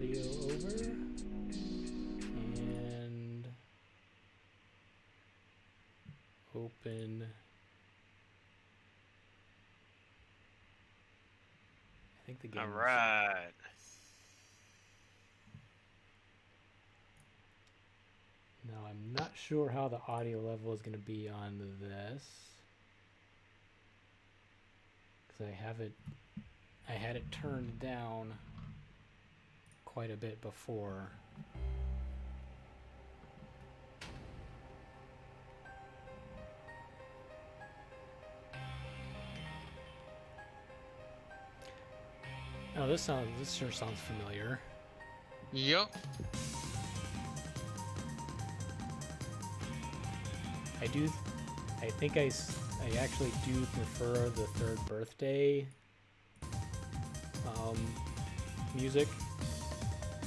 audio over. And open. I think the game. All right. Now I'm not sure how the audio level is going to be on this, because I had it turned down quite a bit before. Oh, this sure sounds familiar. Yep. I think I actually do prefer the Third Birthday music.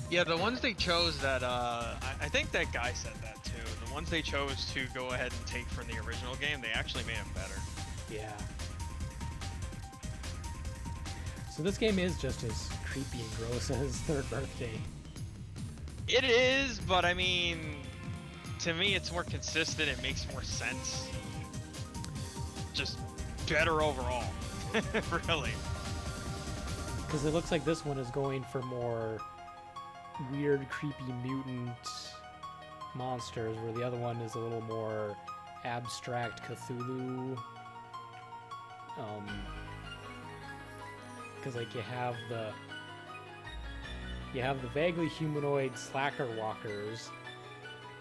Yeah, the ones they chose that, I think that guy said that too. The ones they chose to go ahead and take from the original game, they actually made them better. Yeah. So this game is just as creepy and gross as Third Birthday. It is, but I mean, to me it's more consistent, it makes more sense. Just better overall. Really. Because it looks like this one is going for more weird, creepy mutant monsters, where the other one is a little more abstract Cthulhu. Because like you have the vaguely humanoid slacker walkers,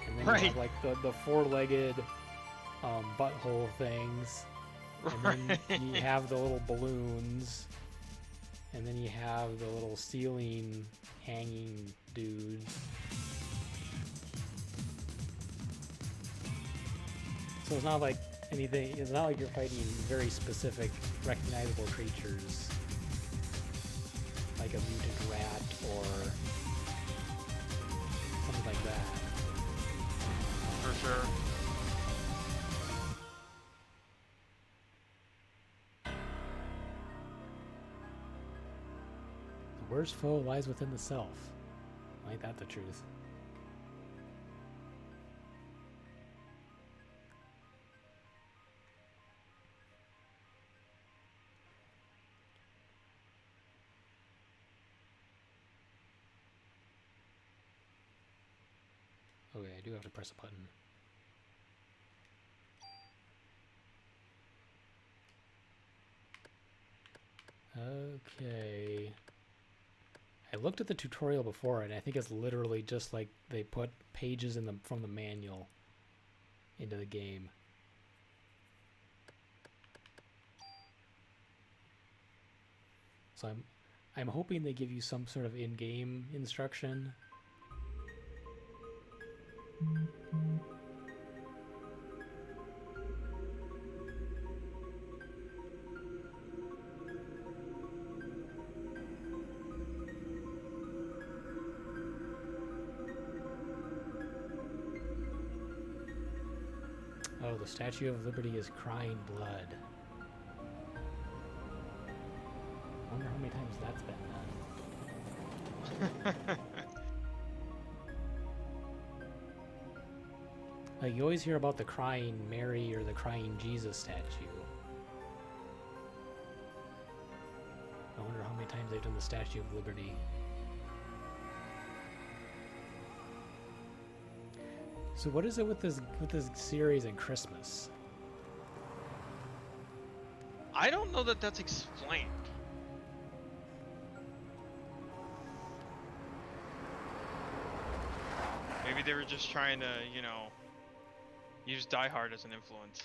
and then you have like the four-legged butthole things, and then you have the little balloons, and then you have the little ceiling hanging dudes. So it's not like anything. It's not like you're fighting very specific, recognizable creatures, like a mutant rat or something like that. For sure. The worst foe lies within the self. Ain't that the truth? Okay, I do have to press a button. Okay. I looked at the tutorial before, and I think it's literally just like they put pages from the manual into the game. So I'm hoping they give you some sort of in-game instruction. Oh, the Statue of Liberty is crying blood. I wonder how many times that's been done. Like, you always hear about the crying Mary or the crying Jesus statue. I wonder how many times they've done the Statue of Liberty. So what is it with this series and Christmas? I don't know that that's explained. Maybe they were just trying to, you know, use Die Hard as an influence.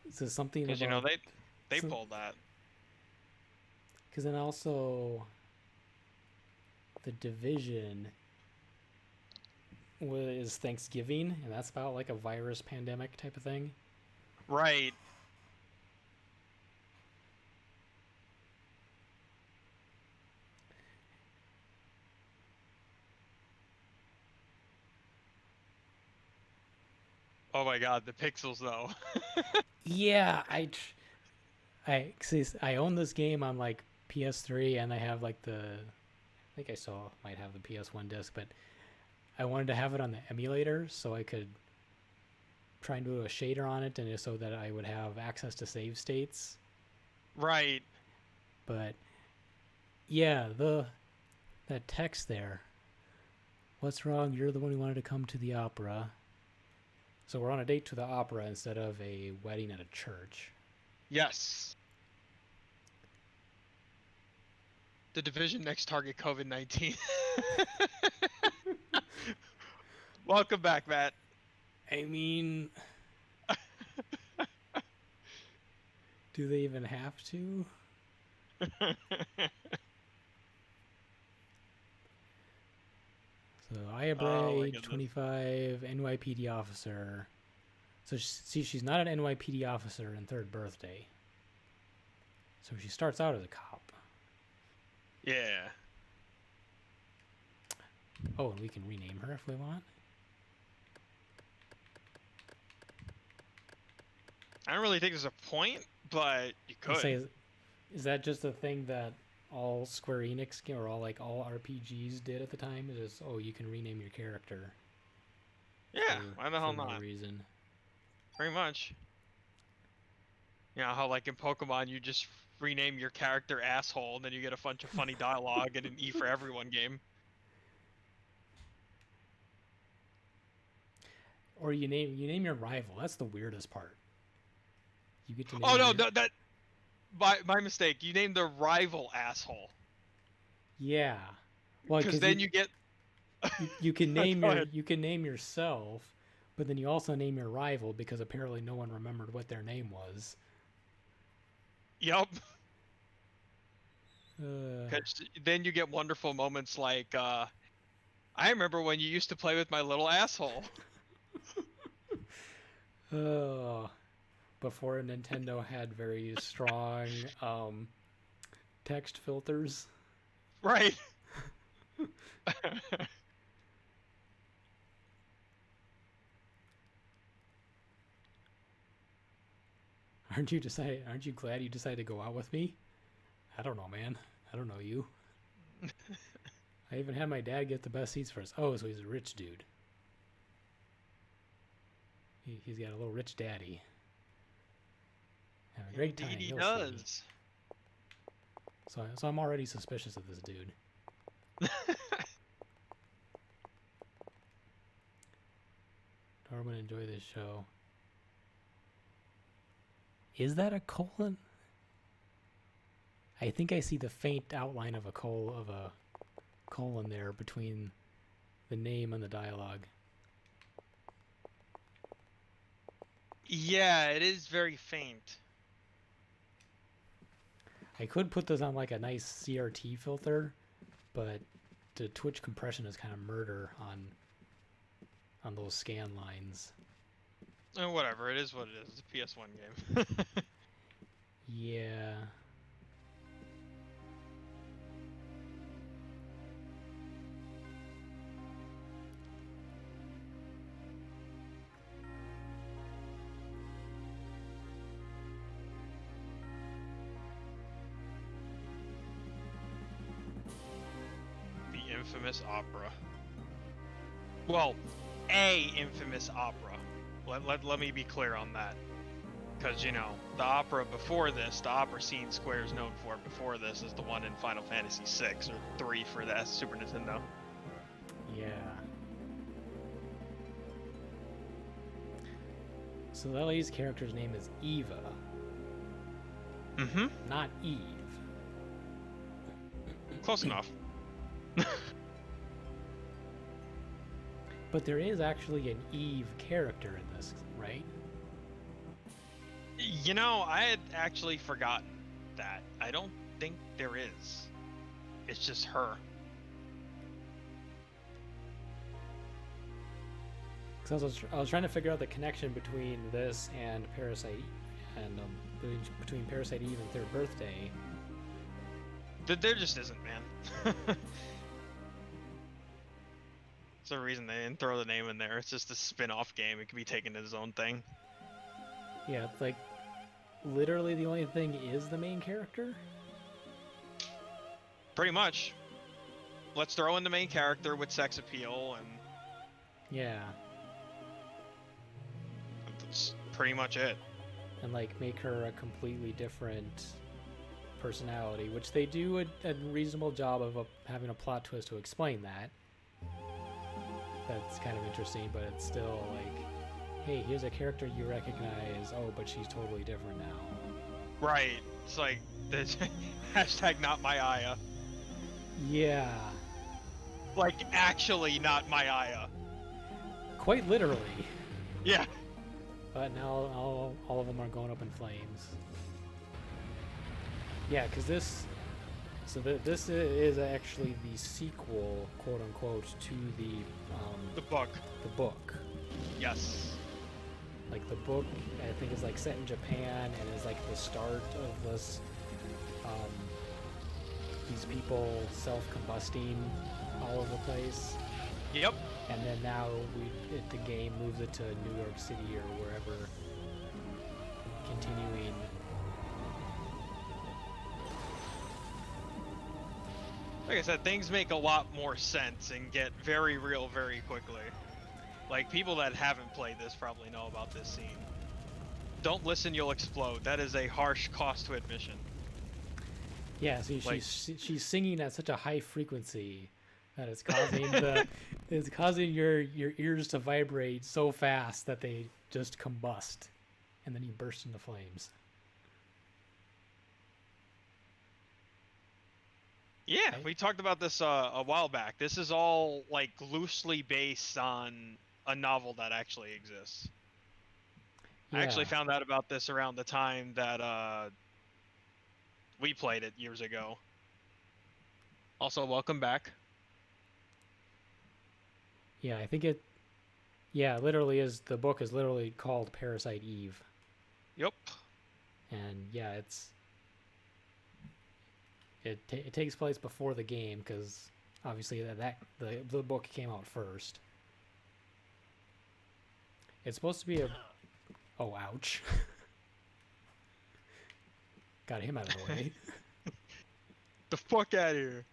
Is this something because you know they pulled that. Because then also the Division is Thanksgiving, and that's about like a virus pandemic type of thing. Right. Oh my god, the pixels though. Yeah, I own this game on like PS3 and I have like I think I still might have the PS1 disc, but I wanted to have it on the emulator so I could try and do a shader on it and so that I would have access to save states. Right. But yeah, that text there. What's wrong? You're the one who wanted to come to the opera. So we're on a date to the opera instead of a wedding at a church. Yes. The Division next target COVID-19. Welcome back, Matt. I mean, do they even have to? So Aya Bray, 25, NYPD officer. So she's not an NYPD officer in Third Birthday. So she starts out as a cop. Yeah. Oh, and we can rename her if we want. I don't really think there's a point, but you could. Say, is that just a thing that all Square Enix or all RPGs did at the time? Is just, oh, you can rename your character. Yeah, why the hell for no not? reason. Pretty much. You know how like in Pokemon you just rename your character asshole and then you get a bunch of funny dialogue and an E for everyone game. Or you name your rival. That's the weirdest part. You get to name. Oh no, that my mistake. You named the rival asshole. Yeah. Well, because then you get you can name you can name yourself, but then you also name your rival because apparently no one remembered what their name was. Yup. Because then you get wonderful moments like, I remember when you used to play with my little asshole. Oh, before Nintendo had very strong text filters. Right. Aren't you glad you decided to go out with me? I don't know, man. I don't know you. I even had my dad get the best seats for us. Oh, so he's a rich dude. He's got a little rich daddy. Have a great time. Indeed he does. So I'm already suspicious of this dude. Darwin, enjoy this show. Is that a colon? I think I see the faint outline of a colon there between the name and the dialogue. Yeah, it is very faint. I could put this on like a nice CRT filter, but the Twitch compression is kind of murder on those scan lines. Oh, whatever, it is what it is. It's a PS1 game. Yeah. The infamous opera. Well, a infamous opera. Let me be clear on that. Because, you know, the opera before this, the opera scene Square's known for before this is the one in Final Fantasy VI or 3 for the Super Nintendo. Yeah. So that lady's character's name is Eva. Mm-hmm. Not Eve. Close enough. But there is actually an Eve character in this, right? You know, I had actually forgotten that. I don't think there is. It's just her. Because I was trying to figure out the connection between this and Parasite, and between Parasite Eve and Third Birthday. There just isn't, man. It's the reason they didn't throw the name in there. It's just a spin-off game. It can be taken as its own thing. Yeah, it's like literally the only thing is the main character. Pretty much. Let's throw in the main character with sex appeal, and Yeah. that's pretty much it. And like make her a completely different personality, which they do a reasonable job of having a plot twist to explain that. That's kind of interesting, but it's still like, hey, here's a character you recognize. Oh, but she's totally different now. Right. It's like this hashtag not my Aya. Yeah. Like actually not my Aya. Quite literally. Yeah. But now all of them are going up in flames. Yeah, because this is actually the sequel, quote unquote, to The book. the book. Yes. Like the book, I think is like set in Japan and is like the start of this, these people self-combusting all over the place. Yep. And then now the game moves it to New York City or wherever, continuing. Like I said, things make a lot more sense and get very real very quickly. Like, people that haven't played this probably know about this scene. Don't listen, you'll explode. That is a harsh cost to admission. Yeah, see, Like, she's singing at such a high frequency that it's causing it's causing your ears to vibrate so fast that they just combust, and then you burst into flames. yeah, Right? we talked about this a while back. This is all, like, loosely based on a novel that actually exists. Yeah. I actually found out about this around the time that we played it years ago. Also, welcome back. Yeah, I think it. Yeah, literally is the book is literally called Parasite Eve, Yep. and yeah, it takes place before the game because obviously the book came out first. It's supposed to be a. Oh, ouch! Got him out of the way. The fuck out of here.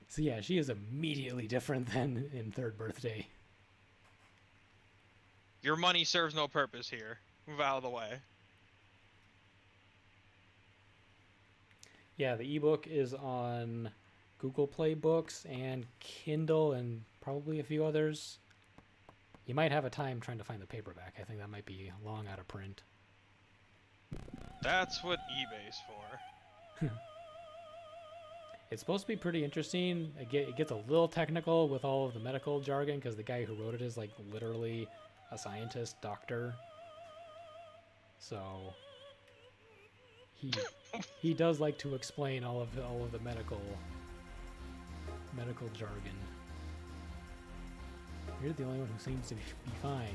So yeah, she is immediately different than in Third Birthday. Your money serves no purpose here. Move out of the way. Yeah, the ebook is on Google Play Books and Kindle and probably a few others. You might have a time trying to find the paperback. I think that might be long out of print. That's what eBay's for. It's supposed to be pretty interesting. It gets a little technical with all of the medical jargon because the guy who wrote it is like literally a scientist, doctor. So he does like to explain all of the medical jargon. You're the only one who seems to be fine.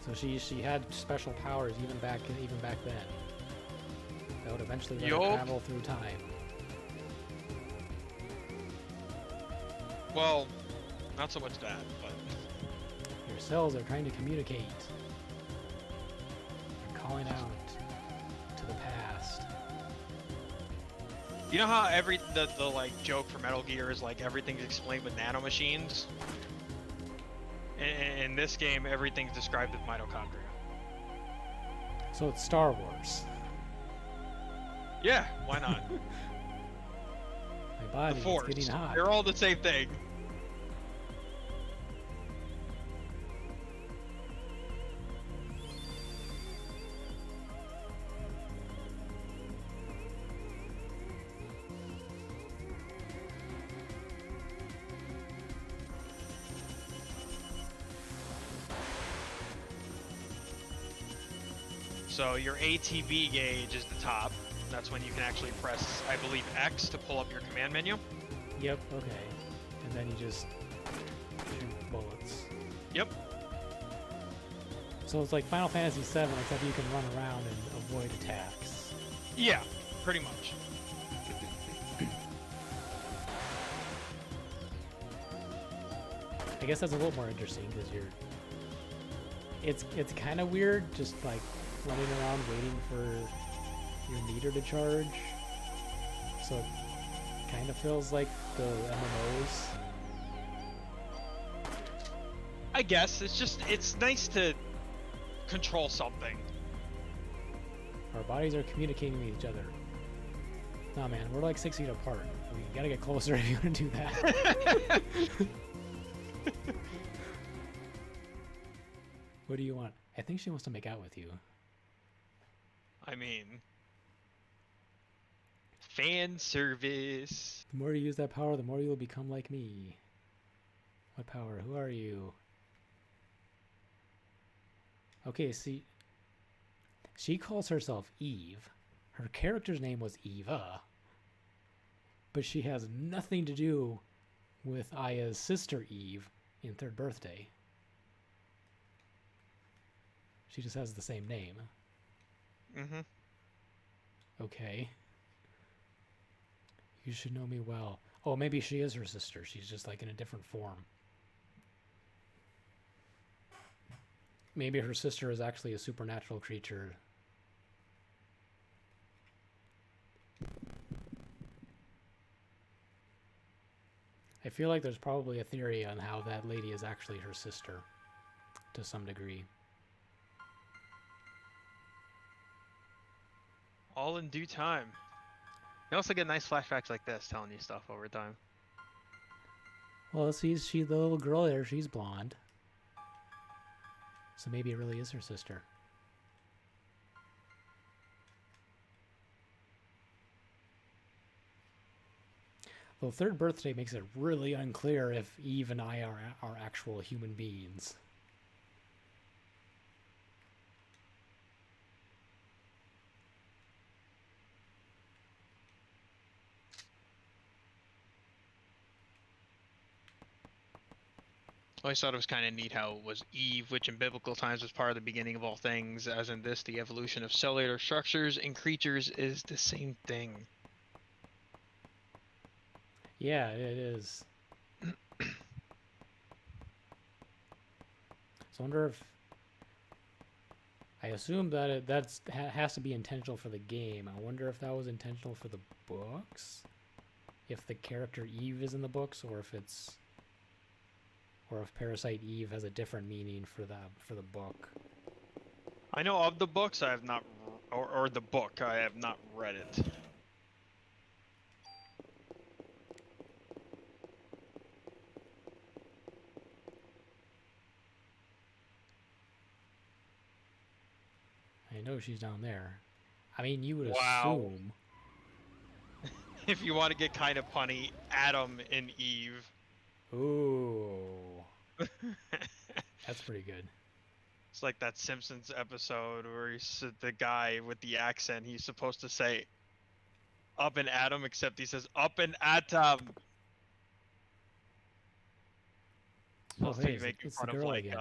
So she had special powers even back then. That would eventually let her travel through time. Well, not so much that, but Your cells are trying to communicate. They're calling out to the past. you know how the like joke for Metal Gear is like everything's explained with nanomachines? In this game, everything's described with mitochondria. So it's Star Wars. Yeah, why not? My body The is Force. getting hot. They're all the same thing. So your ATB gauge is the top. That's when you can actually press, I believe, X to pull up your command menu. Yep, okay. And then you just shoot bullets. Yep. So it's like Final Fantasy VII, except you can run around and avoid attacks. Yeah, pretty much. I guess that's a little more interesting because it's kind of weird, just like running around waiting for your meter to charge. So it kind of feels like the MMOs. I guess it's nice to control something. Our bodies are communicating with each other. Nah, man, we're like 6 feet apart. We gotta get closer if you want to do that. What do you want? I think she wants to make out with you. I mean, fan service. The more you use that power, the more you will become like me. What power? Who are you? Okay, see, she calls herself Eve. Her character's name was Eva. But she has nothing to do with Aya's sister Eve in Third Birthday. She just has the same name. Mm-hmm. Okay. You should know me well. Oh, maybe she is her sister. She's just like in a different form. Maybe her sister is actually a supernatural creature. I feel like there's probably a theory on how that lady is actually her sister, to some degree. All in due time. You also get nice flashbacks like this telling you stuff over time. Well, see, the little girl there, she's blonde. So maybe it really is her sister. Though Third Birthday makes it really unclear if Eve and I are actual human beings. I always thought it was kind of neat how it was Eve, which in biblical times was part of the beginning of all things, as in this, the evolution of cellular structures and creatures is the same thing. Yeah, it is. So I wonder if... I assume that has to be intentional for the game. I wonder if that was intentional for the books? If the character Eve is in the books, or if it's... Or if Parasite Eve has a different meaning for the book. I know of the books, I have not, or the book, I have not read it. I know she's down there. I mean, you would Wow. assume. If you want to get kind of punny, Adam and Eve. Ooh. That's pretty good. It's like that Simpsons episode where the guy with the accent, he's supposed to say up and Adam, except he says up and Atom. Oh, hey, it's the girl again.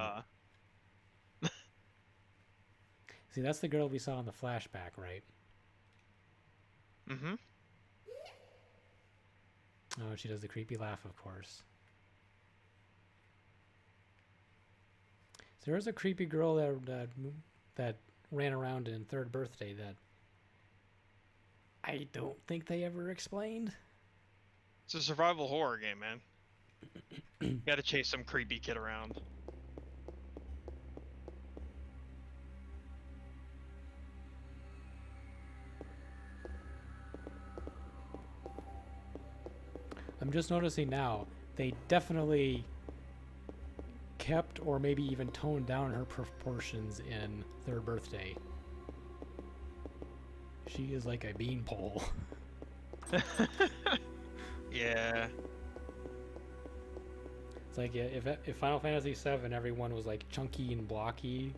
See, that's the girl we saw in the flashback, right? Mm-hmm. Oh, she does the creepy laugh, of course. There was a creepy girl that ran around in Third Birthday that I don't think they ever explained. It's a survival horror game, man. You gotta chase some creepy kid around. I'm just noticing now, they definitely kept or maybe even toned down her proportions in Third Birthday. She is like a beanpole. Yeah. It's like if Final Fantasy VII everyone was like chunky and blocky,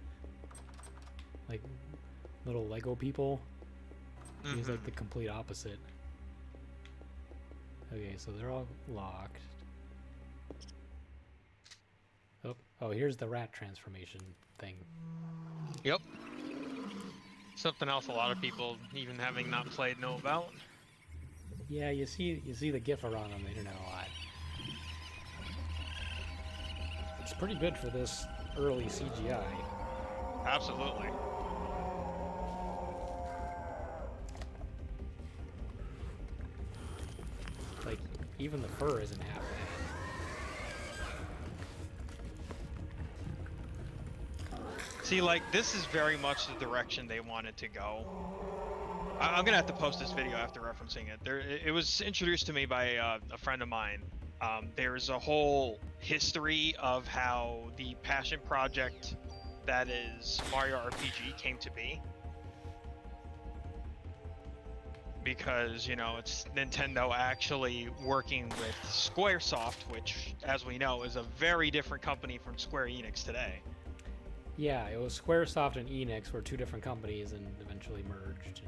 like little Lego people, she's like the complete opposite. Okay, so they're all locked. Oh, here's the rat transformation thing. Yep. Something else a lot of people, even having not played, know about. Yeah, you see the GIF around on the internet a lot. It's pretty good for this early CGI. Absolutely. Even the fur isn't half bad. See, like, this is very much the direction they wanted to go. I'm gonna have to post this video after referencing it. It was introduced to me by a friend of mine. There's a whole history of how the passion project that is Mario RPG came to be. Because, you know, it's Nintendo actually working with Squaresoft, which, as we know, is a very different company from Square Enix today. Yeah, it was Squaresoft and Enix were two different companies and eventually merged.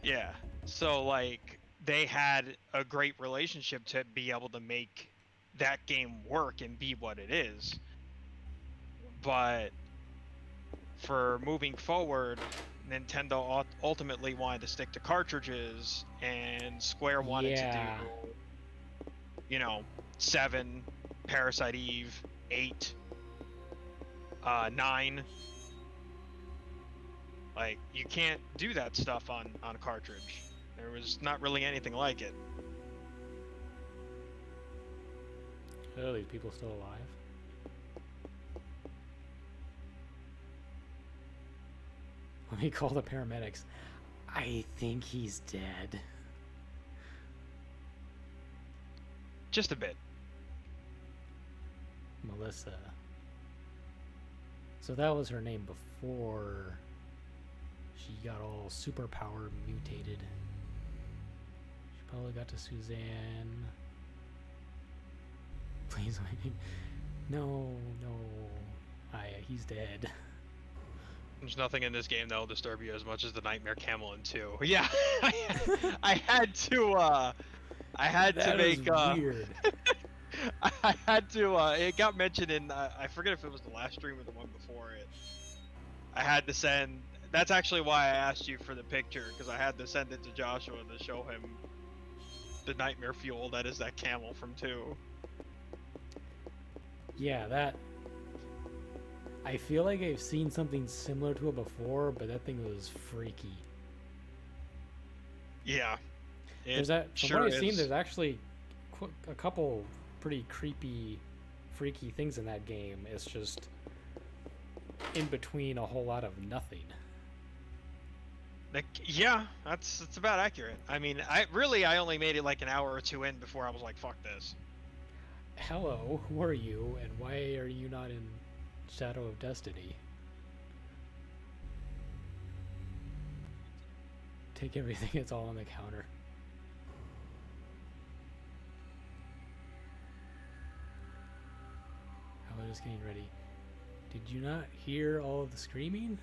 Yeah, so, like, they had a great relationship to be able to make that game work and be what it is. But for moving forward, Nintendo ultimately wanted to stick to cartridges, and Square wanted to do, you know, 7, Parasite Eve, 8, 9. Like, you can't do that stuff on a cartridge. There was not really anything like it. Are these people still alive? Let me call the paramedics. I think he's dead. Just a bit. Melissa. So that was her name before she got all superpower mutated. She probably got to Suzanne. Please, no. He's dead. There's nothing in this game that'll disturb you as much as the Nightmare Camel in 2. Yeah, I had to That make is weird. I had to it got mentioned in I forget if it was the last stream or the one before it. I had to send. That's actually why I asked you for the picture, because I had to send it to Joshua to show him the nightmare fuel that is that camel from 2. Yeah, that. I feel like I've seen something similar to it before, but that thing was freaky. Yeah. There's that. From what I've seen, there's actually a couple pretty creepy, freaky things in that game. It's just in between a whole lot of nothing. Like, yeah, that's about accurate. I mean, I only made it like an hour or 2 in before I was like, fuck this. Hello, who are you, and why are you not in Shadow of Destiny? Take everything, it's all on the counter. I was just getting ready. Did you not hear all of the screaming?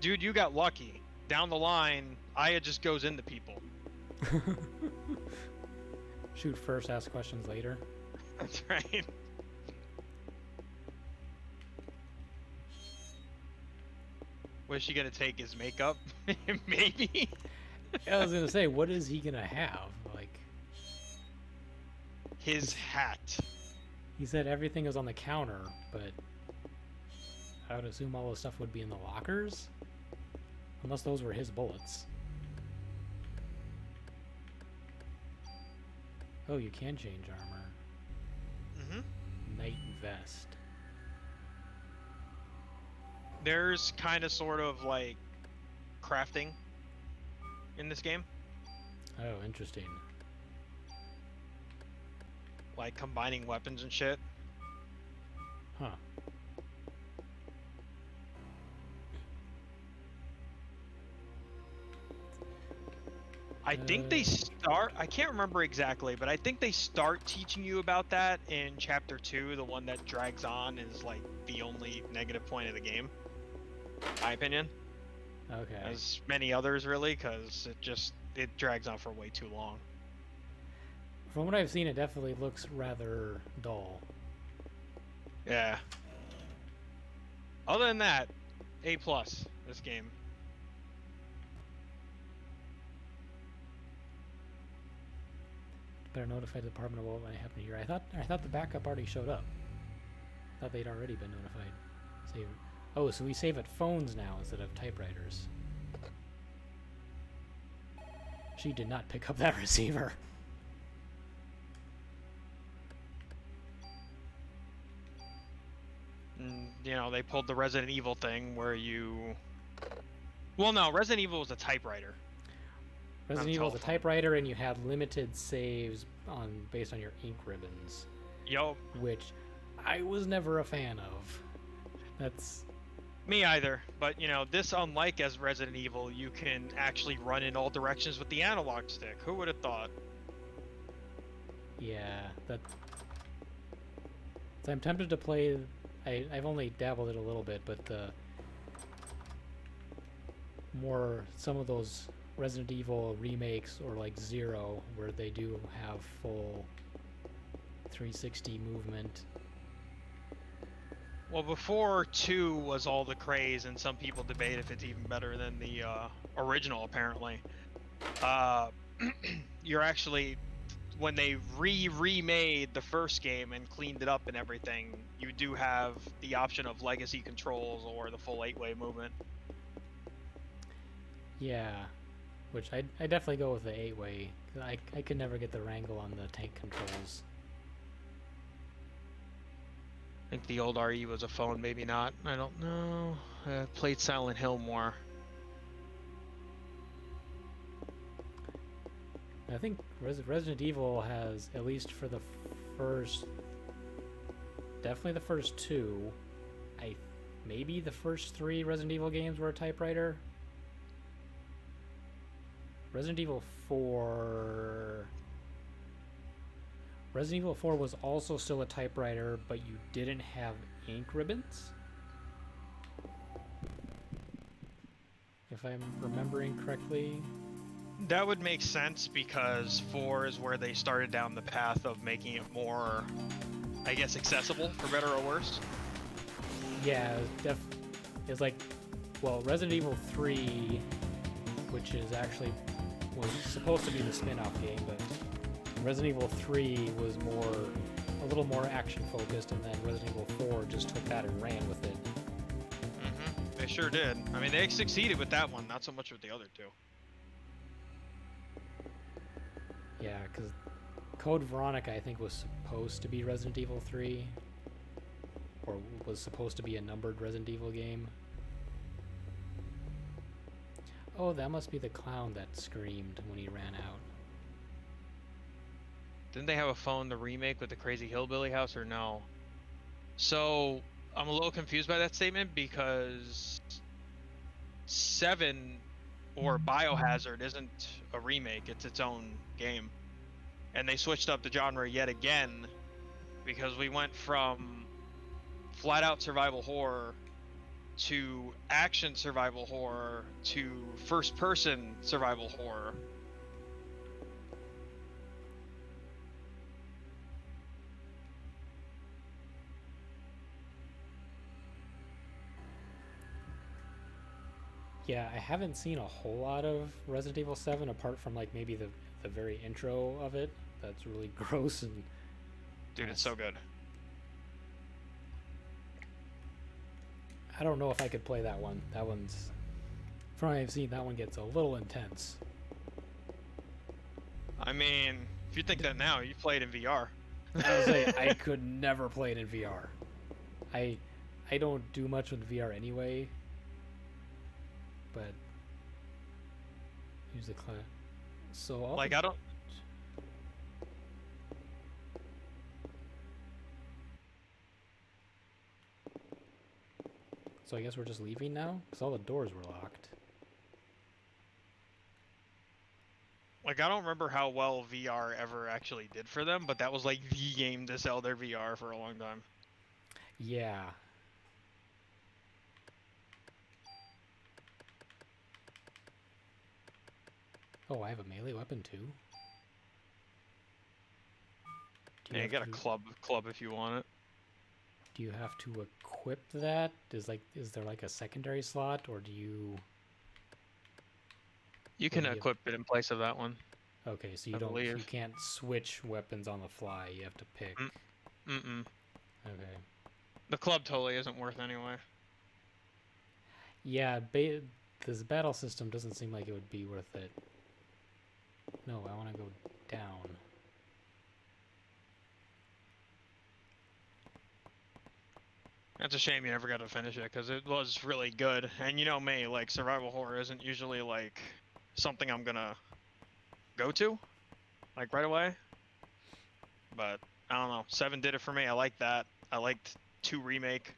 Dude, you got lucky. Down the line, Aya just goes into people. Shoot first, ask questions later. That's right. Was she gonna take his makeup? Maybe. I was gonna say, what is he gonna have? Like, his hat. He said everything is on the counter, but I would assume all the stuff would be in the lockers, unless those were his bullets. Oh, you can change armor. Mm-hmm. Night vest. There's kind of sort of like crafting in this game. Oh, interesting. Like combining weapons and shit. Huh. I think they start, I can't remember exactly, but I think they start teaching you about that in chapter 2, the one that drags on is like the only negative point of the game. My opinion. Okay. As many others really, because it drags on for way too long. From what I've seen, it definitely looks rather dull. Yeah. Other than that, A+, this game. Better notify the department of what might happen here. I thought the backup already showed up. I thought they'd already been notified. Save. Oh, so we save at phones now instead of typewriters. She did not pick up that receiver. You know, they pulled the Resident Evil thing where you... Well, no, Resident Evil was a typewriter. Resident Evil was a typewriter, and you had limited saves based on your ink ribbons. Yup. Which I was never a fan of. That's... Me either, but you know, this, unlike as Resident Evil, you can actually run in all directions with the analog stick. Who would have thought? Yeah, that... So I'm tempted to play... I've only dabbled it a little bit, but some of those Resident Evil remakes, or like Zero, where they do have full 360 movement. Well, before 2 was all the craze, and some people debate if it's even better than the original, apparently. You're actually... When they remade the first game and cleaned it up and everything, you do have the option of legacy controls or the full 8-way movement. Yeah, which I definitely go with the 8-way. I could never get the wrangle on the tank controls. I think the old RE was a phone, maybe not. I don't know. Played Silent Hill more. I think Resident Evil has, at least for the first, definitely the first 2, maybe the first 3 Resident Evil games were a typewriter. Resident Evil 4 was also still a typewriter, but you didn't have ink ribbons, if I'm remembering correctly. That would make sense, because 4 is where they started down the path of making it more, I guess, accessible, for better or worse. Yeah, it's like, well, Resident Evil 3, which was supposed to be the spin-off game, but Resident Evil 3 was a little more action focused, and then Resident Evil 4 just took that and ran with it. They sure did. I mean, they succeeded with that one, not so much with the other 2. Yeah, because Code Veronica, I think, was supposed to be Resident Evil 3, or was supposed to be a numbered Resident Evil game. Oh, that must be the clown that screamed when he ran out. Didn't they have a phone, the remake with the crazy hillbilly house, or no? So, I'm a little confused by that statement, because 7 or Biohazard isn't a remake, it's its own game. And they switched up the genre yet again, because we went from flat out survival horror to action survival horror to first person survival horror. Yeah, I haven't seen a whole lot of Resident Evil 7 apart from like maybe the very intro of it. That's really gross and... Dude, it's so good. I don't know if I could play that one. That one's... From what I've seen, that one gets a little intense. I mean, if you think that now, you play it in VR. I was say, I could never play it in VR. I don't do much with VR anyway. But... Here's the class. So like, I don't... So I guess we're just leaving now? Because all the doors were locked. Like, I don't remember how well VR ever actually did for them, but that was like the game to sell their VR for a long time. Yeah. Oh, I have a melee weapon too? Yeah, you got a club if you want it. Do you have to equip that? Is there like a secondary slot, or do you... You can equip it in place of that one. Okay, so you I don't you believe. can't switch weapons on the fly. You have to pick. Mm-mm. Okay. The club totally isn't worth anyway. Yeah, this battle system doesn't seem like it would be worth it. No, I want to go down. That's a shame you never got to finish it, because it was really good. And you know me, like, survival horror isn't usually, like, something I'm gonna go to, like, right away. But, I don't know, 7 did it for me. I like that. I liked 2 Remake.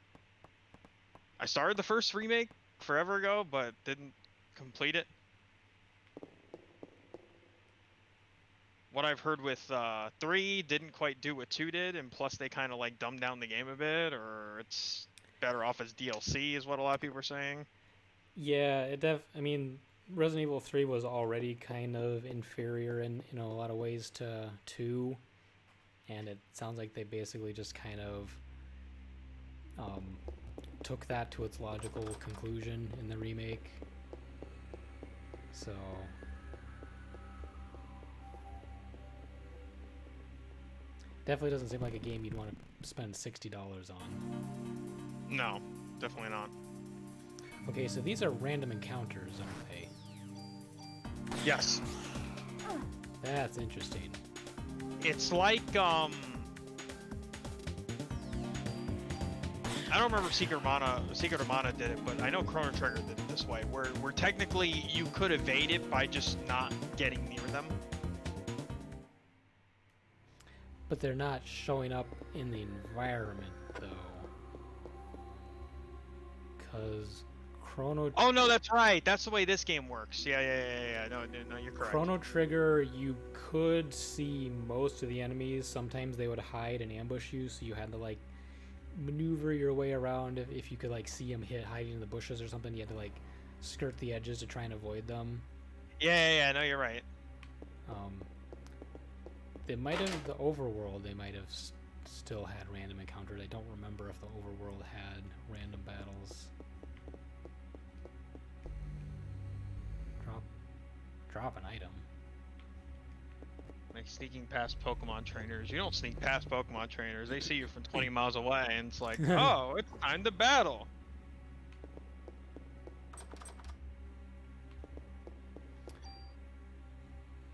I started the first Remake forever ago, but didn't complete it. What I've heard with 3 didn't quite do what 2 did, and plus they kind of, like, dumbed down the game a bit, or it's better off as DLC, is what a lot of people are saying. Yeah, I mean, Resident Evil 3 was already kind of inferior in a lot of ways to 2, and it sounds like they basically just kind of um, took that to its logical conclusion in the remake. So definitely doesn't seem like a game you'd want to spend $60 on. No, definitely not. Okay, so these are random encounters, aren't they? Yes. That's interesting. It's like, I don't remember Secret of Mana did it, but I know Chrono Trigger did it this way, where technically you could evade it by just not getting near them. But they're not showing up in the environment, though. Because Chrono... Oh, no, that's right. That's the way this game works. Yeah. No, you're correct. Chrono Trigger, you could see most of the enemies. Sometimes they would hide and ambush you, so you had to, like, maneuver your way around. If you could, like, see them hiding in the bushes or something, you had to, like, skirt the edges to try and avoid them. Yeah, no, you're right. They might have, the overworld, they might have still had random encounters. I don't remember if the overworld had random battles. Drop an item. Like sneaking past Pokemon trainers. You don't sneak past Pokemon trainers. They see you from 20 miles away, and it's like, oh, it's time to battle.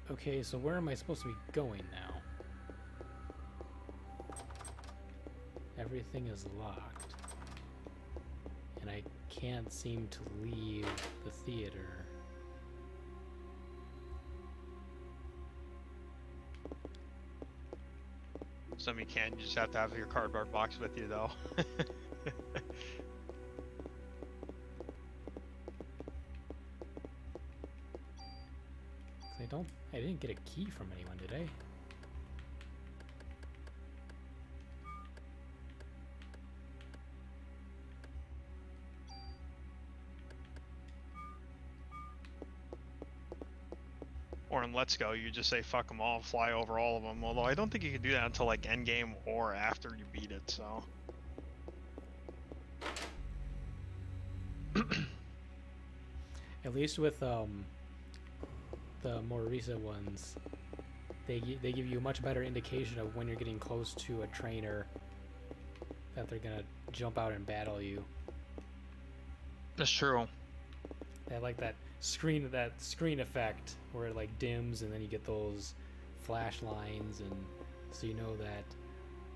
Okay, so where am I supposed to be going now? Everything is locked. And I can't seem to leave the theater. Some you can't. You just have to have your cardboard box with you, though. I didn't get a key from anyone, did I? Or in Let's Go, you just say fuck them all, fly over all of them. Although I don't think you can do that until like endgame or after you beat it. So. At least with the more recent ones, they give you a much better indication of when you're getting close to a trainer that they're gonna jump out and battle you. That's true. They like that screen effect where it like dims and then you get those flash lines, and so you know that,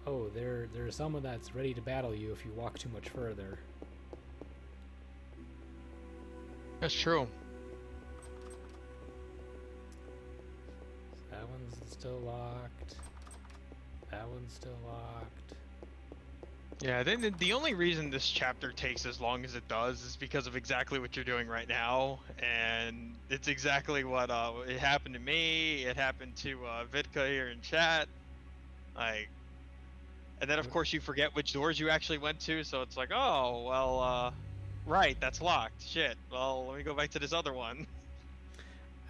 oh, there's someone that's ready to battle you if you walk too much further. That's true. That one's still locked. That one's still locked. Yeah, then the only reason this chapter takes as long as it does is because of exactly what you're doing right now, and it's exactly what it happened to me. It happened to Vitka here in chat, like, and then of course you forget which doors you actually went to, so it's like, oh well, right, that's locked. Shit. Well, let me go back to this other one.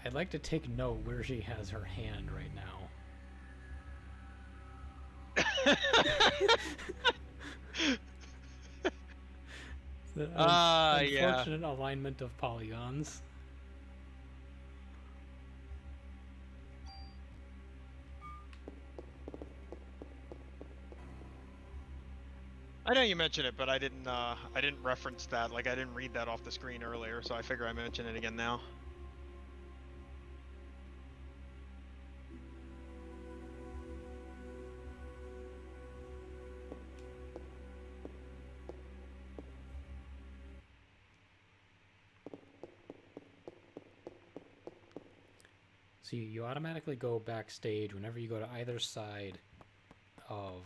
I'd like to take note where she has her hand right now. Unfortunate alignment of polygons. I know you mentioned it, but I didn't reference that. Like, I didn't read that off the screen earlier, so I figure I mention it again now. So you automatically go backstage whenever you go to either side of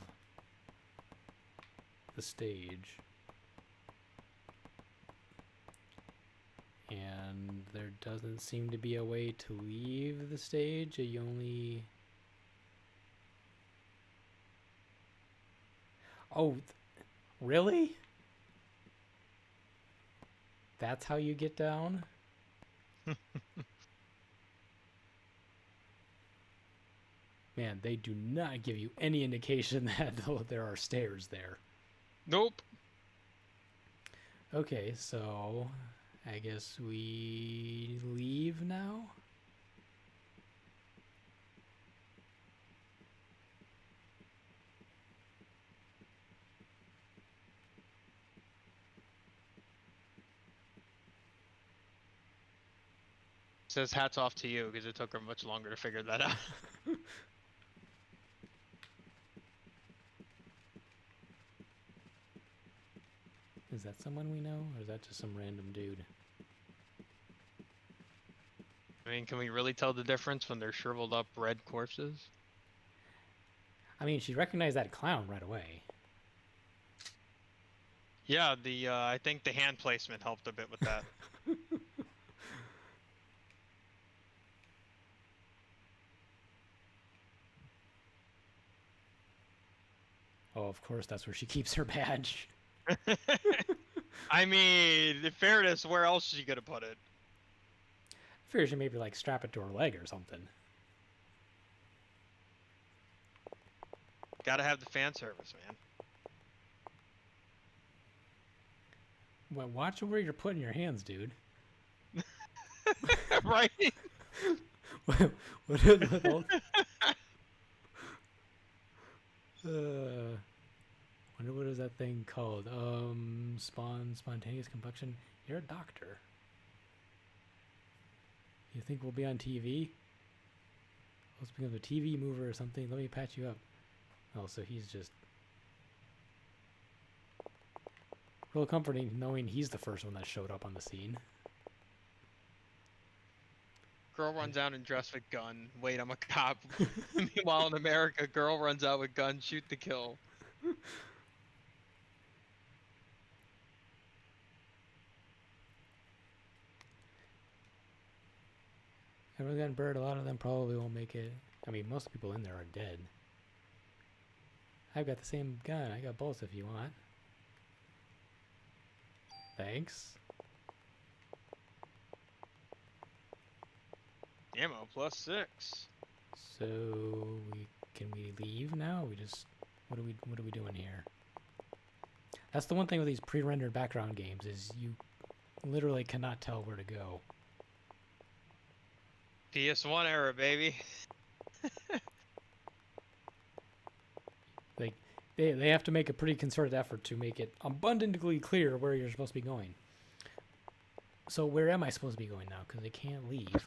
the stage. And there doesn't seem to be a way to leave the stage. You only... Oh, really? That's how you get down? Man, they do not give you any indication that there are stairs there. Nope. Okay, so I guess we leave now? Says hats off to you, because it took her much longer to figure that out. Is that someone we know, or is that just some random dude? I mean, can we really tell the difference when they're shriveled up red corpses? I mean, she recognized that clown right away. Yeah, I think the hand placement helped a bit with that. Oh, of course, that's where she keeps her badge. I mean, in fairness, where else is she gonna put it? I figure she maybe like strap it to her leg or something. Gotta have the fan service, man. Well, watch where you're putting your hands, dude. Right? Wonder what is that thing called? Spontaneous combustion. You're a doctor. You think we'll be on TV? Let's become a TV mover or something. Let me patch you up. Oh, so he's just real comforting knowing he's the first one that showed up on the scene. Girl runs out and dressed with gun. Wait, I'm a cop. Meanwhile, in America, girl runs out with gun, shoot to kill. Everyone got bird. A lot of them probably won't make it. I mean, most people in there are dead. I've got the same gun. I got both if you want. Thanks. Ammo +6. So can we leave now? We just what are we doing here? That's the one thing with these pre-rendered background games is you literally cannot tell where to go. PS1 era, baby. Like they have to make a pretty concerted effort to make it abundantly clear where you're supposed to be going. So where am I supposed to be going now? Because I can't leave.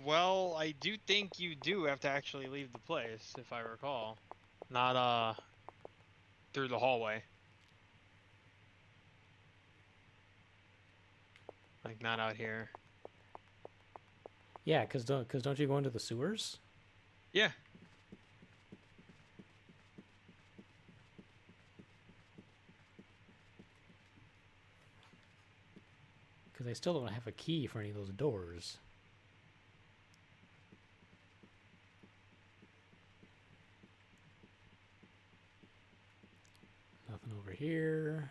Well, I do think you do have to actually leave the place, if I recall. Not, through the hallway. Like, not out here. Yeah, because don't you go into the sewers? Yeah. Because I still don't have a key for any of those doors. Nothing over here.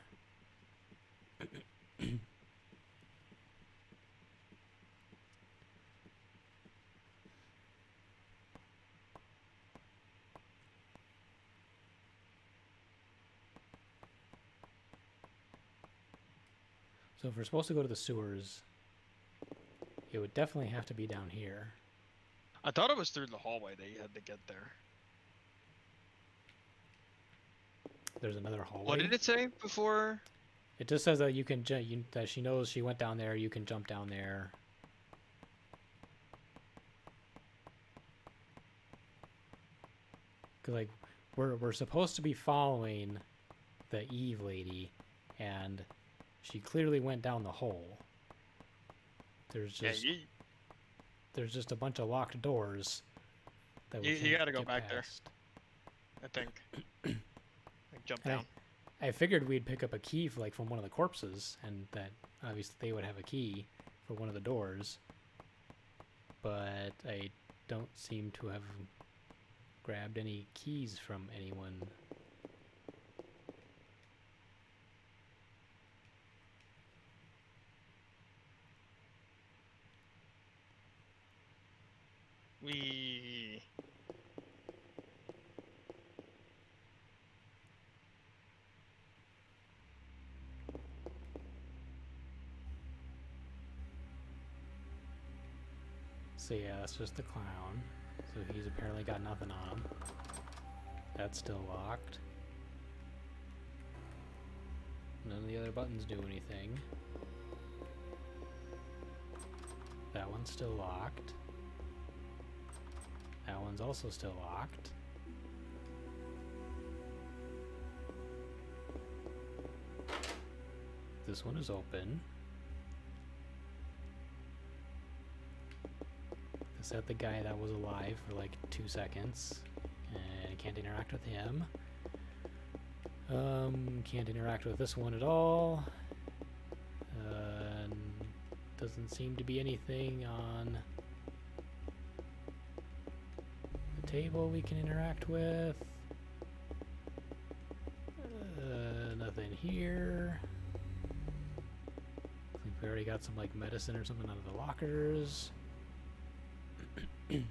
So if we're supposed to go to the sewers, it would definitely have to be down here. I thought it was through the hallway that you had to get there. there's another hallway. What did it say before? It just says that you can that she knows she went down there. You can jump down there. Cause like we're supposed to be following the Eve lady, and she clearly went down the hole. There's just a bunch of locked doors. That You gotta go back past. there. I think. Like jump down. I figured we'd pick up a key from one of the corpses, and that obviously they would have a key for one of the doors. But I don't seem to have grabbed any keys from anyone. So yeah, that's just the clown. So he's apparently got nothing on him. That's still locked. None of the other buttons do anything. That one's still locked. That one's also still locked. This one is open. Is that the guy that was alive for like 2 seconds? And I can't interact with him. Can't interact with this one at all. Doesn't seem to be anything on the table we can interact with. Nothing here. I think we already got some like medicine or something out of the lockers. This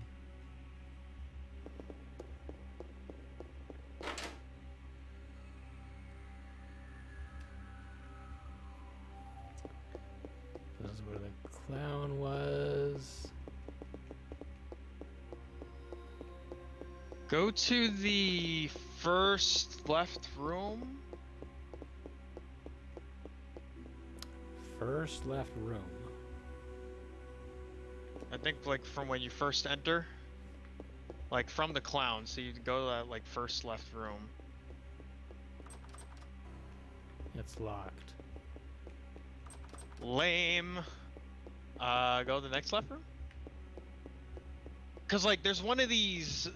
is where the clown was. Go to the first left room. First left room. I think like from when you first enter. Like from the clown, so you go to that like first left room. It's locked. Lame. Go to the next left room. Cause like there's one of these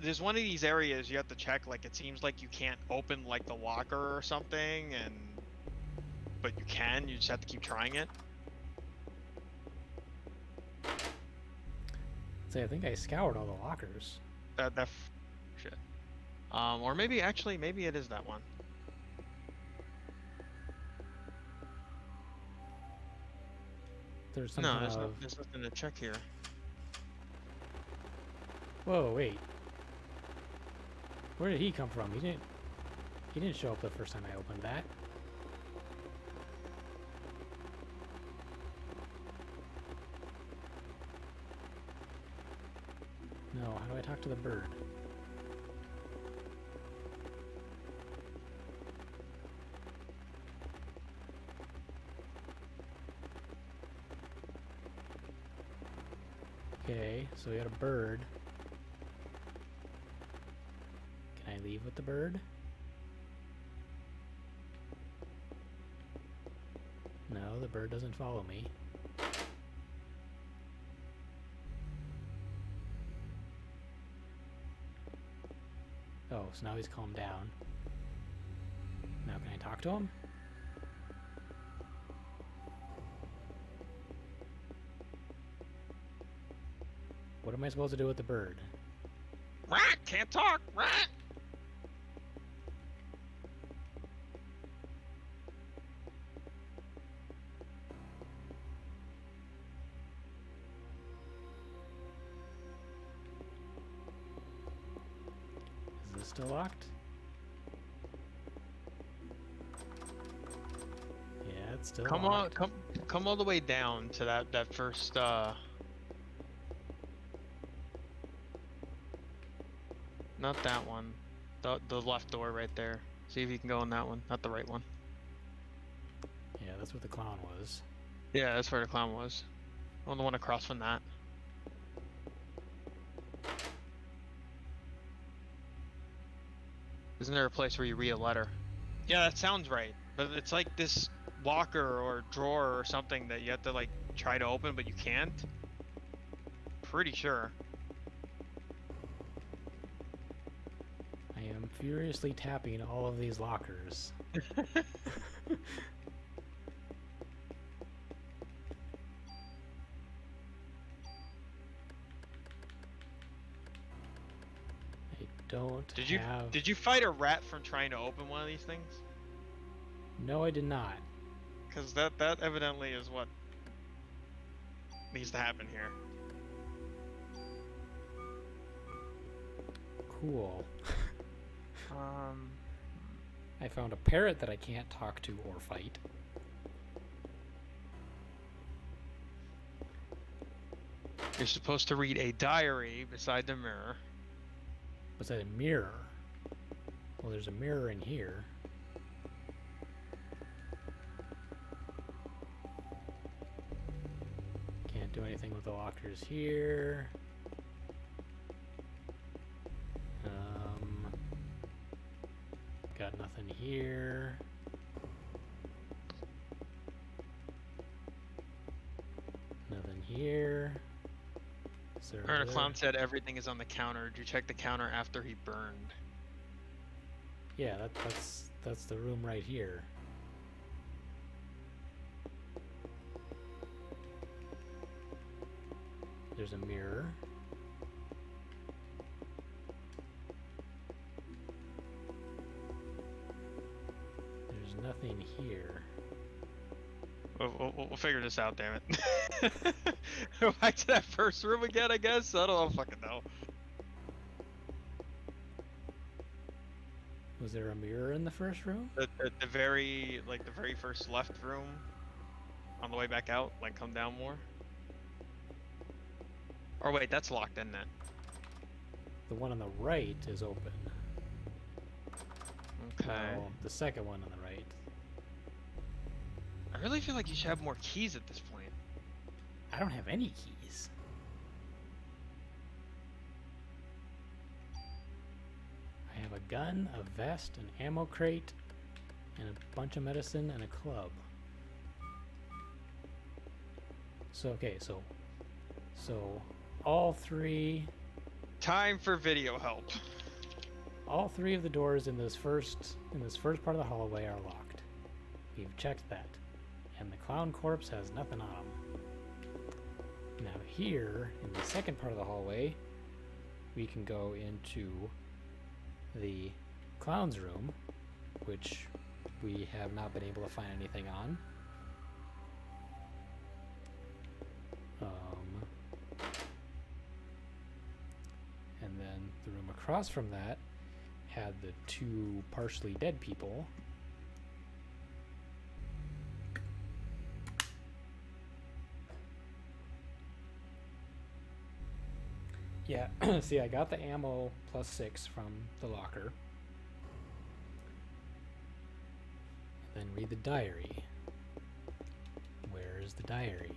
areas you have to check. Like it seems like you can't open like the locker or something, but you can. You just have to keep trying it. Say, I think I scoured all the lockers. Shit. Or maybe it is that one. There's something. No, there's nothing to check here. Whoa, wait. Where did he come from? He didn't show up the first time I opened that. No, how do I talk to the bird? Okay, so we got a bird. Can I leave with the bird? No, the bird doesn't follow me. Oh, so now he's calmed down. Now can I talk to him? What am I supposed to do with the bird? Rat can't talk. Rat. Is this still locked? Yeah, it's still locked. Come all the way down to that first not that one. The left door right there. See if you can go in that one. Not the right one. Yeah, that's what the clown was. Yeah, that's where the clown was. On the one across from that. Isn't there a place where you read a letter? Yeah, that sounds right. But it's like this locker or drawer or something that you have to like try to open, but you can't. Pretty sure. I am furiously tapping all of these lockers. I don't Did you fight a rat from trying to open one of these things? No, I did not. Because that evidently is what needs to happen here. Cool. I found a parrot that I can't talk to or fight. You're supposed to read a diary beside the mirror. Beside a mirror? Well, there's a mirror in here. Can't do anything with the lockers here. Got nothing here. Nothing here. The clown said everything is on the counter. Did you check the counter after he burned? Yeah, that's the room right here. There's a mirror. There's nothing here. We'll figure this out, damn it. Go back to that first room again, I guess? I don't fucking know. Was there a mirror in the first room? The very first left room on the way back out, like come down more. Or wait, that's locked, isn't it? The one on the right is open. Okay. No, the second one on the right. I really feel like you should have more keys at this point. I don't have any keys. I have a gun, a vest, an ammo crate, and a bunch of medicine and a club. So okay, so all three. Time for video help. All three of the doors in this first part of the hallway are locked. We've checked that, and the clown corpse has nothing on them. Now here in the second part of the hallway, we can go into the clown's room, which we have not been able to find anything on. And then the room across from that had the two partially dead people. Yeah, see, I got the ammo +6 from the locker. Then read the diary. Where is the diary?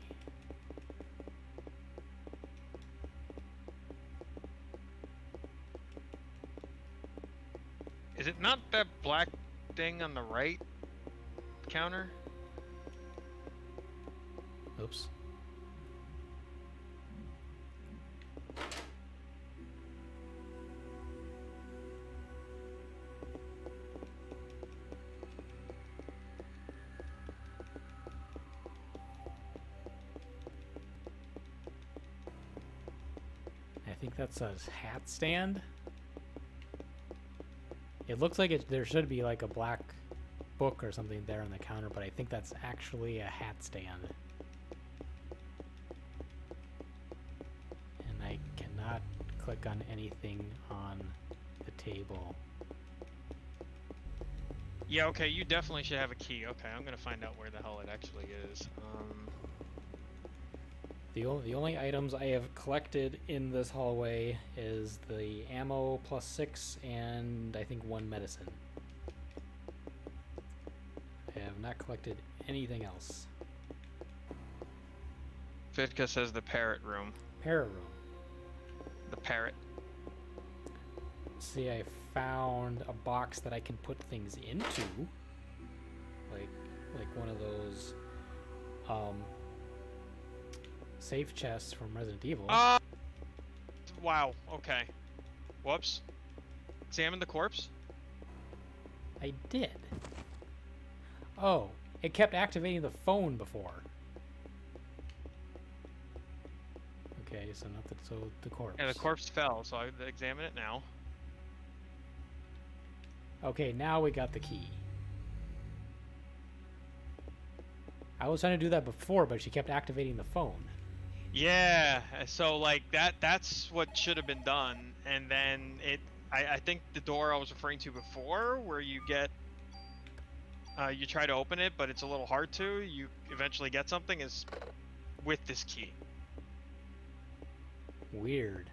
Is it not that black thing on the right counter? Oops. I think that's a hat stand. It looks like there should be like a black book or something there on the counter, but I think that's actually a hat stand. And I cannot click on anything on the table. Yeah, okay, you definitely should have a key. Okay, I'm gonna find out where the hell it actually is. The only items I have collected in this hallway is the ammo +6 and I think 1 medicine. not collected anything else. Vitka says the parrot room. Parrot room. The parrot. See, I found a box that I can put things into. Like one of those safe chests from Resident Evil. Wow, okay. Whoops. Examine the corpse? I did. Oh, it kept activating the phone before. Okay, so not the, so the corpse. Yeah, the corpse fell, so I examine it now. Okay, now we got the key. I was trying to do that before, but she kept activating the phone. Yeah, so like that's what should have been done, and then I think the door I was referring to before, where you get you try to open it, but it's a little hard to, you eventually get something, is with this key. Weird.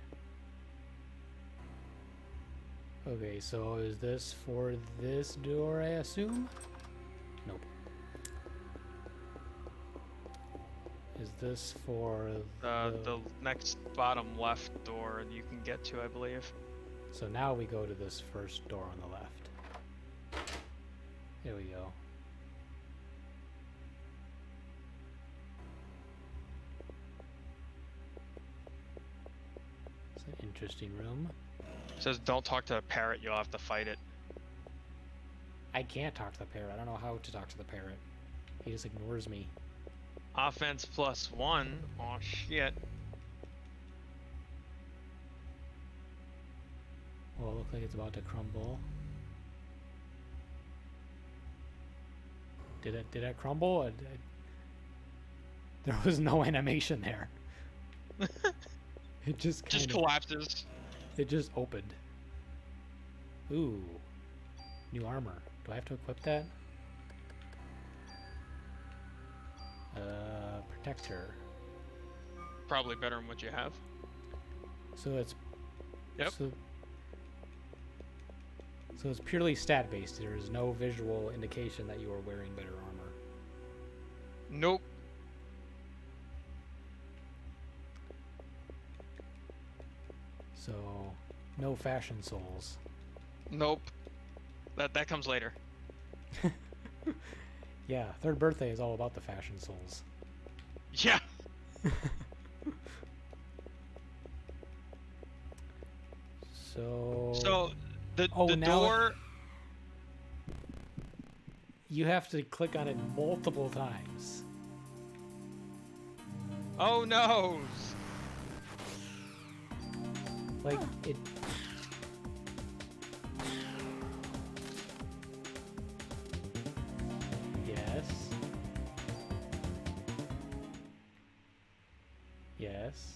Okay, so is this for this door, I assume? Nope. Is this for the next bottom left door you can get to, I believe. So now we go to this first door on the left. Here we go. It's an interesting room. It says don't talk to a parrot, you'll have to fight it. I can't talk to the parrot. I don't know how to talk to the parrot. He just ignores me. Offense +1. Oh shit. Well, it looks like it's about to crumble. Did it crumble? There was no animation there. It just collapses. It just opened. Ooh. New armor. Do I have to equip that? Protector. Probably better than what you have. So it's... Yep. So it's purely stat based. There is no visual indication that you are wearing better armor. Nope. So no fashion souls. Nope. That comes later. Yeah, third birthday is all about the fashion souls. Yeah. So the now door. You have to click on it multiple times. Oh no! Like it. Yes. Yes.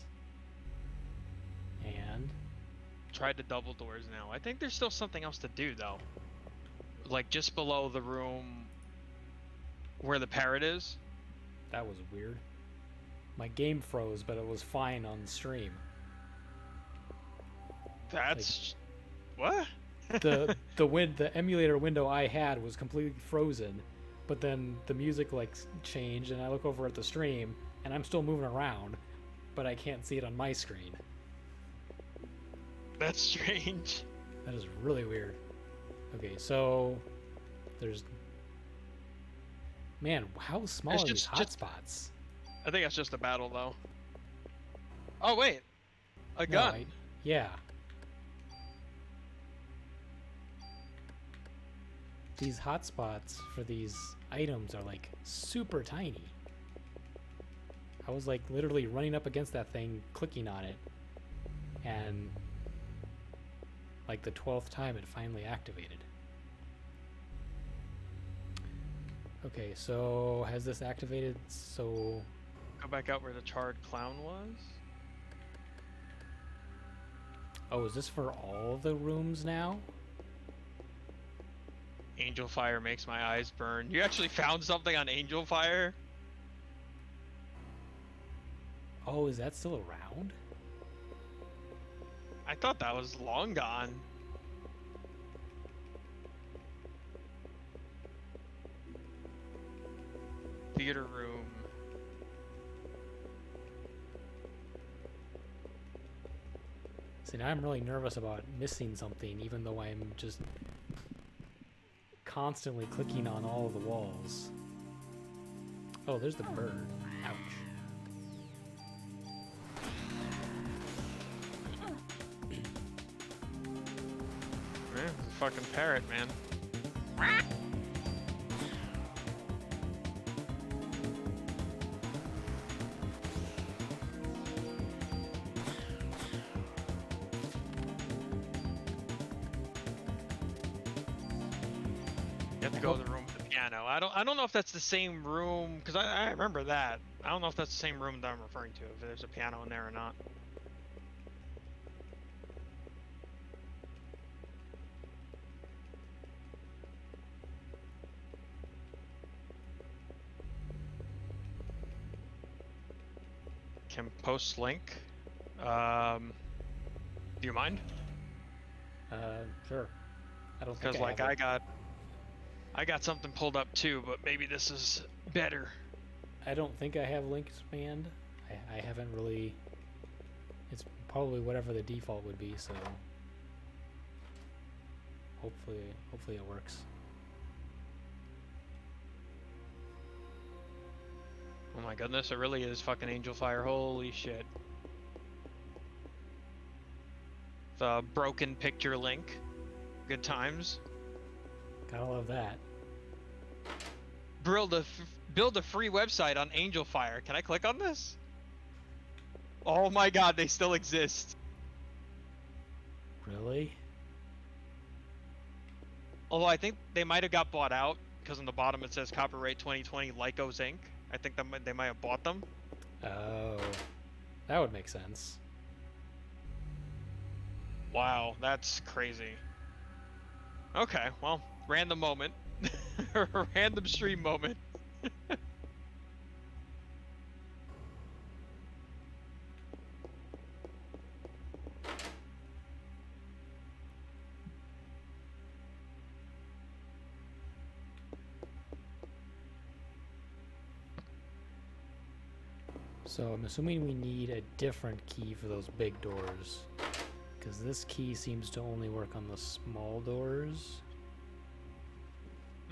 And Tried the double doors now. I think there's still something else to do though. Like just below the room where the parrot is. that was weird. My game froze, but it was fine on stream. That's what? The emulator window I had was completely frozen, but then the music like changed, and I look over at the stream, and I'm still moving around, but I can't see it on my screen. That's strange. That is really weird. Okay, so there's... Man, how small are these hotspots? I think that's just a battle though. Oh wait, a gun. Yeah. These hotspots for these items are like super tiny. I was like literally running up against that thing, clicking on it, and like the 12th time it finally activated. Okay, so has this activated? So Go back out where the charred clown was. oh, is this for all the rooms now? Angel fire makes my eyes burn. You actually found something on angel fire? Oh, is that still around? I thought that was long gone. theater room. See, now I'm really nervous about missing something, even though I'm just constantly clicking on all of the walls. Oh, there's the bird. Ouch. Man, it's a fucking parrot, man. You have to go to the room with the piano. I don't know if that's the same room, because I remember that. I don't know if that's the same room that I'm referring to, if there's a piano in there or not. Can post link. Do you mind? Sure. I don't think Because like have it. I got something pulled up too, but maybe this is better. I don't think I have link expand. I haven't really. It's probably whatever the default would be, so hopefully it works. Oh my goodness, it really is fucking Angel Fire. Holy shit. The broken picture link. Good times. Gotta love that. Build a free website on Angel Fire. Can I click on this? Oh my god, they still exist. Really? Although I think they might have got bought out, because on the bottom it says copyright 2020 Lycos Inc. I think they might have bought them. Oh, that would make sense. Wow, that's crazy. Okay, well, random moment. Random stream moment. So I'm assuming we need a different key for those big doors, because this key seems to only work on the small doors.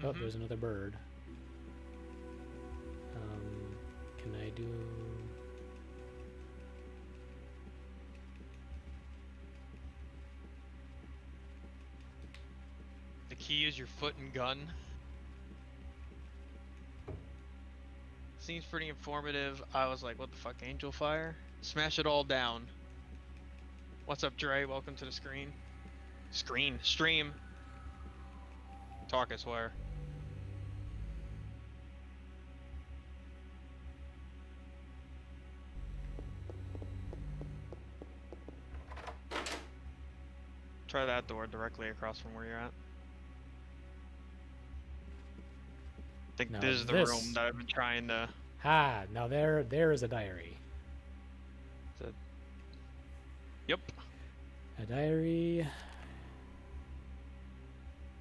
Oh, there's another bird. Can I do... The key is your foot and gun. Seems pretty informative. I was like, what the fuck, Angel Fire? Smash it all down. What's up, Dre? Welcome to the screen. Stream. Talk, I swear. Try that door directly across from where you're at. I think Now this is the room that I've been trying to... Ah, now there is a diary. Yep. A diary.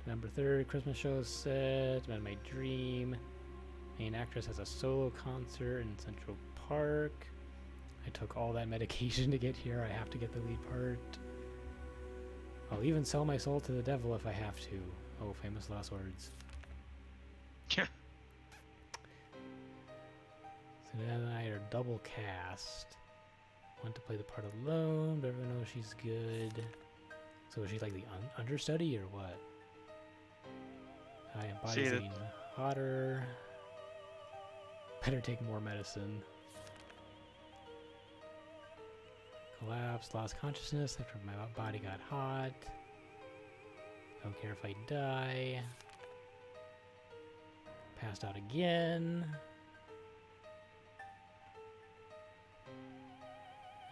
November 3rd, Christmas show set. About my dream. Main actress has a solo concert in Central Park. I took all that medication to get here. I have to get the lead part. I'll even sell my soul to the devil if I have to. Oh, famous last words. Yeah. So Dad and I are double cast. Want to play the part alone, but everyone knows she's good. So is she like the understudy or what? I am bodying hotter. Better take more medicine. Collapsed, lost consciousness after my body got hot. Don't care if I die. Passed out again.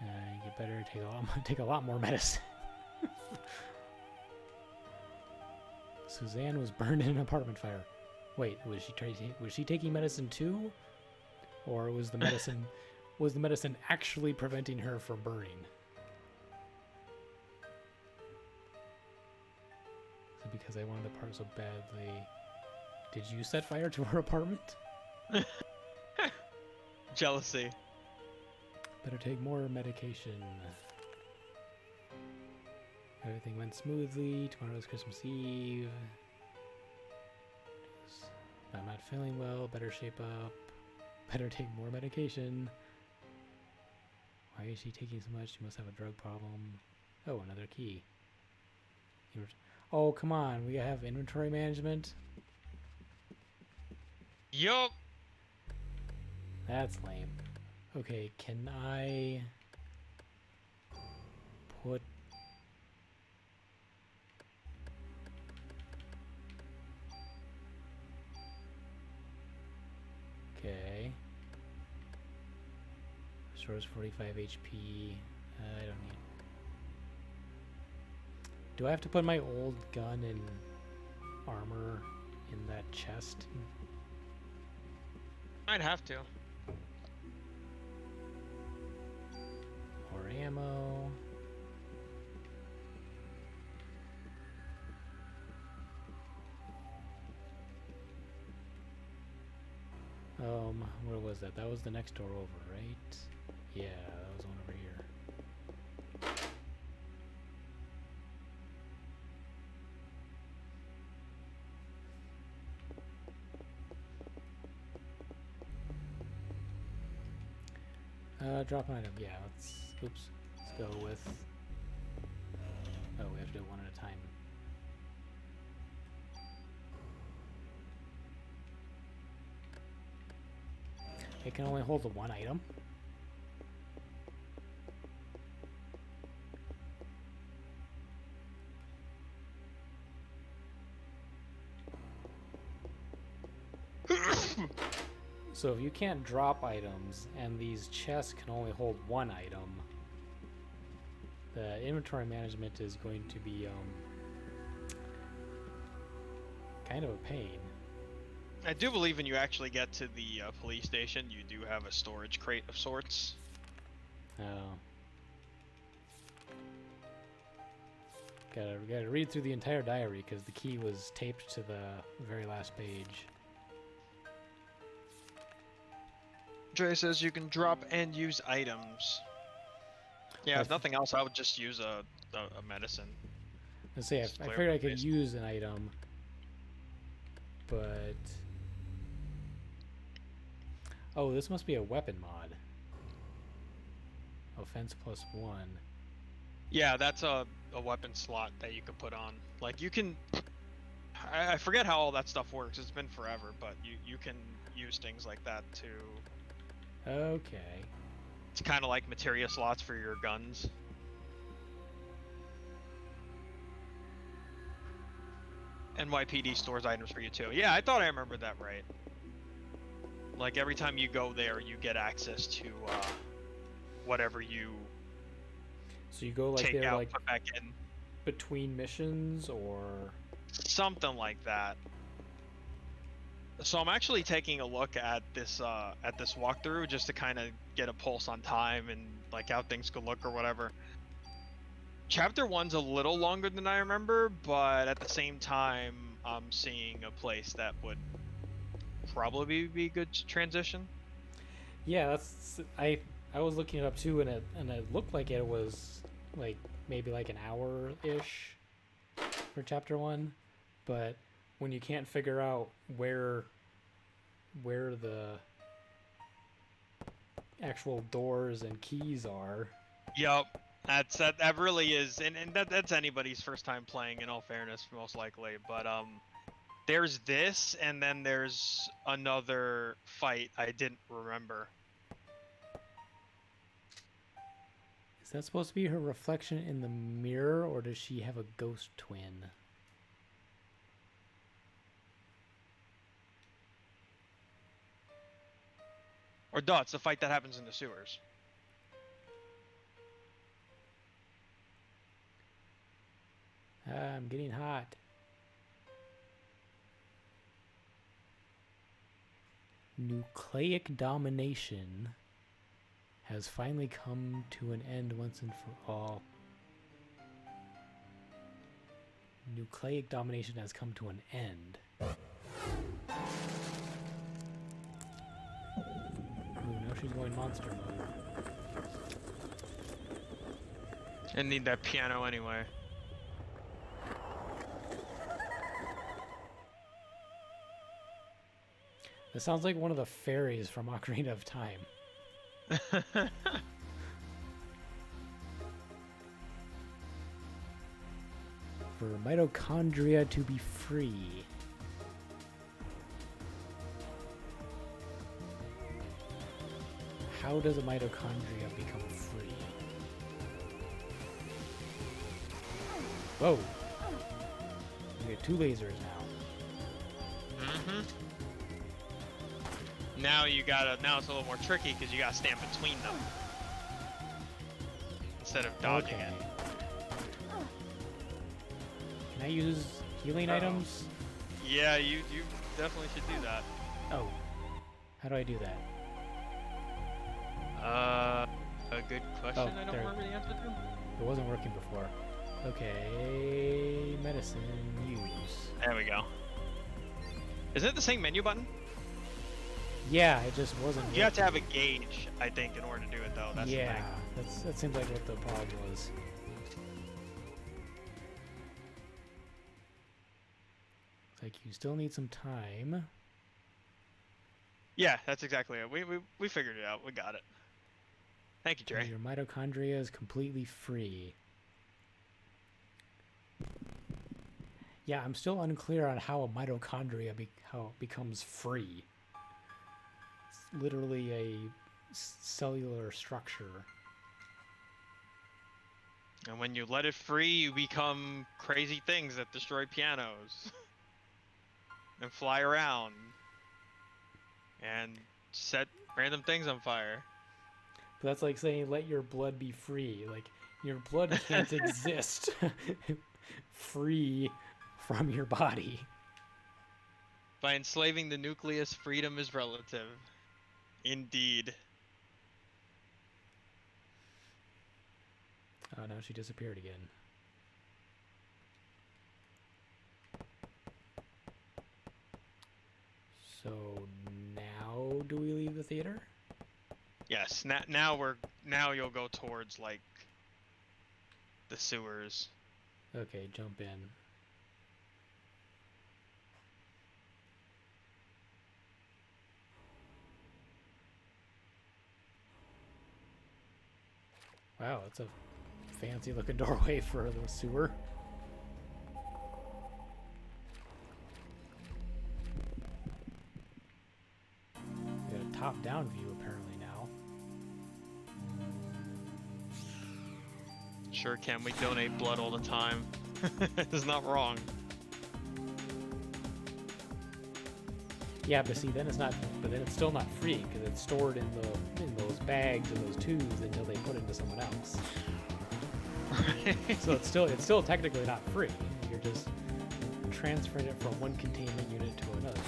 You better take a lot more medicine. Suzanne was burned in an apartment fire. Wait, was she taking medicine too, or was the medicine actually preventing her from burning? Is it because I wanted the part so badly? Did you set fire to her apartment? Jealousy. Better take more medication. Everything went smoothly. Tomorrow's Christmas Eve. I'm not feeling well. Better shape up. Better take more medication. Why is she taking so much? She must have a drug problem. Oh, another key. Oh, come on. We have inventory management. Yup. That's lame. Okay, can I put... Okay. Restores 45 HP. I don't need... Do I have to put my old gun and armor in that chest? I'd have to. More ammo. Where was that? That was the next door over, right? Yeah, that was one over here. Drop an item. Yeah, let's go with... Oh, we have to do it one at a time. It can only hold the one item. So if you can't drop items and these chests can only hold one item, the inventory management is going to be kind of a pain. I do believe when you actually get to the police station, you do have a storage crate of sorts. Oh. Gotta read through the entire diary because the key was taped to the very last page. Dre says you can drop and use items. Yeah, if nothing else, I would just use a medicine. Let's say I figured I could use an item, but... Oh, this must be a weapon mod. Offense +1. Yeah, that's a weapon slot that you can put on. Like, you can... I forget how all that stuff works. It's been forever, but you can use things like that to... Okay. It's kind of like materia slots for your guns. NYPD stores items for you too. Yeah, I thought I remembered that right. Like every time you go there, you get access to whatever you So you go like take there out, like put back in. between missions or Something like that. So I'm actually taking a look at this walkthrough just to kind of get a pulse on time and like how things could look or whatever. Chapter 1's a little longer than I remember, but at the same time, I'm seeing a place that would probably be good to transition. yeah, that's I was looking it up too, and it looked like it was like maybe like an hour ish for chapter 1, but when you can't figure out where the actual doors and keys are. Yep. That really is, and that's anybody's first time playing, in all fairness, most likely. But there's this, and then there's another fight I didn't remember. Is that supposed to be her reflection in the mirror, or does she have a ghost twin? Or duh, it's the fight that happens in the sewers. I'm getting hot. Nucleic domination has finally come to an end once and for all. Nucleic domination has come to an end. Ooh, no she's going monster mode. I need that piano anyway. This sounds like one of the fairies from Ocarina of Time. For mitochondria to be free. How does a mitochondria become free? Whoa! We get 2 lasers now. Mm-hmm. Now now it's a little more tricky because you gotta stand between them. Instead of dodging it. Can I use healing items? Yeah, you definitely should do that. Oh. How do I do that? A good question. Oh, I don't remember the answer to. It wasn't working before. Okay, medicine, use. There we go. Isn't it the same menu button? Yeah, it just wasn't. You have to have a gauge, I think, in order to do it, though. That's yeah, the thing. that seems like what the problem was. Like you still need some time. Yeah, that's exactly it. We figured it out. We got it. Thank you, Dre. Your mitochondria is completely free. Yeah, I'm still unclear on how a mitochondria how it becomes free. It's literally a cellular structure. And when you let it free, you become crazy things that destroy pianos. And fly around. And set random things on fire. But that's like saying let your blood be free. Like your blood can't exist free from your body. By enslaving the nucleus, freedom is relative. Indeed. Oh, now she disappeared again. So now do we leave the theater? Yes, now you'll go towards like the sewers. Okay, jump in. Wow, it's a fancy looking doorway for the sewer. We got a top-down view apparently now. Sure can, we donate blood all the time. It's not wrong. Yeah, but see, then it's still not free because it's stored in those bags or those tubes until they put it into someone else. So it's still technically not free. You're just transferring it from one containment unit to another.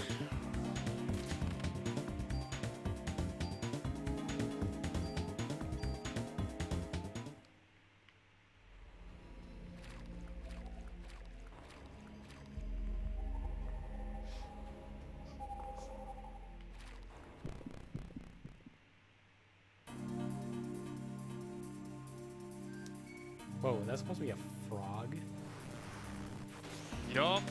Whoa, that's supposed to be a frog? Yup.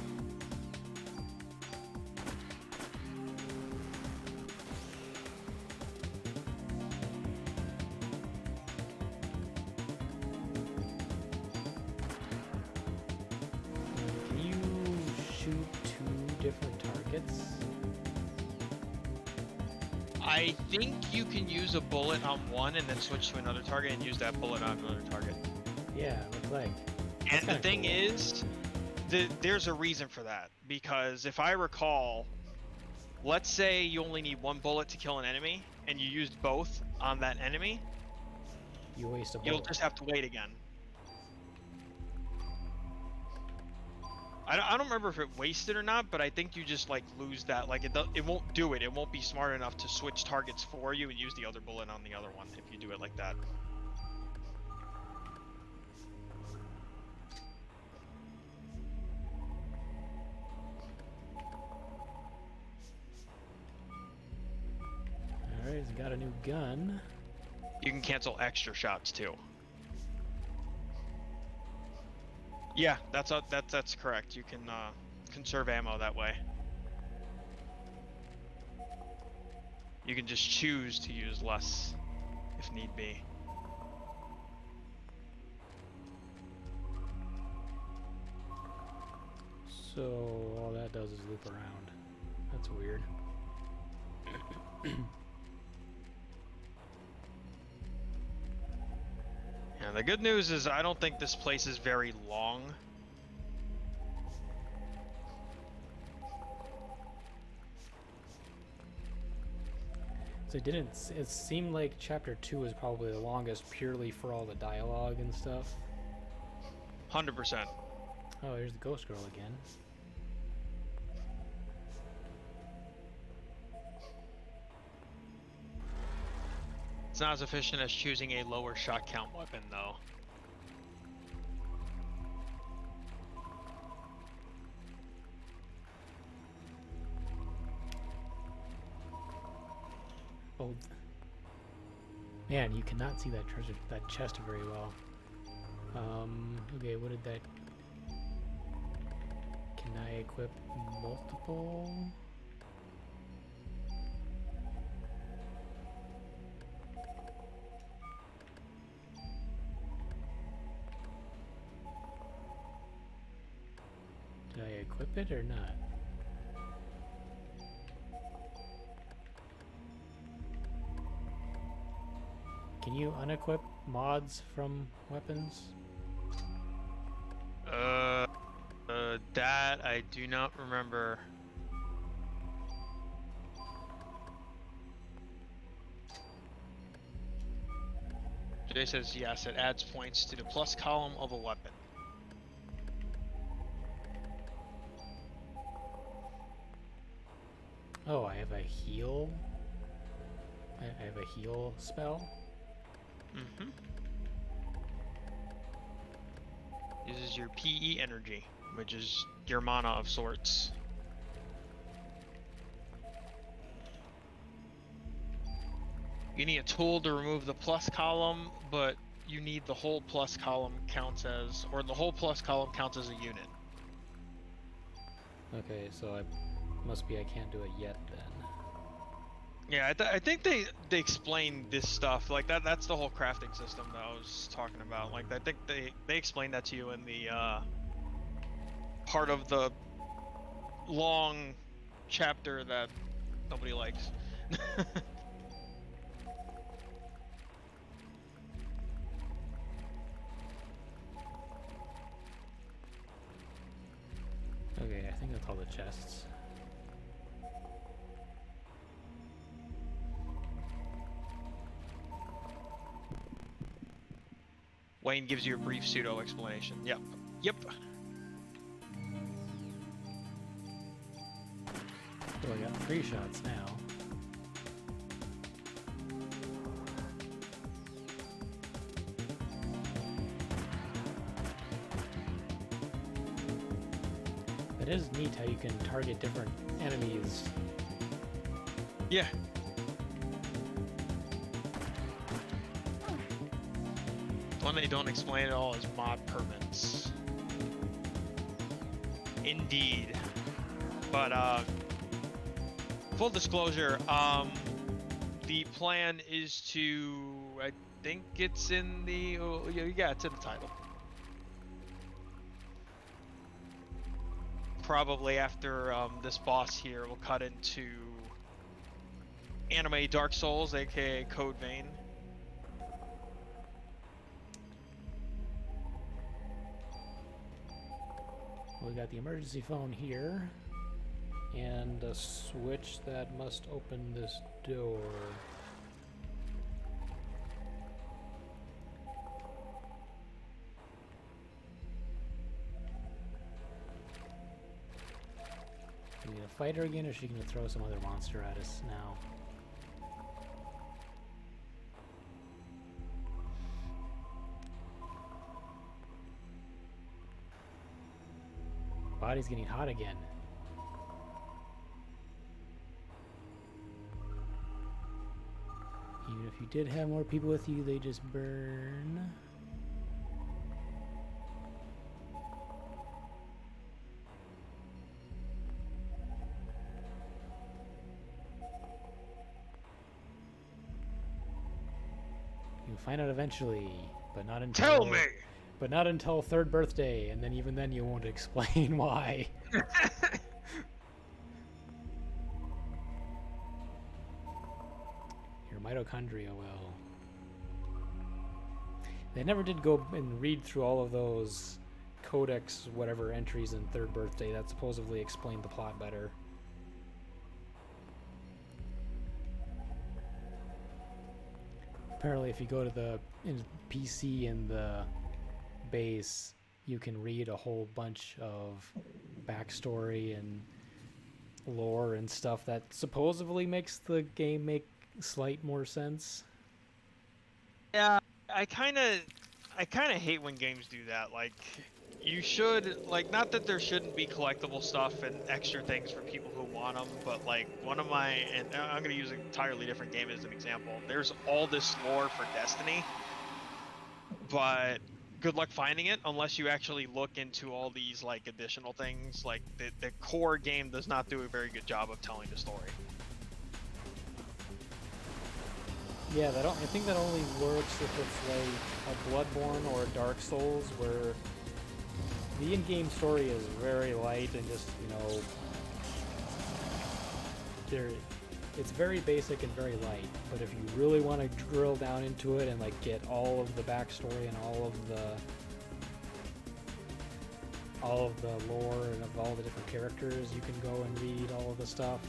Can you shoot 2 different targets? I think you can use a bullet on one and then switch to another target and use that bullet on another target. Yeah, looks like. And the thing is, there's a reason for that. Because if I recall, let's say you only need 1 bullet to kill an enemy, and you used both on that enemy, You waste a bullet. you'll just have to wait again. I don't remember if it wasted or not, but I think you just like lose that. Like it won't do it. It won't be smart enough to switch targets for you and use the other bullet on the other one if you do it like that. Alright, he's got a new gun. You can cancel extra shots too. Yeah, that's correct. You can conserve ammo that way. You can just choose to use less if need be. So all that does is loop around. That's weird. Yeah, the good news is I don't think this place is very long. So it seemed like chapter 2 was probably the longest purely for all the dialogue and stuff. 100%. Oh, here's the ghost girl again. It's not as efficient as choosing a lower shot count weapon, though. Oh, man, you cannot see that chest very well. Okay, what did that... Can I equip multiple? Did I equip it or not? Can you unequip mods from weapons? That I do not remember. Jay says yes, it adds points to the plus column of a weapon. Oh, I have a heal. I have a heal spell. Mm-hmm. Uses your PE energy, which is your mana of sorts. You need a tool to remove the plus column, but you need the whole plus column counts as, or the whole plus column counts as a unit. Okay, so I can't do it yet then. Yeah, I think they explained this stuff like that. That's the whole crafting system that I was talking about. Like I think they explained that to you in the part of the long chapter that nobody likes. Okay, I think that's all the chests. Wayne gives you a brief pseudo explanation. Yep. Yep. So I got 3 shots now. It is neat how you can target different enemies. Yeah. The one they don't explain at all is mod permits. Indeed. But full disclosure, the plan is to, I think it's in the, yeah, it's in the title. Probably after this boss here, we'll cut into anime Dark Souls, aka Code Vein. We got the emergency phone here, and a switch that must open this door. Are we gonna fight her again, or is she gonna throw some other monster at us now? Body's getting hot again. you did have more people with you, they just burn. You'll find out eventually, but not until... Tell me! But not until 3rd birthday, and then even then you won't explain why. Your mitochondria will. They never did go and read through all of those codex whatever entries in 3rd birthday that supposedly explained the plot better. Apparently if you go to the PC in the base, you can read a whole bunch of backstory and lore and stuff that supposedly makes the game make slight more sense. Yeah, I kind of hate when games do that. Like, you should, like, not that there shouldn't be collectible stuff and extra things for people who want them, but like one of my, and I'm gonna use an entirely different game as an example. There's all this lore for Destiny, but good luck finding it unless you actually look into all these like additional things. Like the core game does not do a very good job of telling the story. Yeah, I think that only works if it's like a Bloodborne or a Dark Souls, where the in-game story is very light and just, you know, it's very basic and very light. But if you really want to drill down into it and like get all of the backstory and all of the lore and of all the different characters, you can go and read all of the stuff.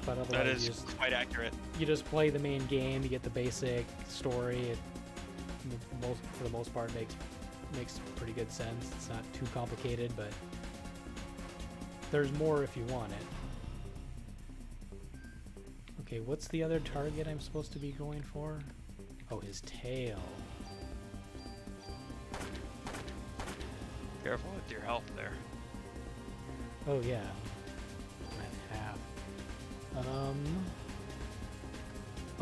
But otherwise, that is quite accurate. You just play the main game, you get the basic story. It for the most part makes pretty good sense. It's not too complicated, but there's more if you want it. Okay, what's the other target I'm supposed to be going for? Oh, his tail. Careful with your health there. Oh yeah, I'm at half.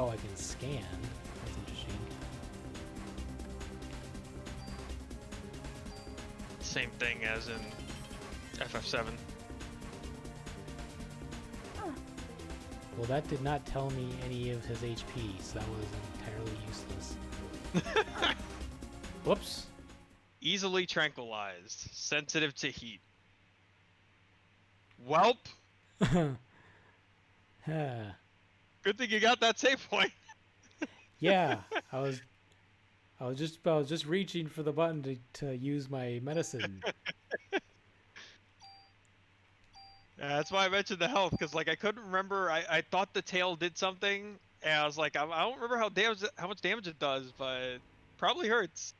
Oh, I can scan. That's interesting. Same thing as in FF7. Well, that did not tell me any of his HP, so that was entirely useless. Whoops. Easily tranquilized. Sensitive to heat. Welp. Good thing you got that save point. Yeah, I was just reaching for the button to use my medicine. Yeah, that's why I mentioned the health, because like I couldn't remember. I thought the tail did something, and I was like, I don't remember how much damage it does, but probably hurts.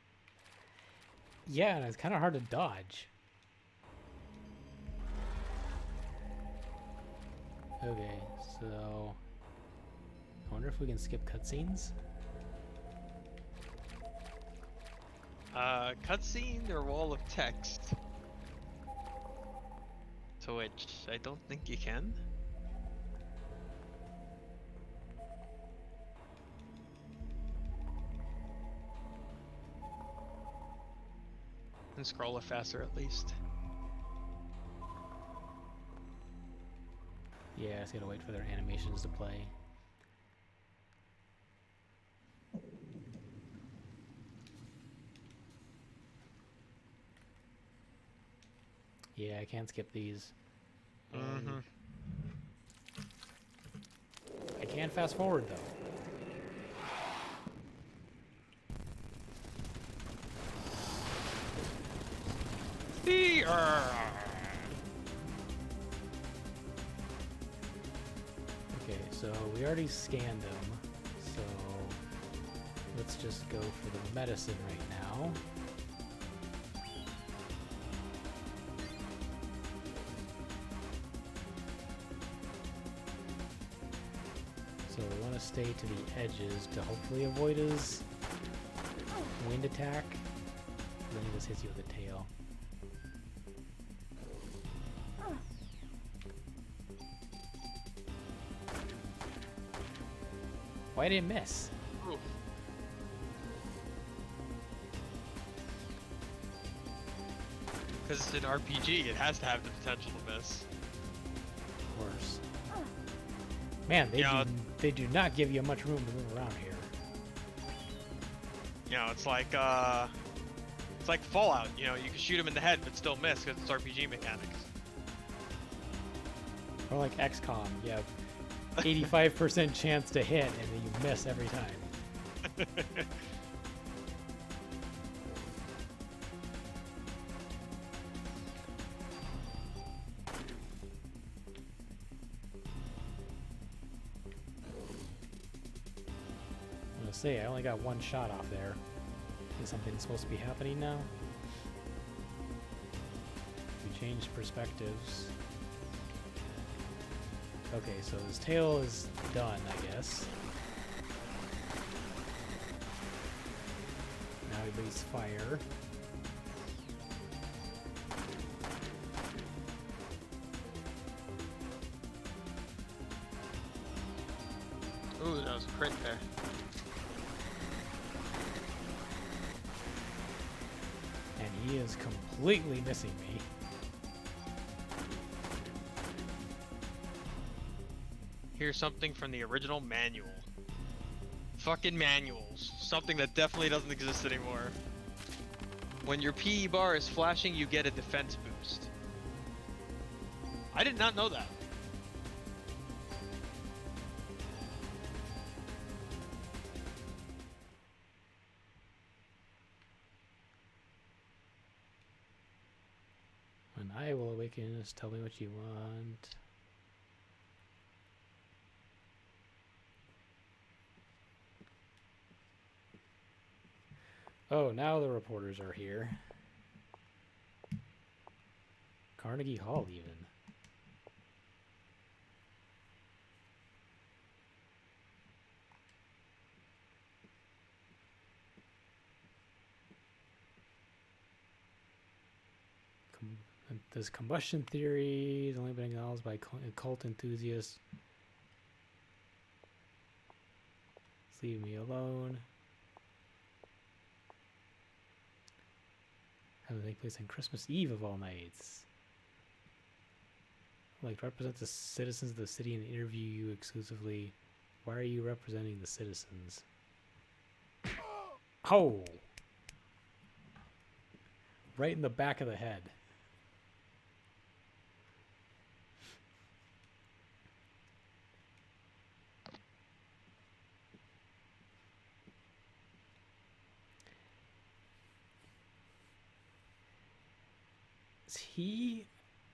Yeah, and it's kind of hard to dodge. Okay, so I wonder if we can skip cutscenes. Cutscene or wall of text? To which I don't think you can. And scroll it faster at least. Yeah, I just gotta wait for their animations to play. Yeah, I can't skip these. I can fast forward though. Okay, so we already scanned them, so let's just go for the medicine right now. So we want to stay to the edges to hopefully avoid his wind attack. Then he just hits you with a tail. Why did it miss? Because it's an RPG, it has to have the potential to miss. Of course. Man, they do not give you much room to move around here. You know, it's like Fallout. You know, you can shoot him in the head but still miss because it's RPG mechanics. Or like XCOM, you have 85% chance to hit and then you miss every time. I'm gonna say I only got one shot off there. Is something supposed to be happening now? We changed perspectives. Okay, so his tail is done, I guess. Now he breathes fire. Ooh, that was a crit there. And he is completely missing me. Here's something from the original manual. Fucking manuals. Something that definitely doesn't exist anymore. When your PE bar is flashing, you get a defense boost. I did not know that. When I will awaken, just tell me what you want. Oh, now the reporters are here. Carnegie Hall, even. This combustion theory has only been acknowledged by cult enthusiasts. Leave me alone. How to take place on Christmas Eve of all nights. Like to represent the citizens of the city and interview you exclusively. Why are you representing the citizens? Oh! Right in the back of the head.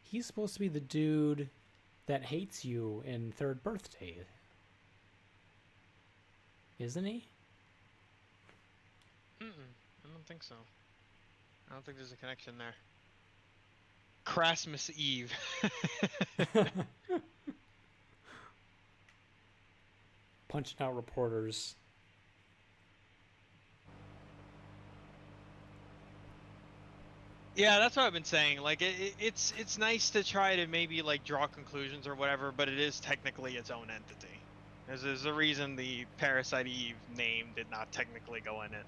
He's supposed to be the dude that hates you in Third Birthday, isn't he? I don't think so. I don't think there's a connection there. Christmas Eve. Punching out reporters. Yeah, that's what I've been saying. Like, it's nice to try to maybe like draw conclusions or whatever, but it is technically its own entity. There's a reason the Parasite Eve name did not technically go in it.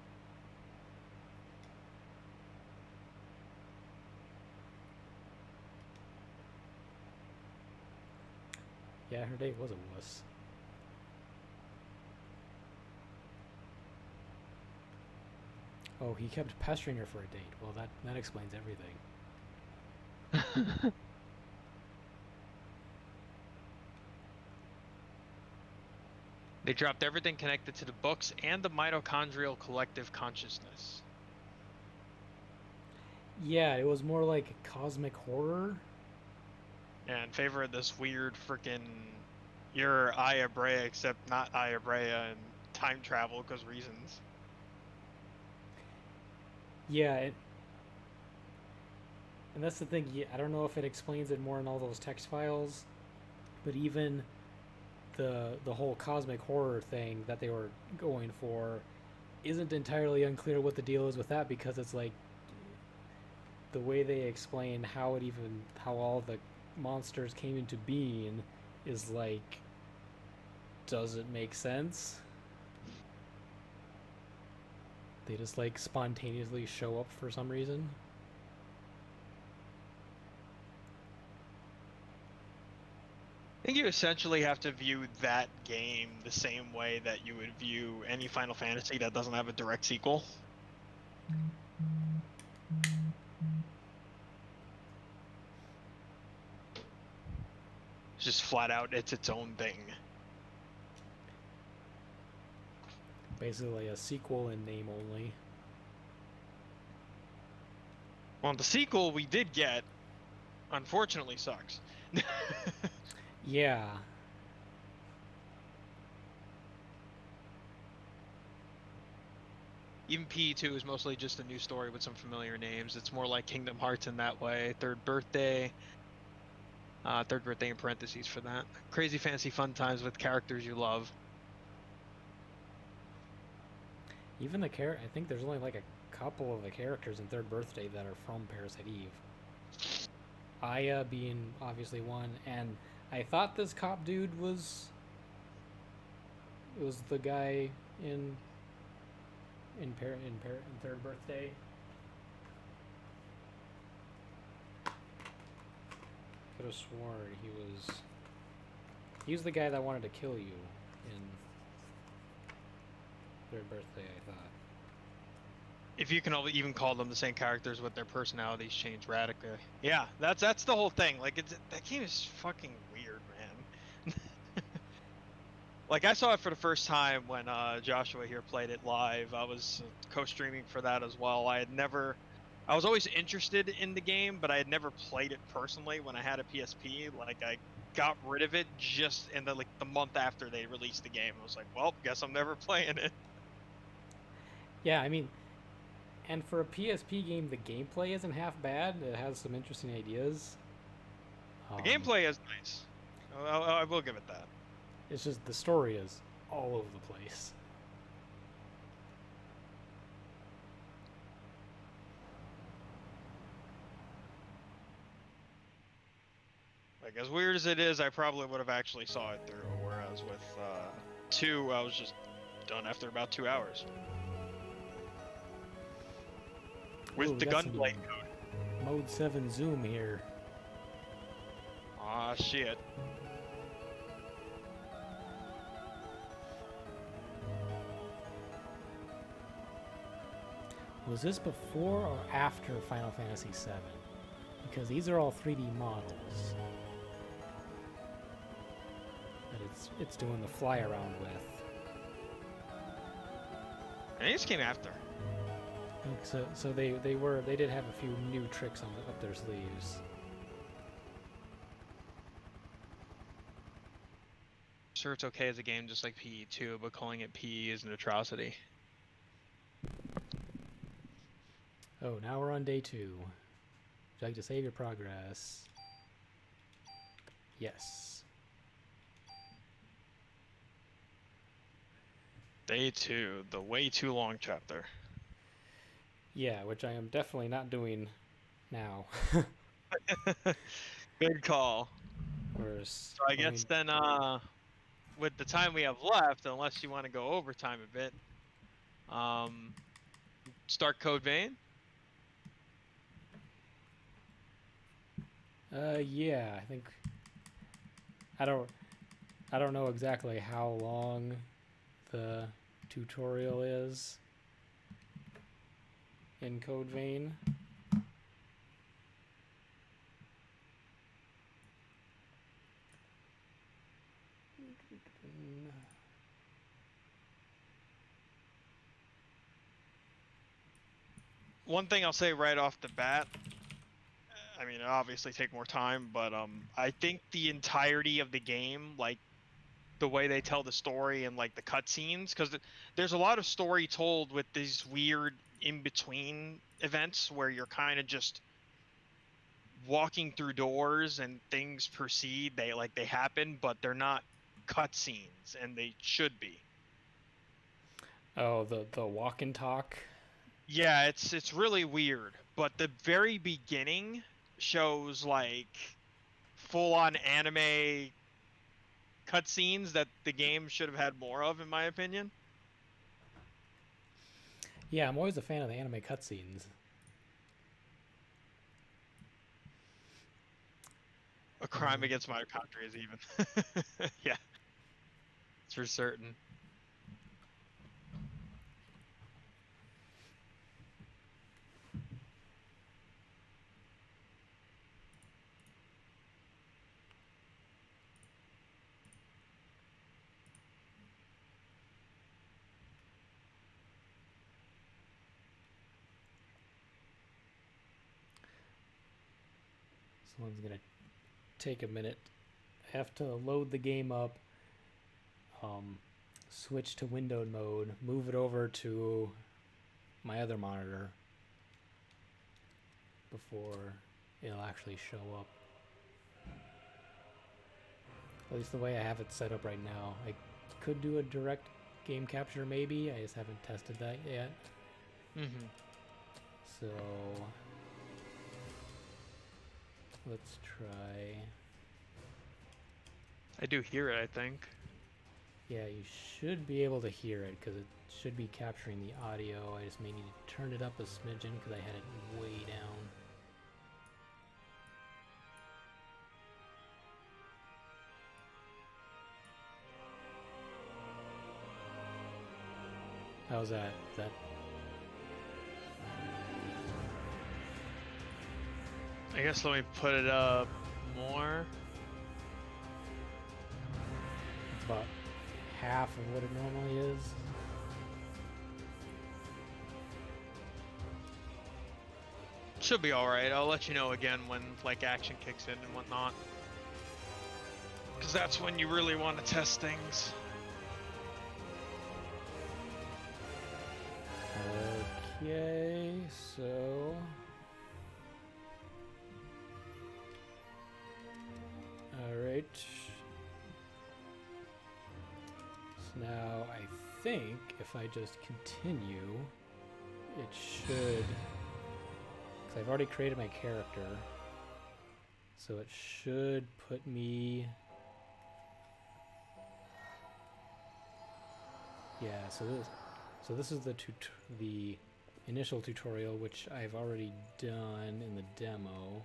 Yeah, her date was a wuss. Oh, he kept pestering her for a date. Well, that explains everything. They dropped everything connected to the books and the mitochondrial collective consciousness. Yeah, it was more like cosmic horror. Yeah, in favor of this weird freaking, you're Aya Brea except not Aya Brea and time travel because reasons. Yeah, and that's the thing. I don't know if it explains it more in all those text files, but even the whole cosmic horror thing that they were going for isn't entirely unclear what the deal is with that, because it's like the way they explain how all the monsters came into being is like, does it make sense? They just like spontaneously show up for some reason. I think you essentially have to view that game the same way that you would view any Final Fantasy that doesn't have a direct sequel. It's just flat out, it's its own thing. Basically a sequel in name only. Well, the sequel we did get, unfortunately, sucks. Yeah. Even PE2 is mostly just a new story with some familiar names. It's more like Kingdom Hearts in that way. Third birthday in parentheses for that. Crazy fantasy fun times with characters you love. Even I think there's only like a couple of the characters in Third Birthday that are from Parasite Eve. Aya being obviously one, and I thought this cop dude was the guy in Third Birthday. Could have sworn he was the guy that wanted to kill you in Third Birthday, I thought. If you can even call them the same characters with their personalities change radically. Yeah, that's the whole thing. Like, that game is fucking weird, man. Like, I saw it for the first time when Joshua here played it live. I was co-streaming for that as well. I was always interested in the game, but I had never played it personally when I had a PSP. Like, I got rid of it just in the month after they released the game. I was like, well, guess I'm never playing it. Yeah, I mean, and for a PSP game, the gameplay isn't half bad. It has some interesting ideas. The gameplay is nice. I will give it that. It's just the story is all over the place. Like, as weird as it is, I probably would have actually saw it through, whereas with 2, I was just done after about 2 hours. With the gunblade code. Mode 7 zoom here. Aw, shit. Was this before or after Final Fantasy VII? Because these are all 3D models that it's doing the fly around with. And these came after. So they did have a few new tricks up their sleeves. Sure, it's okay as a game just like PE2, but calling it PE is an atrocity. Oh, now we're on day 2. Would you like to save your progress? Yes. Day 2, the way too long chapter. Yeah, which I am definitely not doing now. Good call. So I guess then, with the time we have left, unless you want to go overtime a bit, start Code Vein. Yeah, I think I don't know exactly how long the tutorial is in Code Vein. One thing I'll say right off the bat, I mean, it obviously take more time, but I think the entirety of the game, like the way they tell the story and like the cutscenes, because there's a lot of story told with these weird in-between events where you're kind of just walking through doors and things proceed, they happen, but they're not cutscenes, and they should be. Oh, the walk and talk. Yeah, it's really weird, but the very beginning shows like full-on anime cutscenes that the game should have had more of, in my opinion. Yeah, I'm always a fan of the anime cutscenes. A crime against mitochondria is even. Yeah, it's for certain. Someone's gonna take a minute. I have to load the game up, switch to windowed mode, move it over to my other monitor before it'll actually show up. At least the way I have it set up right now. I could do a direct game capture maybe, I just haven't tested that yet. Mm-hmm. So let's try. I do hear it, I think. Yeah, you should be able to hear it because it should be capturing the audio. I just may need to turn it up a smidgen because I had it way down. How's that? Is that? I guess let me put it up more. It's about half of what it normally is. Should be alright. I'll let you know again when like action kicks in and whatnot. Because that's when you really want to test things. Okay, so alright. So now I think if I just continue, it should, because I've already created my character, so it should put me, yeah, so this is the initial tutorial, which I've already done in the demo.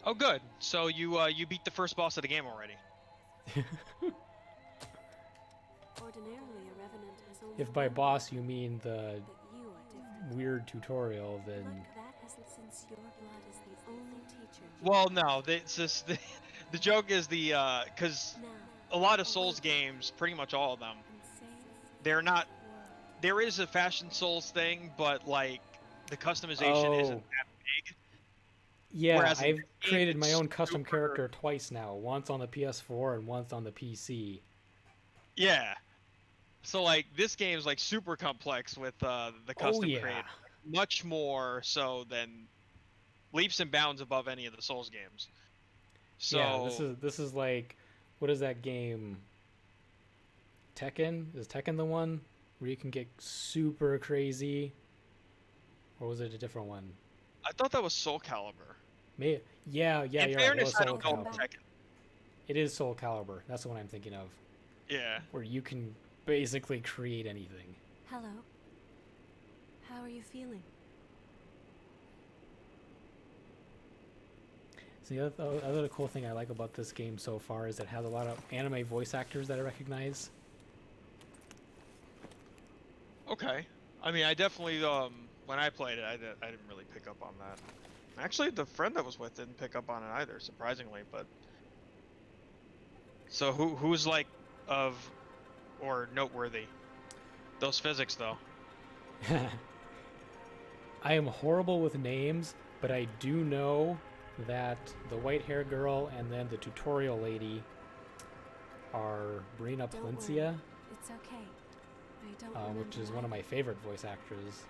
Oh, good. So you beat the first boss of the game already. Ordinarily, a revenant has only If by boss you mean the weird tutorial, then since your blood is the only teacher. Well, no, it's just the joke is because a lot of Souls games, pretty much all of them, they're not. There is a Fashion Souls thing, but like the customization isn't that big. Yeah, Whereas I've created my it's own custom character twice now. Once on the PS4 and once on the PC. Yeah. So like this game's like super complex with the custom creator. Much more so than leaps and bounds above any of the Souls games. So yeah, this is like, what is that game? Tekken? Is Tekken the one where you can get super crazy? Or was it a different one? I thought that was Soul Calibur. Yeah, In you're fairness, right. I don't know Tekken. It is Soul Calibur. That's the one I'm thinking of. Yeah. Where you can basically create anything. Hello. How are you feeling? So the other cool thing I like about this game so far is it has a lot of anime voice actors that I recognize. Okay. I mean, I definitely when I played it, I didn't really pick up on that. Actually, the friend that was with didn't pick up on it either, surprisingly. But so who's like of or noteworthy? Those physics, though. I am horrible with names, but I do know that the white hair girl and then the tutorial lady are Brina Palencia. It's okay. I don't which is one of my favorite voice actors.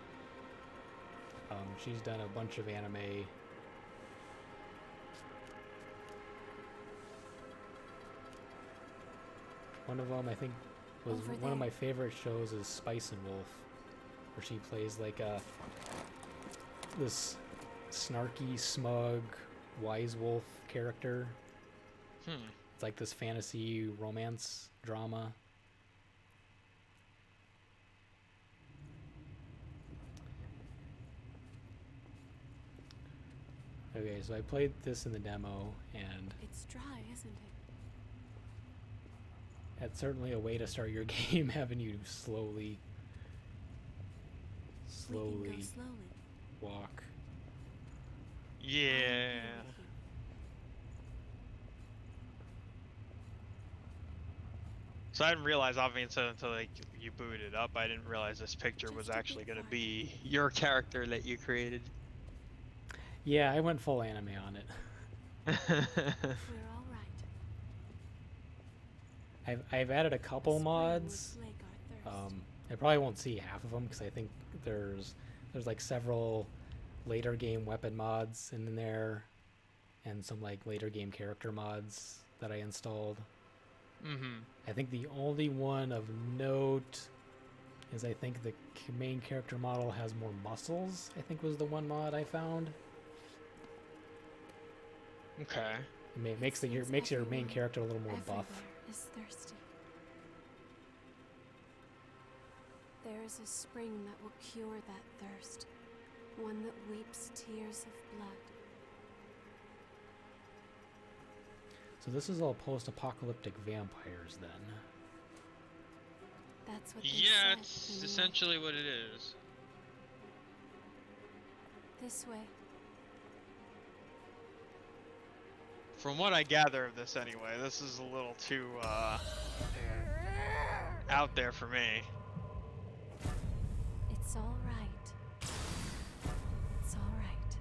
She's done a bunch of anime. One of them, I think, was one of my favorite shows is Spice and Wolf, where she plays like this snarky, smug, wise wolf character. It's like this fantasy romance drama. Okay, so I played this in the demo, and It's dry, isn't it? that's certainly a way to start your game, having you slowly We can go slowly. walk. I am Yeah. here with you. So I didn't realize, obviously, until like you booted up, I didn't realize this picture was Just a actually bit gonna farther. be your character that you created. Yeah, I went full anime on it. We're all right. I've added a The couple spring mods. would slake our thirst. I probably won't see half of them because I think there's like several later game weapon mods in there, and some like later game character mods that I installed. Mm-hmm. I think the only one of note is I think the main character model has more muscles. I think was the one mod I found. Okay. It makes your main character a little more Everywhere buff. is thirsty. There is a spring that will cure that thirst, one that weeps tears of blood. So this is all post-apocalyptic vampires then. That's what they Yeah, said it's in the essentially what it is. This way. From what I gather of this anyway, this is a little too, out there for me. It's all right. It's all right.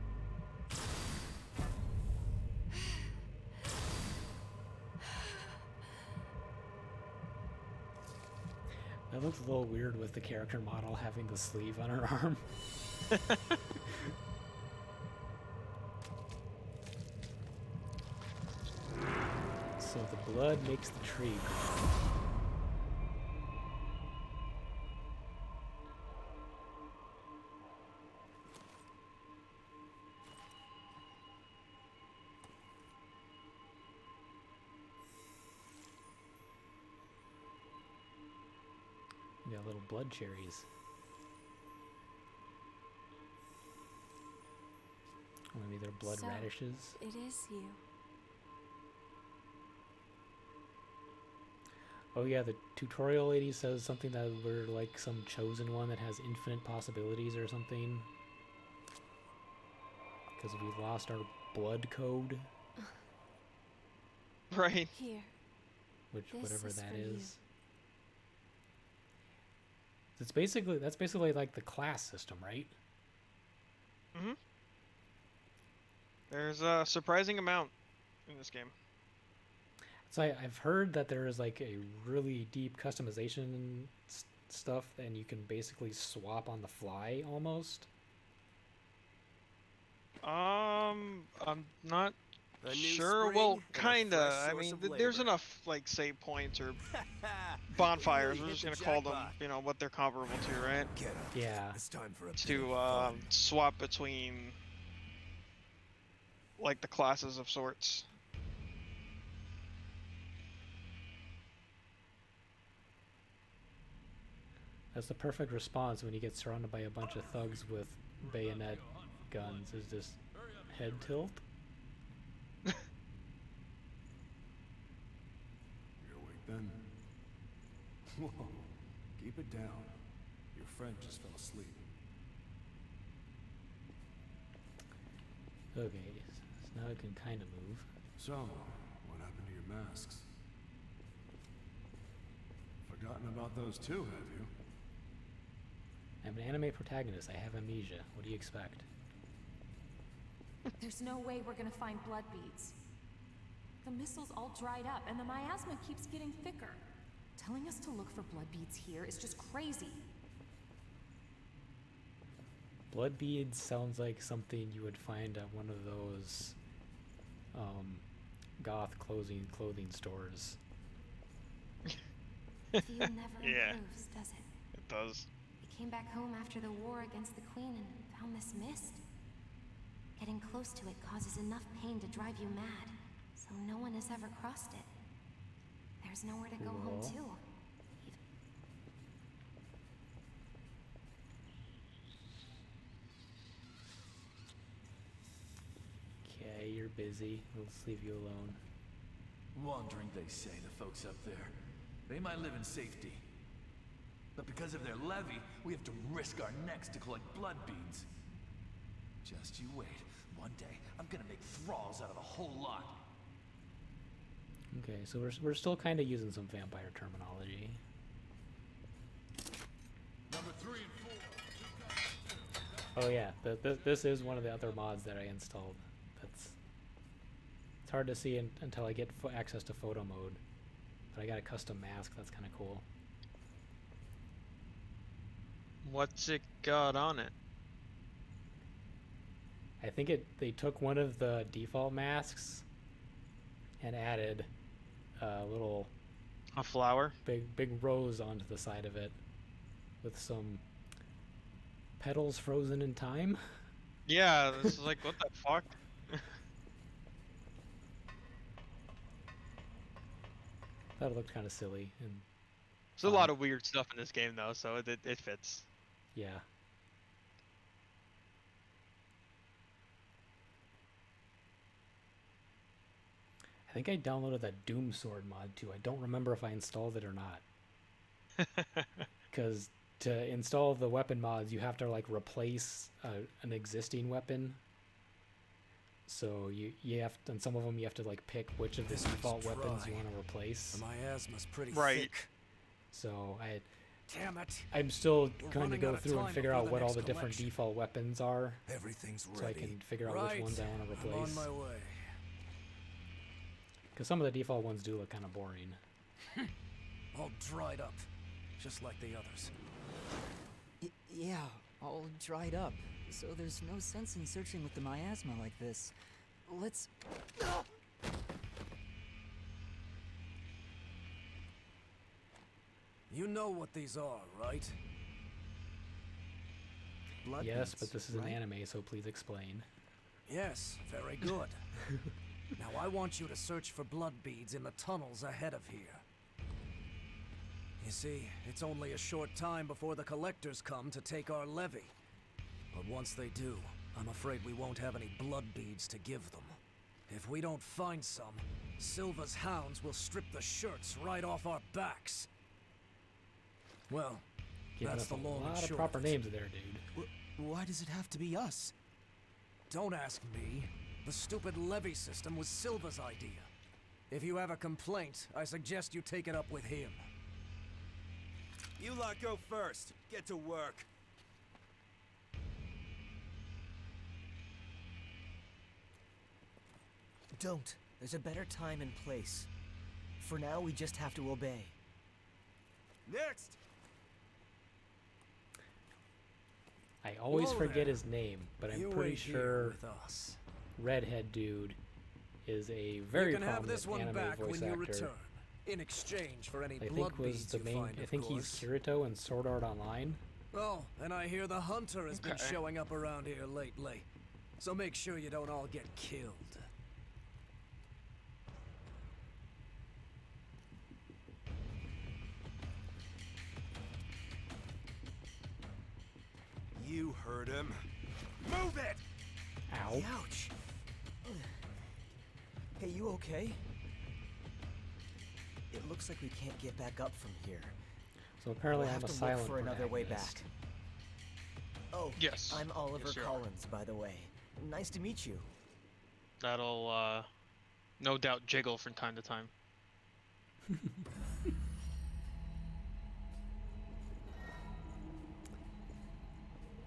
That looks a little weird with the character model having the sleeve on her arm. So the blood makes the tree grow. We got little blood cherries. Or maybe they're blood So, radishes. It is you. Oh yeah, the tutorial lady says something that we're like some chosen one that has infinite possibilities or something. Because we lost our blood code, Right. Here. which This whatever is that for you. is. That's basically like the class system, right? Mm-hmm. There's a surprising amount in this game. So I've heard that there is like a really deep customization stuff, and you can basically swap on the fly almost. I'm not A new sure. spring Well, and a kinda. fresh I source mean, of there's labor. enough like save points or You bonfires. really We're hit just the gonna call them, jackpot. you know, what they're comparable to, right? Get up. Yeah. It's time for a bit To of fun. swap between like the classes of sorts. That's the perfect response when you get surrounded by a bunch of thugs with bayonet guns. Is just head tilt. You're awake then? Whoa, keep it down. Your friend just fell asleep. Okay, so now I can kind of move. So, what happened to your masks? Forgotten about those too, have you? I'm an anime protagonist. I have amnesia. What do you expect? There's no way we're gonna find blood beads. The missile's all dried up, and the miasma keeps getting thicker. Telling us to look for blood beads here is just crazy. Blood beads sounds like something you would find at one of those goth clothing stores. The view never Yeah. improves, does it? It does. We came back home after the war against the Queen and found this mist. Getting close to it causes enough pain to drive you mad, so no one has ever crossed it. There's nowhere to go home Cool. to. you're busy. Let's leave you alone. Wandering, they say, the folks up there. They might live in safety. But because of their levy, we have to risk our necks to collect blood beads. Just you wait. One day, I'm gonna make thralls out of a whole lot. Okay, so we're still kind of using some vampire terminology. Number 3 and 4. Oh yeah, this is one of the other mods that I installed. It's hard to see until I get access to photo mode. But I got a custom mask. That's kind of cool. What's it got on it? I think they took one of the default masks and added a little A flower? big rose onto the side of it with some petals frozen in time. Yeah, this is like, what the fuck? Thought it looked kind of silly and There's a lot of weird stuff in this game though, so it fits. yeah. I think I downloaded that Doom Sword mod too. I don't remember if I installed it or not. Because to install the weapon mods, you have to like replace an existing weapon. So you have to, and some of them you have to like pick which of the default weapons you want to replace. My asthma's pretty Right. thick. So Damn it. I'm still We're trying to running go out of through and time figure before out the what all next the different collection. default weapons are, Everything's so I ready. can figure out which ones I want to I'm on replace. my way. Because some of the default ones do look kind of boring. All dried up, just like the others. Yeah, all dried up. So there's no sense in searching with the miasma like this. Let's... You know what these are, right? Blood Yes, beads, but this is right? an anime, so please explain. Yes, very good. Now I want you to search for blood beads in the tunnels ahead of here. You see, it's only a short time before the collectors come to take our levy. But once they do, I'm afraid we won't have any blood beads to give them. If we don't find some, Silva's hounds will strip the shirts right off our backs. Well, Giving that's us the a long and lot of short proper of it. names there, dude. Why does it have to be us? Don't ask me. The stupid levy system was Silva's idea. If you have a complaint, I suggest you take it up with him. You lot go first. Get to work. Don't. There's a better time and place. For now, we just have to obey. Next! I always Whoa forget there. his name, but I'm You pretty wait here sure with us. Redhead dude is a very You can have prominent this one anime back voice when you actor. return, in exchange for any I blood think was beads the you main. find, I of think he's course. Kirito in Sword Art Online. Oh, and I hear the hunter has been Okay. showing up around here lately. So make sure you don't all get killed. You heard him. Move it! Ow. Ouch! Hey, you okay? It looks like we can't get back up from here. So apparently We'll I'm have a to look silent for another way protagonist. back. Oh, Yes. I'm Oliver Yes, you are. Collins, by the way. Nice to meet you. That'll, no doubt jiggle from time to time.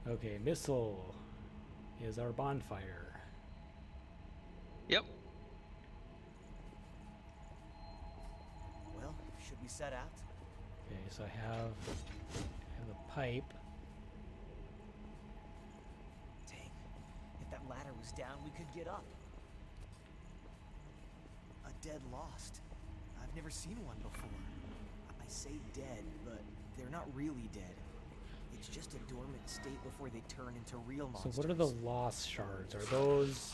Okay, missile is our bonfire. Yep. Well, should we set out? Okay, so I have a pipe. Dang. If that ladder was down, we could get up. A dead lost. I've never seen one before. I say dead, but they're not really dead. It's just a dormant state before they turn into real So monsters. what are the lost shards? Are those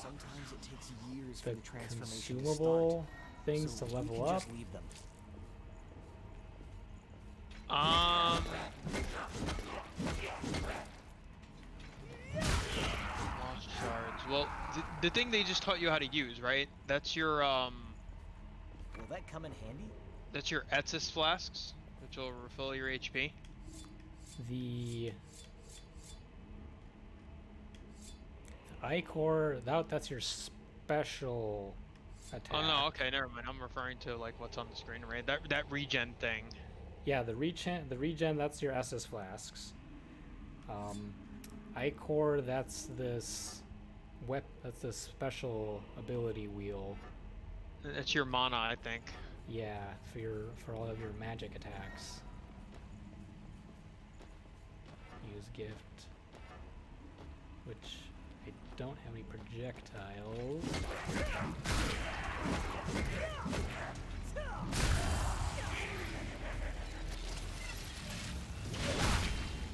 Sometimes it takes years the for the transformation to consumable start. things So to we level can up? just leave them. Lost shards. Well, the thing they just taught you how to use, right? That's your Will that come in handy? That's your Etsis flasks, which will refill your HP. The Ichor, that's your special attack. Oh no, okay, never mind. I'm referring to like what's on the screen, right? That regen thing. Yeah, the regen, that's your SS flasks. Ichor, that's this special ability wheel. That's your mana, I think. Yeah, for all of your magic attacks. Use gift, which I don't have any projectiles.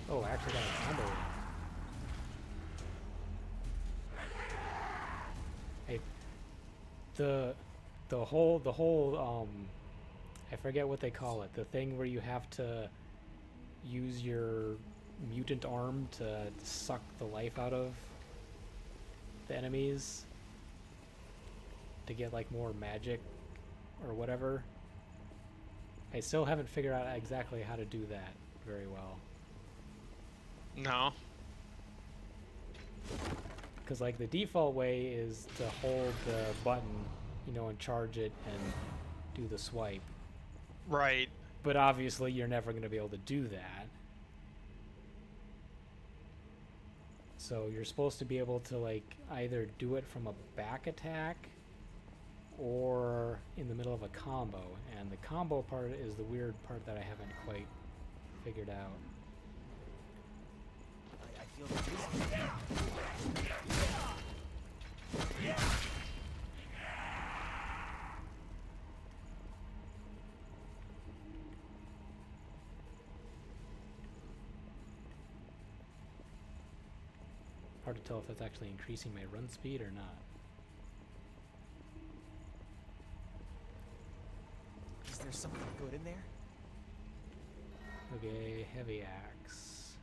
Oh, I actually got a combo. Hey, the whole I forget what they call it. The thing where you have to use your mutant arm to suck the life out of the enemies to get like more magic or whatever. I still haven't figured out exactly how to do that very well. No. Because like the default way is to hold the button, you know, and charge it and do the swipe. Right. But obviously you're never going to be able to do that. So you're supposed to be able to like either do it from a back attack or in the middle of a combo. And the combo part is the weird part that I haven't quite figured out. I feel the Hard to tell if that's actually increasing my run speed or not. Is there something good in there? Okay, heavy axe.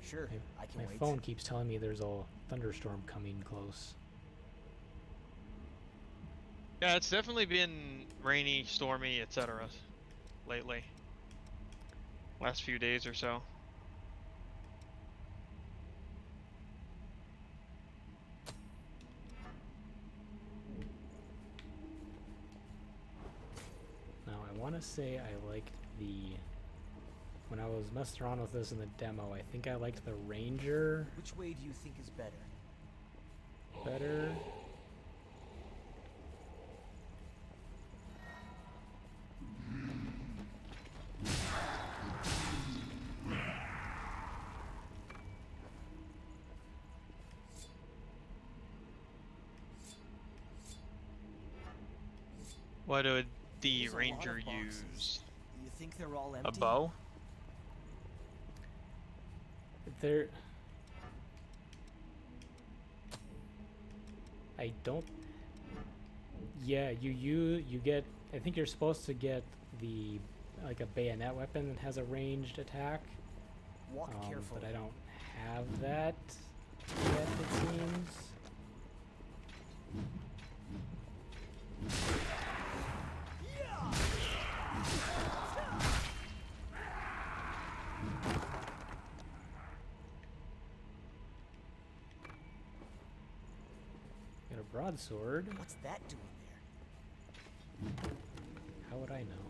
Sure, I can My wait. phone keeps telling me there's a thunderstorm coming close. Yeah, it's definitely been rainy, stormy, etc. lately. Last few days or so. Now I want to say I liked when I was messing around with this in the demo, I think I liked the Ranger Which way do you think is better? better. What would the There's a lot ranger of boxes. use? You think they're all empty? A bow? There, I don't. Yeah, you get. I think you're supposed to get the like a bayonet weapon that has a ranged attack. Walk carefully. But I don't have that yet. It seems. Got a broadsword. What's that doing there? How would I know?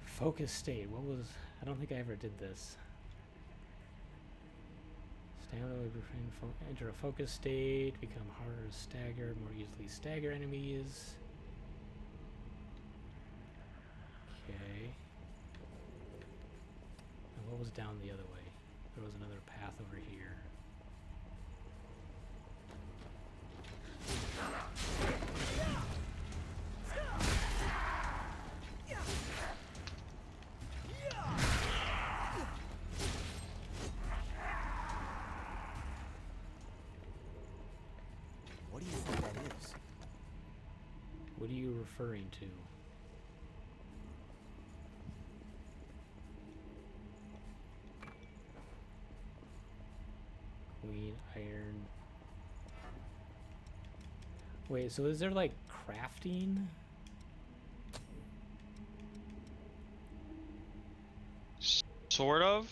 Focus state. What was? I don't think I ever did this. Stamina will enter a focus state. Become harder to stagger. More easily stagger enemies. Okay. And what was down the other way? There was another path over here. What are you referring to? Queen iron. Wait, so is there like crafting? Sort of.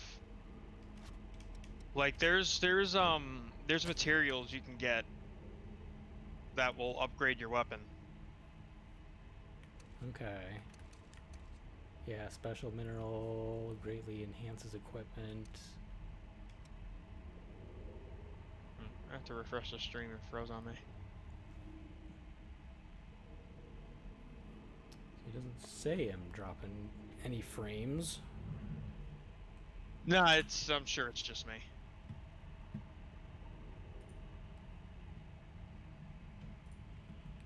Like there's materials you can get that will upgrade your weapon. Okay. Yeah, special mineral greatly enhances equipment. I have to refresh the stream, it froze on me. It doesn't say I'm dropping any frames. No, I'm sure it's just me.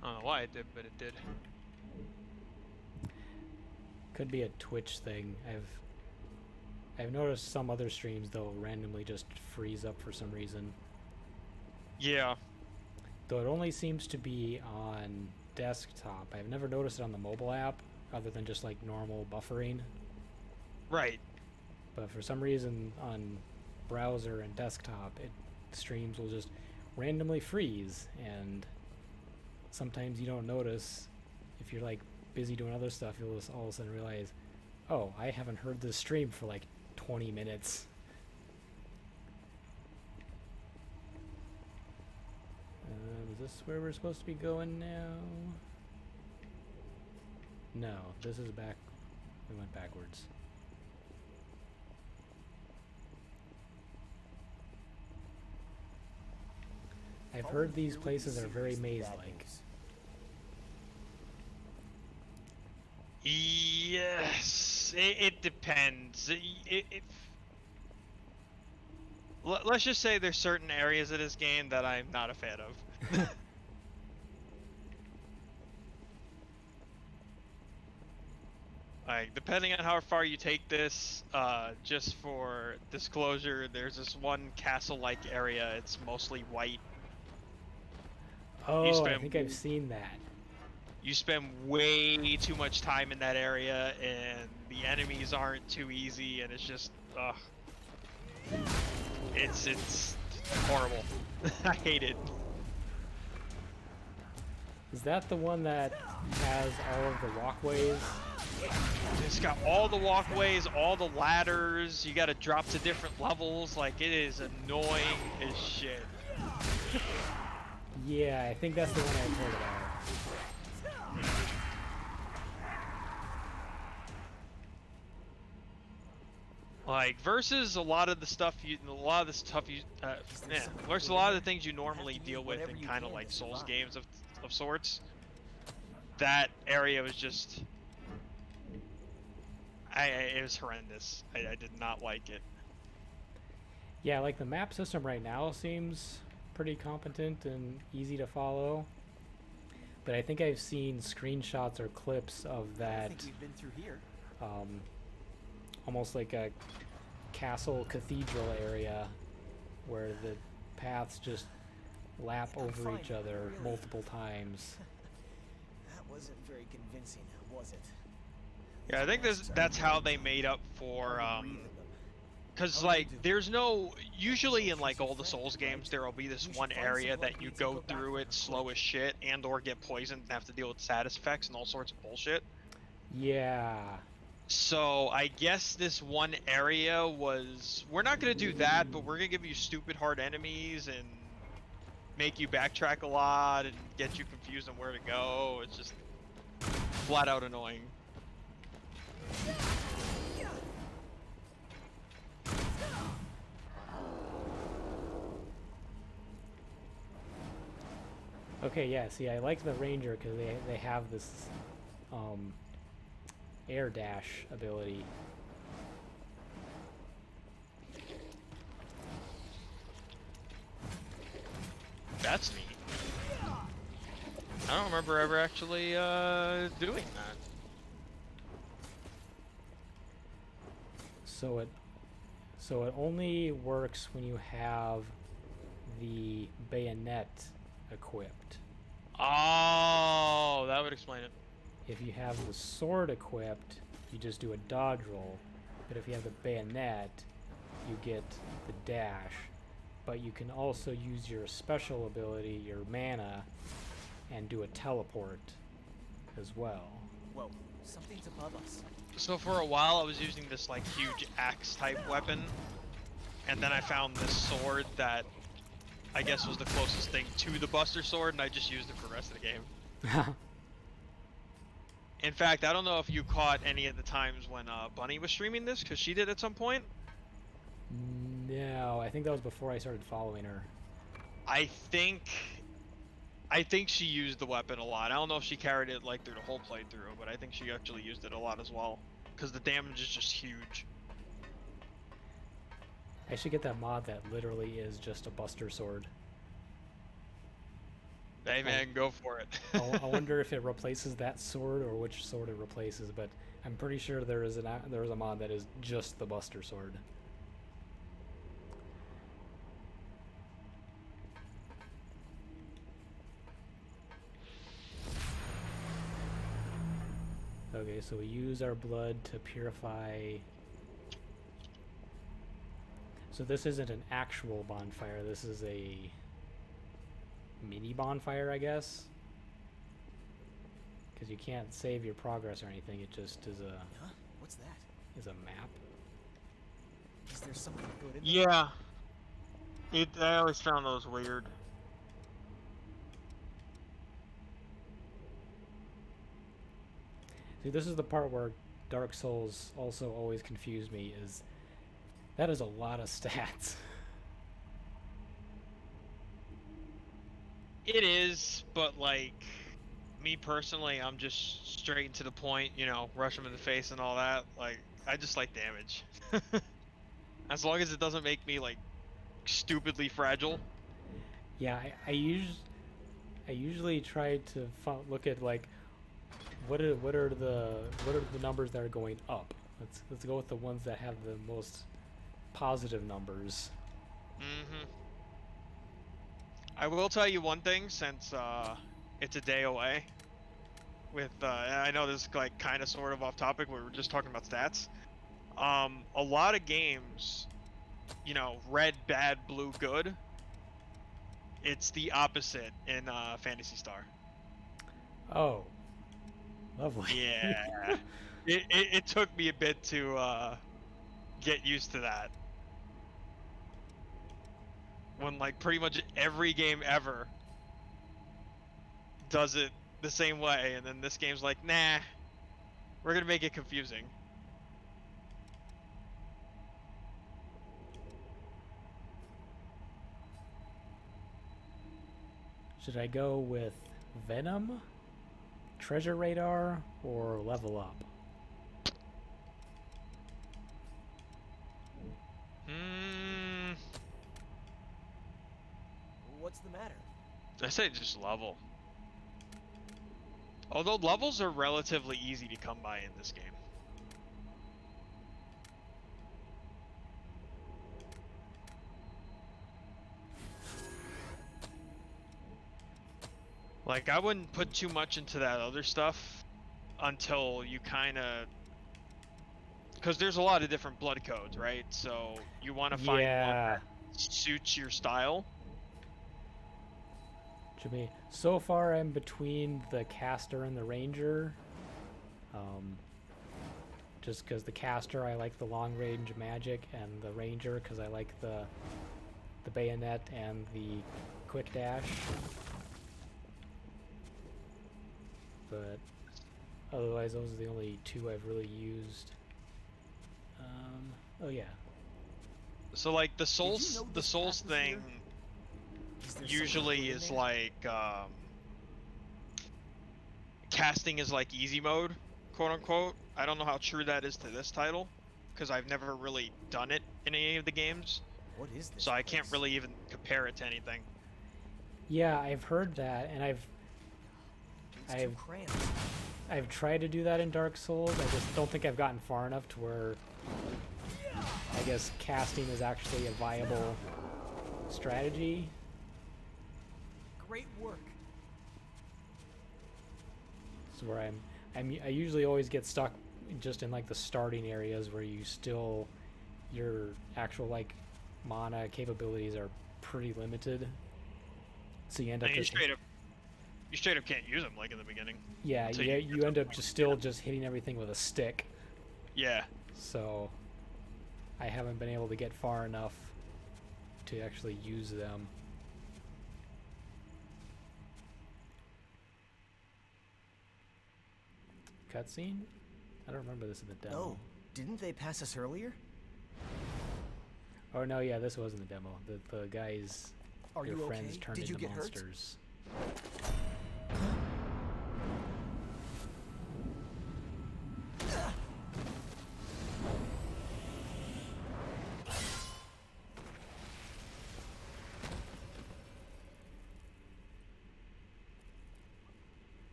I don't know why it did, but it did. Could be a Twitch thing. I've noticed some other streams though randomly just freeze up for some reason. Yeah. Though it only seems to be on desktop. I've never noticed it on the mobile app other than just like normal buffering. Right. But for some reason on browser and desktop, streams will just randomly freeze, and sometimes you don't notice. If you're like busy doing other stuff, you'll just all of a sudden realize, oh, I haven't heard this stream for like 20 minutes. Is this where we're supposed to be going now? No, this is back. We went backwards. I've heard these places are very maze-like. Yes, it depends. Let's just say there's certain areas of this game that I'm not a fan of. Like, depending on how far you take this, just for disclosure, there's this one castle-like area. It's mostly white. Oh, I think I've seen that. You spend way too much time in that area, and the enemies aren't too easy, and it's just, ugh. It's horrible. I hate it. Is that the one that has all of the walkways? It's got all the walkways, all the ladders. You gotta drop to different levels. Like, it is annoying as shit. Yeah, I think that's the one I've heard about. Like, versus a lot of the stuff versus a lot of the things you normally deal with in kind of like Souls games of sorts. That area was just, it was horrendous. I did not like it. Yeah, like the map system right now seems pretty competent and easy to follow. But I think I've seen screenshots or clips of that. I think we've been through here. Almost like a castle cathedral area where the paths just lap over each other multiple times. That wasn't very convincing, was it? Yeah, I think that's how they made up for because like there's no, usually in like all the Souls games there will be this one area that you go through it slow as shit and or get poisoned and have to deal with status effects and all sorts of bullshit. Yeah. So I guess this one area was, we're not going to do that, but we're going to give you stupid hard enemies and make you backtrack a lot and get you confused on where to go. It's just flat out annoying. Okay, yeah, see, I like the Ranger because they have this air dash ability. That's neat. I don't remember ever actually doing that. So it only works when you have the bayonet equipped. Oh, that would explain it. If you have the sword equipped, you just do a dodge roll. But if you have the bayonet, you get the dash. But you can also use your special ability, your mana, and do a teleport as well. Whoa, something's above us. So for a while I was using this like huge axe type weapon, and then I found this sword that I guess was the closest thing to the Buster Sword, and I just used it for the rest of the game. In fact, I don't know if you caught any of the times when Bunny was streaming this, because she did at some point. No, I think that was before I started following her. I think she used the weapon a lot. I don't know if she carried it like through the whole playthrough, but I think she actually used it a lot as well, because the damage is just huge. I should get that mod that literally is just a Buster Sword. Hey man, go for it. I wonder if it replaces that sword or which sword it replaces, but I'm pretty sure there is a mod that is just the Buster Sword. Okay, so we use our blood to purify. So this isn't an actual bonfire, this is a mini bonfire, I guess. Because you can't save your progress or anything, it just is a... Huh? What's that? Is a map. Is there something good in there? Yeah. I always found those weird. See, this is the part where Dark Souls also always confused me, is that is a lot of stats. It is, but like, me personally, I'm just straight to the point, you know, rush them in the face and all that. Like, I just like damage. As long as it doesn't make me like stupidly fragile. Yeah, I usually try to look at like what are the numbers that are going up. Let's go with the ones that have the most positive numbers. Mm-hmm. I will tell you one thing, since it's a day away. With and I know this is like kind of sort of off topic. We were just talking about stats. A lot of games, you know, red bad, blue good. It's the opposite in Phantasy Star. Oh, lovely. Yeah, it took me a bit to get used to that. When like pretty much every game ever does it the same way, and then this game's like, nah, we're gonna make it confusing. Should I go with Venom, Treasure Radar, or Level Up? What's the matter? I say just level. Although levels are relatively easy to come by in this game. Like, I wouldn't put too much into that other stuff until you kind of... Because there's a lot of different blood codes, right? So you want to find one that suits your style. Jimmy, so far I'm between the caster and the ranger. Just because the caster, I like the long range magic, and the ranger because I like the bayonet and the quick dash. But otherwise, those are the only two I've really used. Oh yeah. So like the Souls thing usually is like casting is like easy mode, quote unquote. I don't know how true that is to this title, because I've never really done it in any of the games. What is this? So I can't really even compare it to anything. Yeah, I've heard that, and I've tried to do that in Dark Souls. I just don't think I've gotten far enough to where I guess casting is actually a viable strategy. Great work. So where I usually always get stuck just in like the starting areas where you still your actual like mana capabilities are pretty limited. So you end up just you straight up can't use them like in the beginning. Yeah, you end up just hitting everything with a stick. Yeah. So I haven't been able to get far enough to actually use them. Cutscene? I don't remember this in the demo. Oh, didn't they pass us earlier? Oh no, yeah, this wasn't the demo. The guys, your friends okay? turned Did you into get monsters.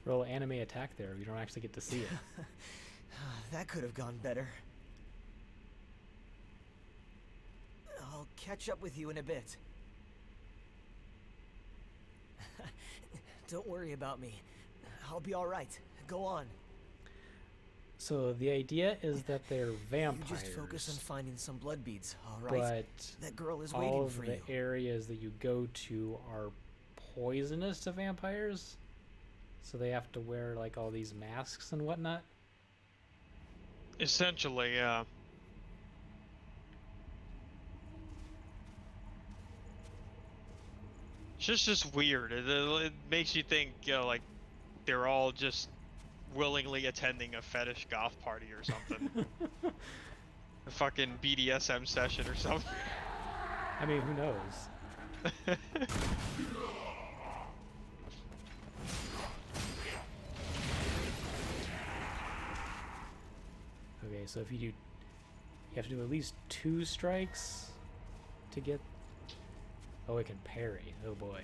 Roll anime attack there. You don't actually get to see it. That could have gone better. I'll catch up with you in a bit. Don't worry about me. I'll be all right. Go on. So the idea is that they're vampires. You just focus on finding some blood beads, all right? But that girl is all waiting of for the you. areas that you go to are poisonous to vampires. So they have to wear like all these masks and whatnot. Essentially, yeah. It's just weird. It makes you think, you know, like they're all just willingly attending a fetish goth party or something. A fucking BDSM session or something. I mean, who knows? Okay, so if you have to do at least 2 strikes to get. Oh, it can parry. Oh boy,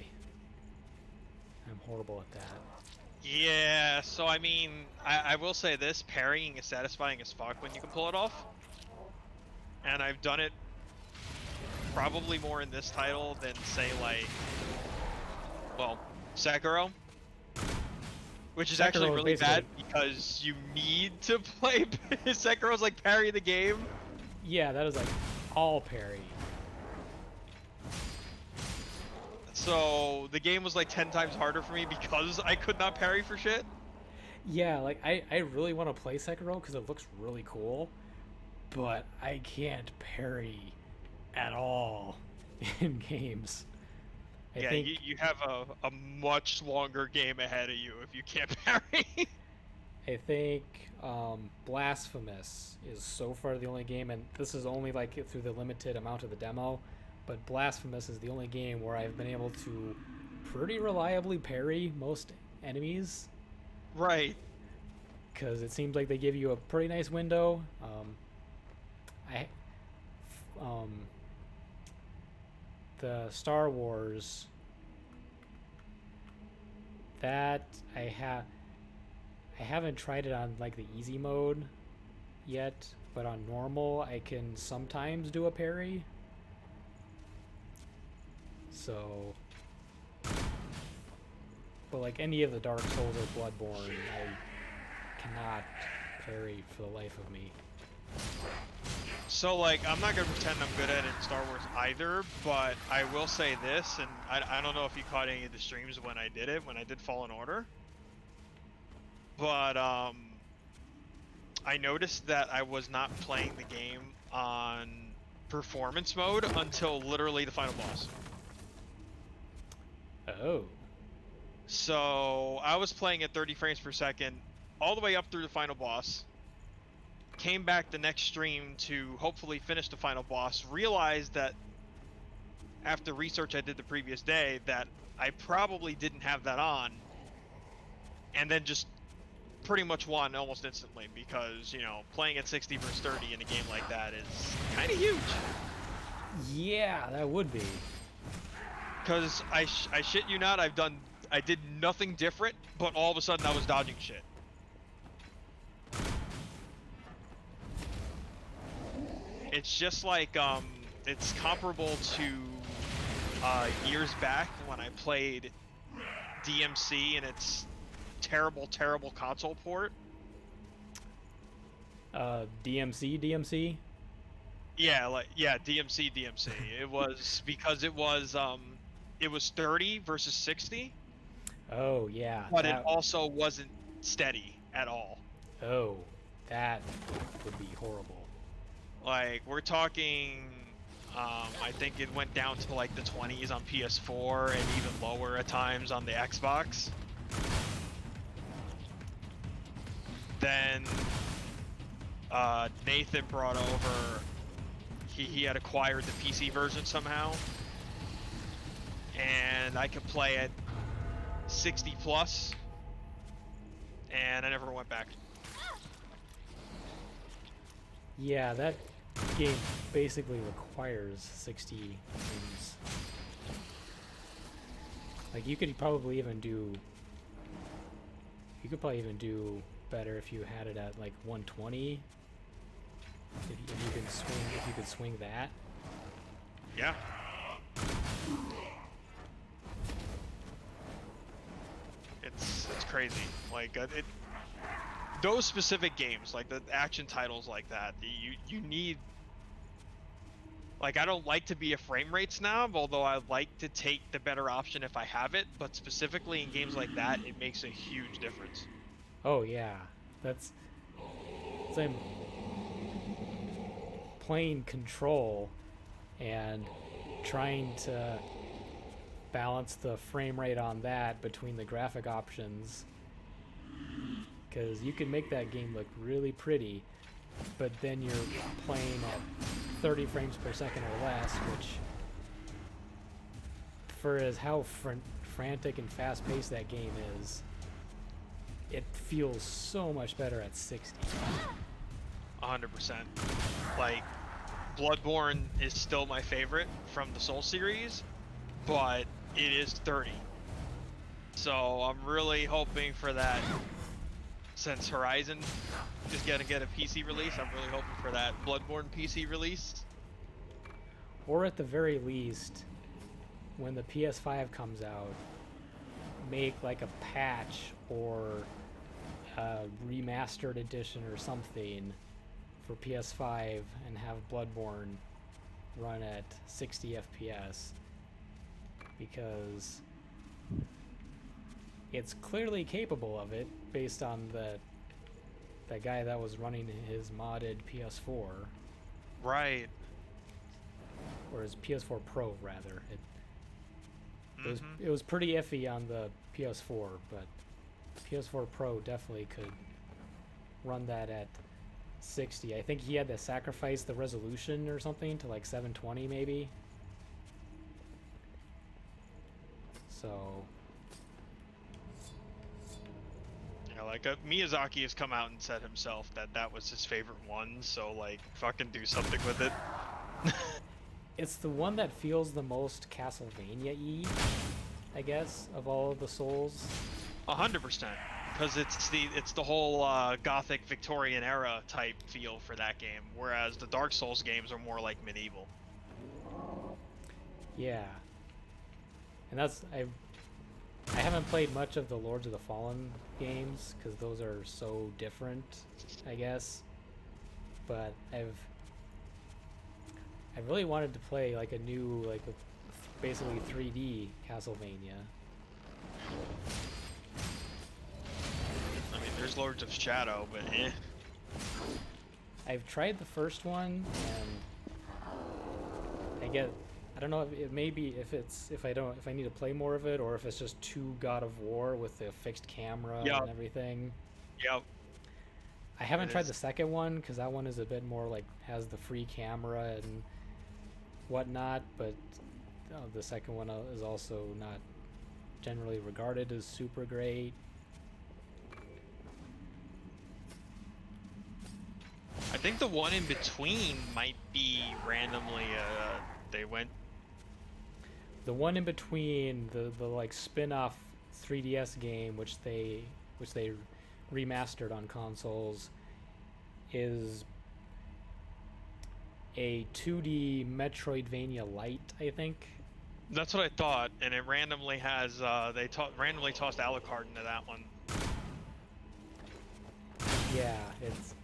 I'm horrible at that. Yeah, so I mean, I will say this, parrying is satisfying as fuck when you can pull it off. And I've done it probably more in this title than, say, like, well, Sekiro. Which is actually really bad because you need to play Sekiro's like parry the game. Yeah, that is like all parry. So the game was like 10 times harder for me because I could not parry for shit. Yeah, like I really want to play Sekiro because it looks really cool, but I can't parry at all in games. I think you have a much longer game ahead of you if you can't parry. I think Blasphemous is so far the only game, and this is only like through the limited amount of the demo, but Blasphemous is the only game where I've been able to pretty reliably parry most enemies. Right. Because it seems like they give you a pretty nice window. The Star Wars, that I haven't tried it on like the easy mode yet, but on normal I can sometimes do a parry. So, but like any of the Dark Souls or Bloodborne, I cannot parry for the life of me. So, like, I'm not gonna pretend I'm good at it in Star Wars either, but I will say this, and I don't know if you caught any of the streams when I did Fallen Order, but I noticed that I was not playing the game on performance mode until literally the final boss. Oh. So, I was playing at 30 frames per second all the way up through the final boss. Came back the next stream to hopefully finish the final boss, realized that after research I did the previous day that I probably didn't have that on, and then just pretty much won almost instantly because, you know, playing at 60 versus 30 in a game like that is kind of huge. Yeah, that would be. Because I shit you not, I did nothing different, but all of a sudden I was dodging shit. It's just like, it's comparable to years back when I played DMC in its terrible, terrible console port. DMC. Yeah, DMC. It was because it was 30 versus 60. Oh yeah. But it also wasn't steady at all. Oh, that would be horrible. Like, we're talking, I think it went down to like the 20s on PS4 and even lower at times on the Xbox. Then Nathan brought over, he had acquired the PC version somehow, and I could play it 60 plus, and I never went back. Yeah, that game basically requires 60 frames. Like, you could probably even do better if you had it at like 120. If you could swing that. Yeah. It's crazy. Like, those specific games, like the action titles like that, you need. Like, I don't like to be a frame rate snob, although I like to take the better option if I have it. But specifically in games like that, it makes a huge difference. Oh yeah, that's. I'm playing Control and trying to balance the frame rate on that between the graphic options, because you can make that game look really pretty, but then you're playing at 30 frames per second or less, which, for as how frantic and fast-paced that game is, it feels so much better at 60. 100%. Like, Bloodborne is still my favorite from the Soul series, but it is 30. So I'm really hoping for that. Since Horizon is gonna get a PC release, I'm really hoping for that Bloodborne PC release. Or at the very least, when the PS5 comes out, make like a patch or a remastered edition or something for PS5 and have Bloodborne run at 60 FPS, because it's clearly capable of it based on that guy that was running his modded PS4. Right. Or his PS4 Pro, rather. It was pretty iffy on the PS4, but PS4 Pro definitely could run that at 60. I think he had to sacrifice the resolution or something to like 720 maybe. So yeah, like Miyazaki has come out and said himself that that was his favorite one, so like fucking do something with it. It's the one that feels the most Castlevania-y, I guess, of all of the Souls. 100%, because it's the whole Gothic Victorian era type feel for that game, whereas the Dark Souls games are more like medieval. Yeah, and that's I haven't played much of the Lords of the Fallen games because those are so different, I guess. But I really wanted to play like a new, like basically 3D Castlevania. I mean, there's Lords of Shadow, but eh. I've tried the first one, and I don't know if it may be if I need to play more of it, or if it's just too God of War with the fixed camera and everything. Yep. I haven't tried the second one because that one is a bit more like has the free camera and whatnot, but the second one is also not generally regarded as super great. I think the one in between might be randomly they went. The one in between, the like spin-off 3DS game, which they remastered on consoles, is a 2D Metroidvania Lite, I think. That's what I thought, and it randomly has randomly tossed Alucard into that one. Yeah, it's...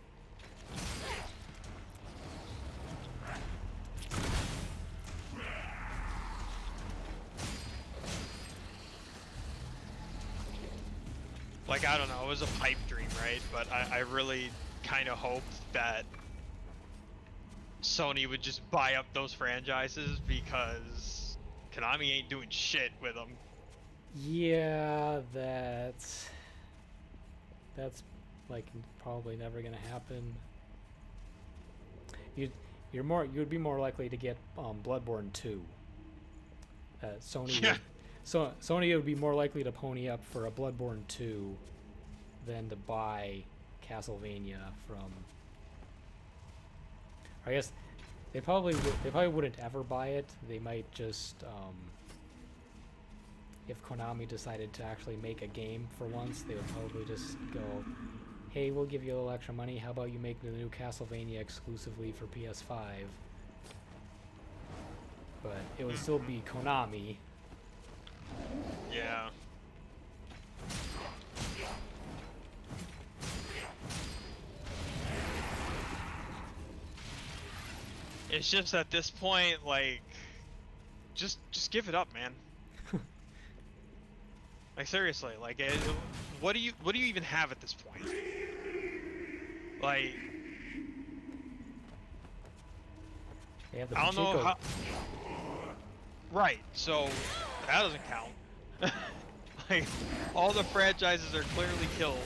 Like, I don't know, it was a pipe dream, right? But I really kind of hoped that Sony would just buy up those franchises because Konami ain't doing shit with them. Yeah, that's like probably never gonna happen. You'd be more likely to get Bloodborne 2. Sony Yeah. would, Sony would be more likely to pony up for a Bloodborne 2 than to buy Castlevania from. I guess they probably wouldn't ever buy it. They might just if Konami decided to actually make a game for once, they would probably just go, hey, we'll give you a little extra money. How about you make the new Castlevania exclusively for PS5? But it would still be Konami. Yeah. It's just at this point, like, just give it up, man. Like, seriously, like, what do you even have at this point? Like, They have the I don't know Pachinko. how. Right, so that doesn't count. Like, all the franchises are clearly killed.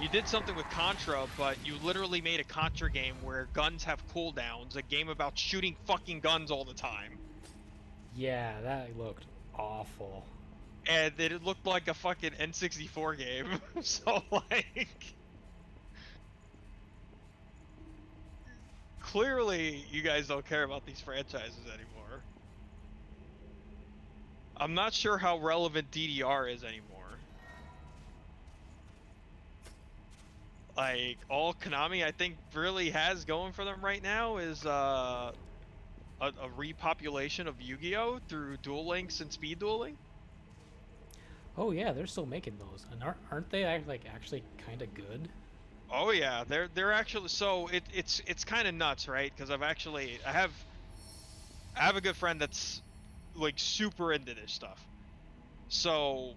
You did something with Contra, but you literally made a Contra game where guns have cooldowns, a game about shooting fucking guns all the time. Yeah, that looked awful. And it looked like a fucking N64 game. So, like, clearly you guys don't care about these franchises anymore. I'm not sure how relevant DDR is anymore. Like, all Konami I think really has going for them right now is a repopulation of Yu-Gi-Oh! Through Duel Links and speed dueling. Oh yeah, they're still making those, and aren't they actually kind of good? Oh yeah, they're actually, so it's kind of nuts, right? Because I have a good friend that's like super into this stuff. So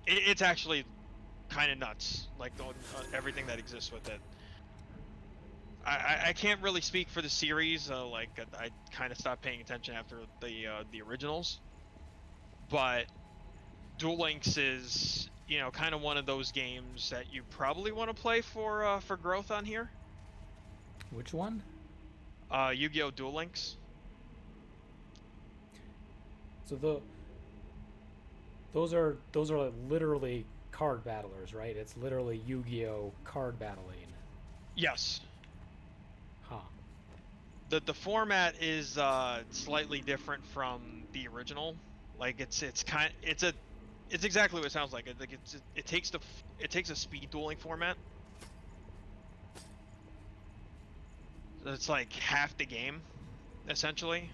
it's actually kind of nuts, like everything that exists with it. I can't really speak for the series. Like I kind of stopped paying attention after the originals, but Duel Links is, you know, kind of one of those games that you probably want to play for growth on here. Which one? Yu-Gi-Oh! Duel Links. So those are like literally card battlers, right? It's literally Yu-Gi-Oh! Card battling. Yes. Huh. The format is slightly different from the original. Like it's exactly what it sounds like. It takes a speed dueling format. So it's like half the game, essentially.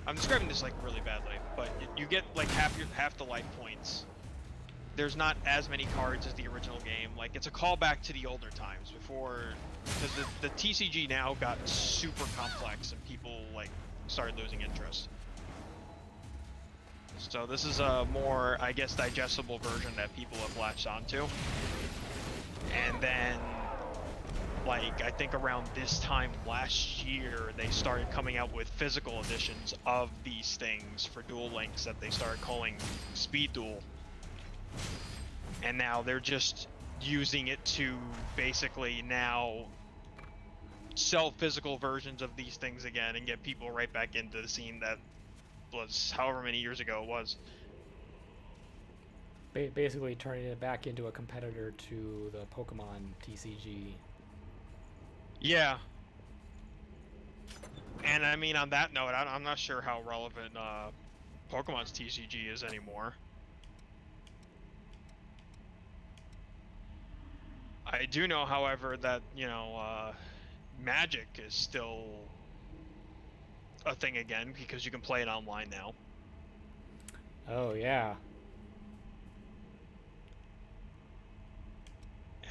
I'm describing this like really badly, but you get like half the life points. There's not as many cards as the original game. Like, it's a callback to the older times before, because the TCG now got super complex and people like started losing interest. So this is a more, I guess, digestible version that people have latched onto. And then, like, I think around this time last year, they started coming out with physical editions of these things for Duel Links that they started calling Speed Duel. And now they're just using it to basically now sell physical versions of these things again and get people right back into the scene that was however many years ago it was. Basically turning it back into a competitor to the Pokemon TCG. Yeah. And I mean, on that note, I'm not sure how relevant Pokemon's TCG is anymore. I do know, however, that, you know, Magic is still a thing again because you can play it online now. Oh yeah.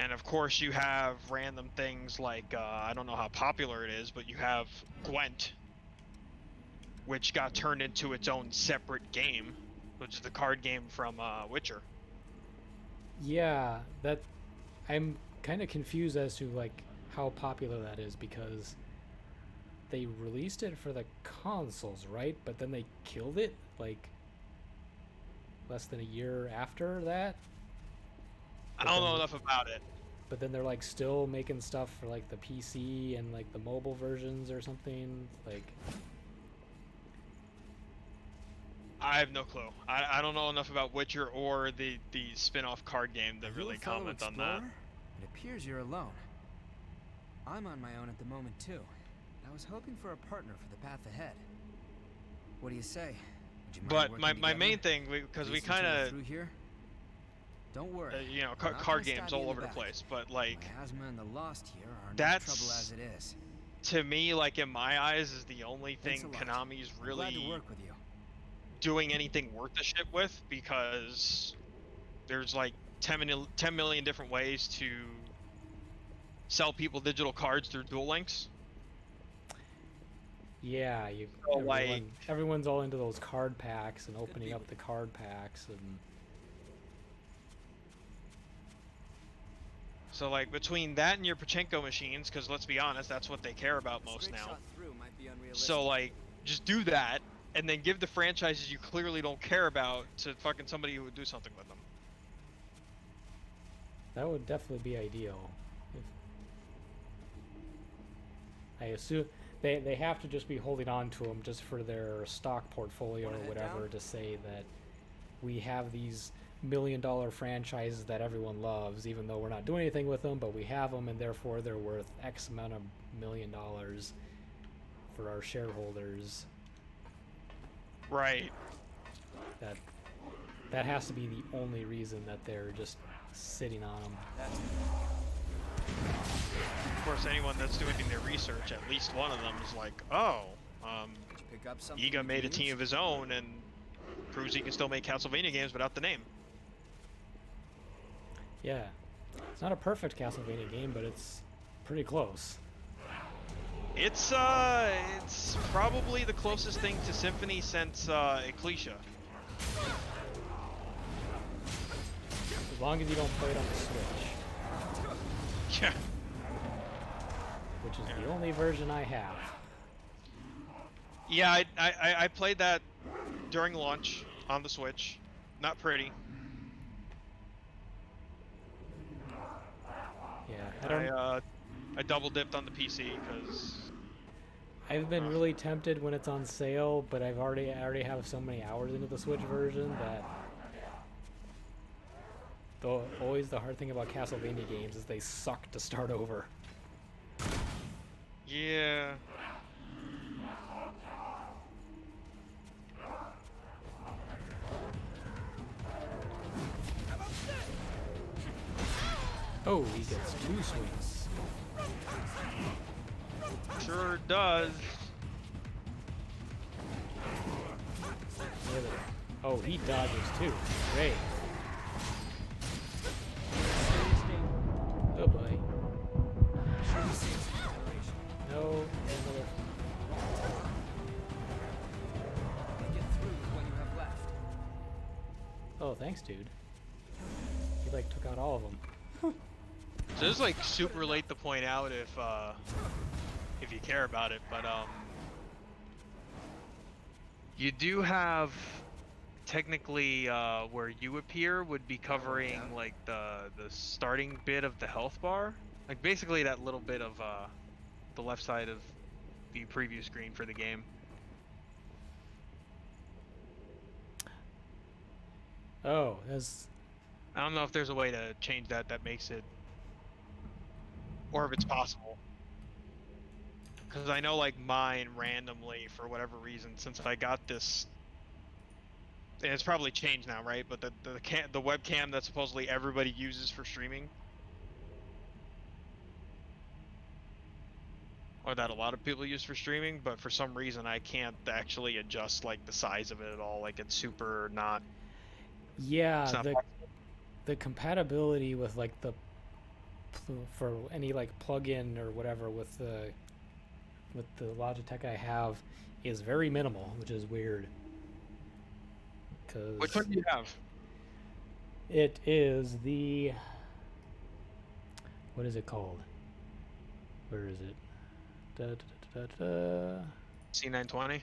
And of course you have random things like, I don't know how popular it is, but you have Gwent, which got turned into its own separate game, which is the card game from Witcher. Yeah, that I'm kind of confused as to like how popular that is, because they released it for the consoles, right? But then they killed it like less than a year after that. I don't know enough about it. But then they're like still making stuff for like the PC and like the mobile versions or something. Like, I have no clue. I don't know enough about Witcher or the spin-off card game to really comment on that. It appears you're alone. I'm on my own at the moment too. I was hoping for a partner for the path ahead. What do you say? But my main thing, because we kind of through here. Don't worry. You know, card games all over the place, but like Miasma and the Lost here are that's no trouble as it is. To me, like in my eyes, is the only thing Konami's really Glad to work with you. doing anything worth the shit with, because there's like 10 million different ways to sell people digital cards through Duel Links. yeah, everyone's all into those card packs and opening up the card packs and. So like between that and your Pachinko machines, because let's be honest, that's what they care about most now. So like, just do that, and then give the franchises you clearly don't care about to fucking somebody who would do something with them. That would definitely be ideal. I assume they have to just be holding on to them just for their stock portfolio or whatever, to say that we have these $1 million franchises that everyone loves, even though we're not doing anything with them, but we have them, and therefore they're worth X amount of $1 million for our shareholders. Right. That has to be the only reason that they're just sitting on them. Of course, anyone that's doing their research, at least one of them is like, oh, Iga made a team of his own and proves he can still make Castlevania games without the name. Yeah, it's not a perfect Castlevania game, but it's pretty close. It's probably the closest thing to Symphony since Ecclesia. As long as you don't play it on the Switch. Yeah. Which is the only version I have. Yeah, I played that during launch on the Switch. Not pretty. Yeah, I double dipped on the PC because I've been really tempted when it's on sale, but I already have so many hours into the Switch version that always the hard thing about Castlevania games is they suck to start over. Yeah. Oh, he gets 2 swings. Sure does. Oh, he dodges too. Great. Oh boy. No. Oh, thanks, dude. He like took out all of them. So this is like super late to point out if you care about it, but you do have technically where you appear would be covering like the starting bit of the health bar, like basically that little bit of the left side of the preview screen for the game. Oh, that's. I don't know if there's a way to change that makes it, or if it's possible. Because I know like mine randomly, for whatever reason, since I got this, and it's probably changed now, right? But the webcam that supposedly everybody uses for streaming, or that a lot of people use for streaming, but for some reason I can't actually adjust like the size of it at all. Like it's super not. Yeah, the compatibility with like the for any like plug-in or whatever with the Logitech I have is very minimal, which is weird. Which one do you have? It is the, what is it called? Where is it? C920.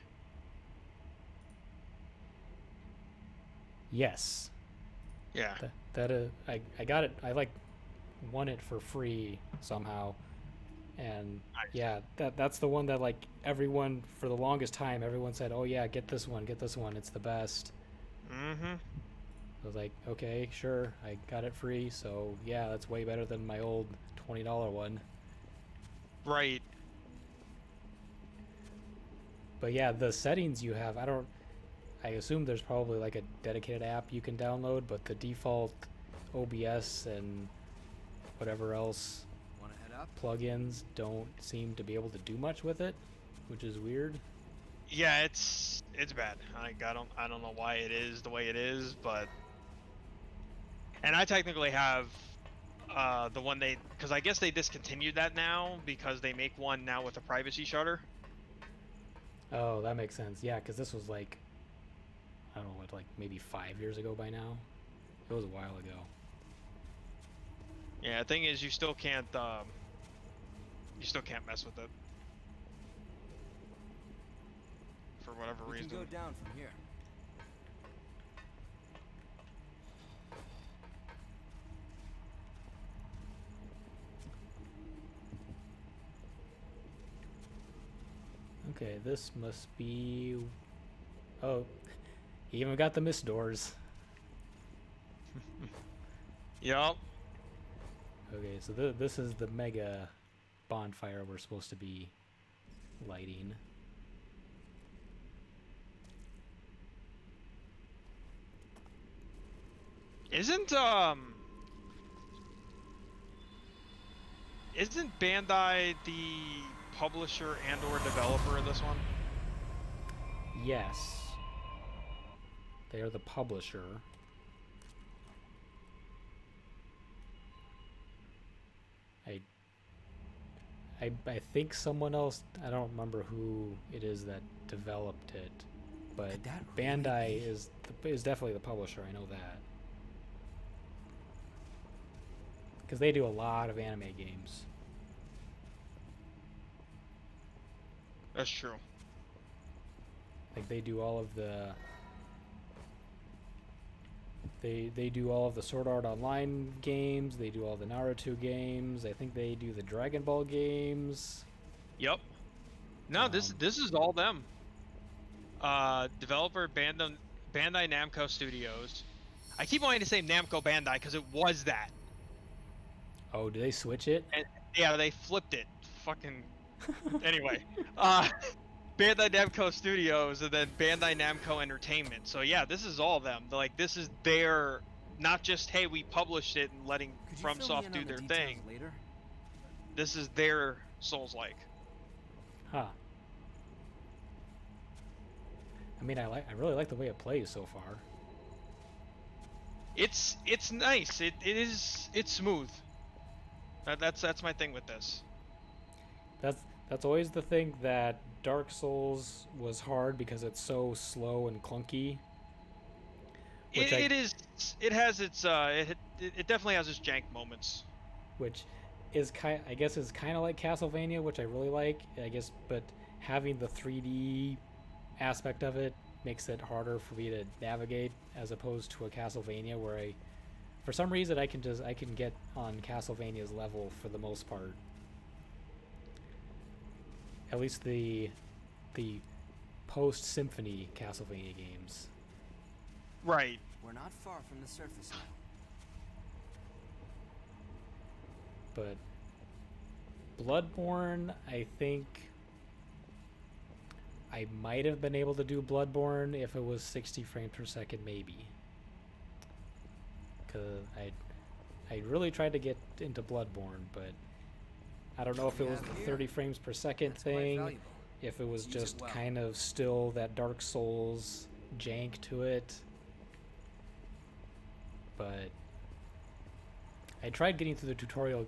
Yes. Yeah. I got it. I like won it for free somehow, and yeah, that's the one that like everyone for the longest time everyone said, oh yeah, get this one, it's the best. Mm-hmm. I was like, okay, sure, I got it free, so yeah, that's way better than my old $20 one. Right. But yeah, the settings you have, I assume there's probably like a dedicated app you can download, but the default OBS and whatever else plugins don't seem to be able to do much with it, which is weird. Yeah, it's bad. I don't know why it is the way it is, but and I technically have the one because I guess they discontinued that now because they make one now with a privacy shutter. Oh, that makes sense. Yeah, because this was like, I don't know, what, like maybe 5 years ago by now. It was a while ago. Yeah, the thing is, you still can't mess with it for whatever reason. We can go down from here. Okay, this must be. Oh, he even got the mist doors. Yup. Okay, so this is the mega bonfire we're supposed to be lighting. Isn't Bandai the publisher and or developer of this one? Yes. They are the publisher. I think someone else, I don't remember who it is that developed it, but Bandai is definitely the publisher, I know that. Because they do a lot of anime games. That's true. Like they do all of the they do all of the Sword Art Online games, they do all the Naruto games, I think they do the Dragon Ball games. Yep. No, this is all them. Developer Bandai Namco Studios. I keep wanting to say Namco Bandai because it was that. Oh, do they switch it? And, yeah, they flipped it. Fucking. Anyway, Bandai Namco Studios and then Bandai Namco Entertainment. So yeah, this is all them. Like this is their, not just hey we published it and letting FromSoft do their thing. Later? This is their Souls-like. Huh. I mean, I really like the way it plays so far. It's nice. It's smooth. That's my thing with this. That's always the thing that Dark Souls was hard because it's so slow and clunky. It definitely has its jank moments. Which is I guess is kind of like Castlevania, which I really like. I guess, but having the 3D aspect of it makes it harder for me to navigate as opposed to a Castlevania where for some reason I can get on Castlevania's level for the most part. At least the post-Symphony Castlevania games. Right. We're not far from the surface now. But Bloodborne, I think I might have been able to do Bloodborne if it was 60 frames per second, maybe. Because I really tried to get into Bloodborne, but I don't know if it was the 30 frames per second thing, if it was just kind of still that Dark Souls jank to it. But I tried getting through the tutorial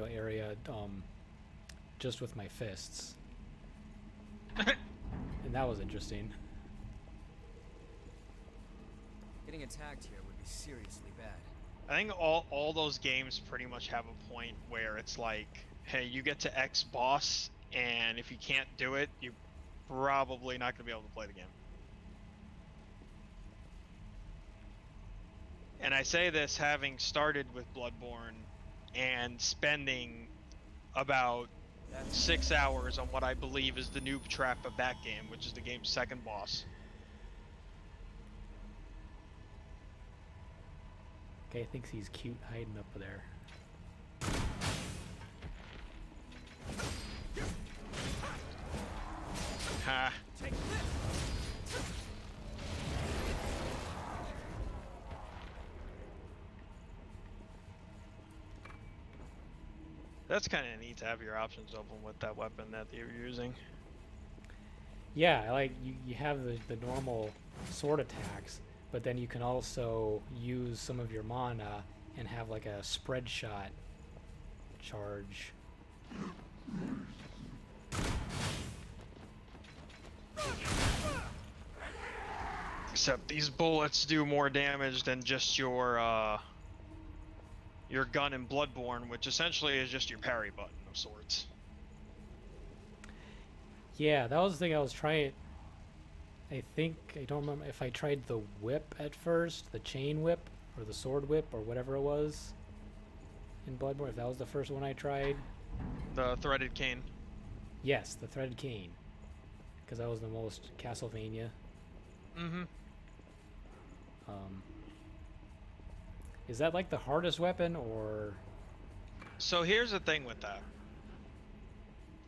area just with my fists. And that was interesting. Getting attacked here would be seriously bad. I think all those games pretty much have a point where it's like, hey, you get to X boss, and if you can't do it, you're probably not going to be able to play the game. And I say this having started with Bloodborne and spending about 6 hours on what I believe is the noob trap of that game, which is the game's second boss. Guy thinks he's cute hiding up there. Ha. That's kind of neat to have your options open with that weapon that you're using. Yeah, like you have the normal sword attacks, but then you can also use some of your mana and have like a spread shot charge. Except these bullets do more damage than just your gun in Bloodborne, which essentially is just your parry button of sorts. Yeah, that was the thing I was trying. I don't remember if I tried the whip at first, the chain whip, or the sword whip, or whatever it was in Bloodborne, if that was the first one I tried. The threaded cane. Yes, the threaded cane. Because that was the most Castlevania. Mm-hmm. Is that like the hardest weapon, or? So here's the thing with that.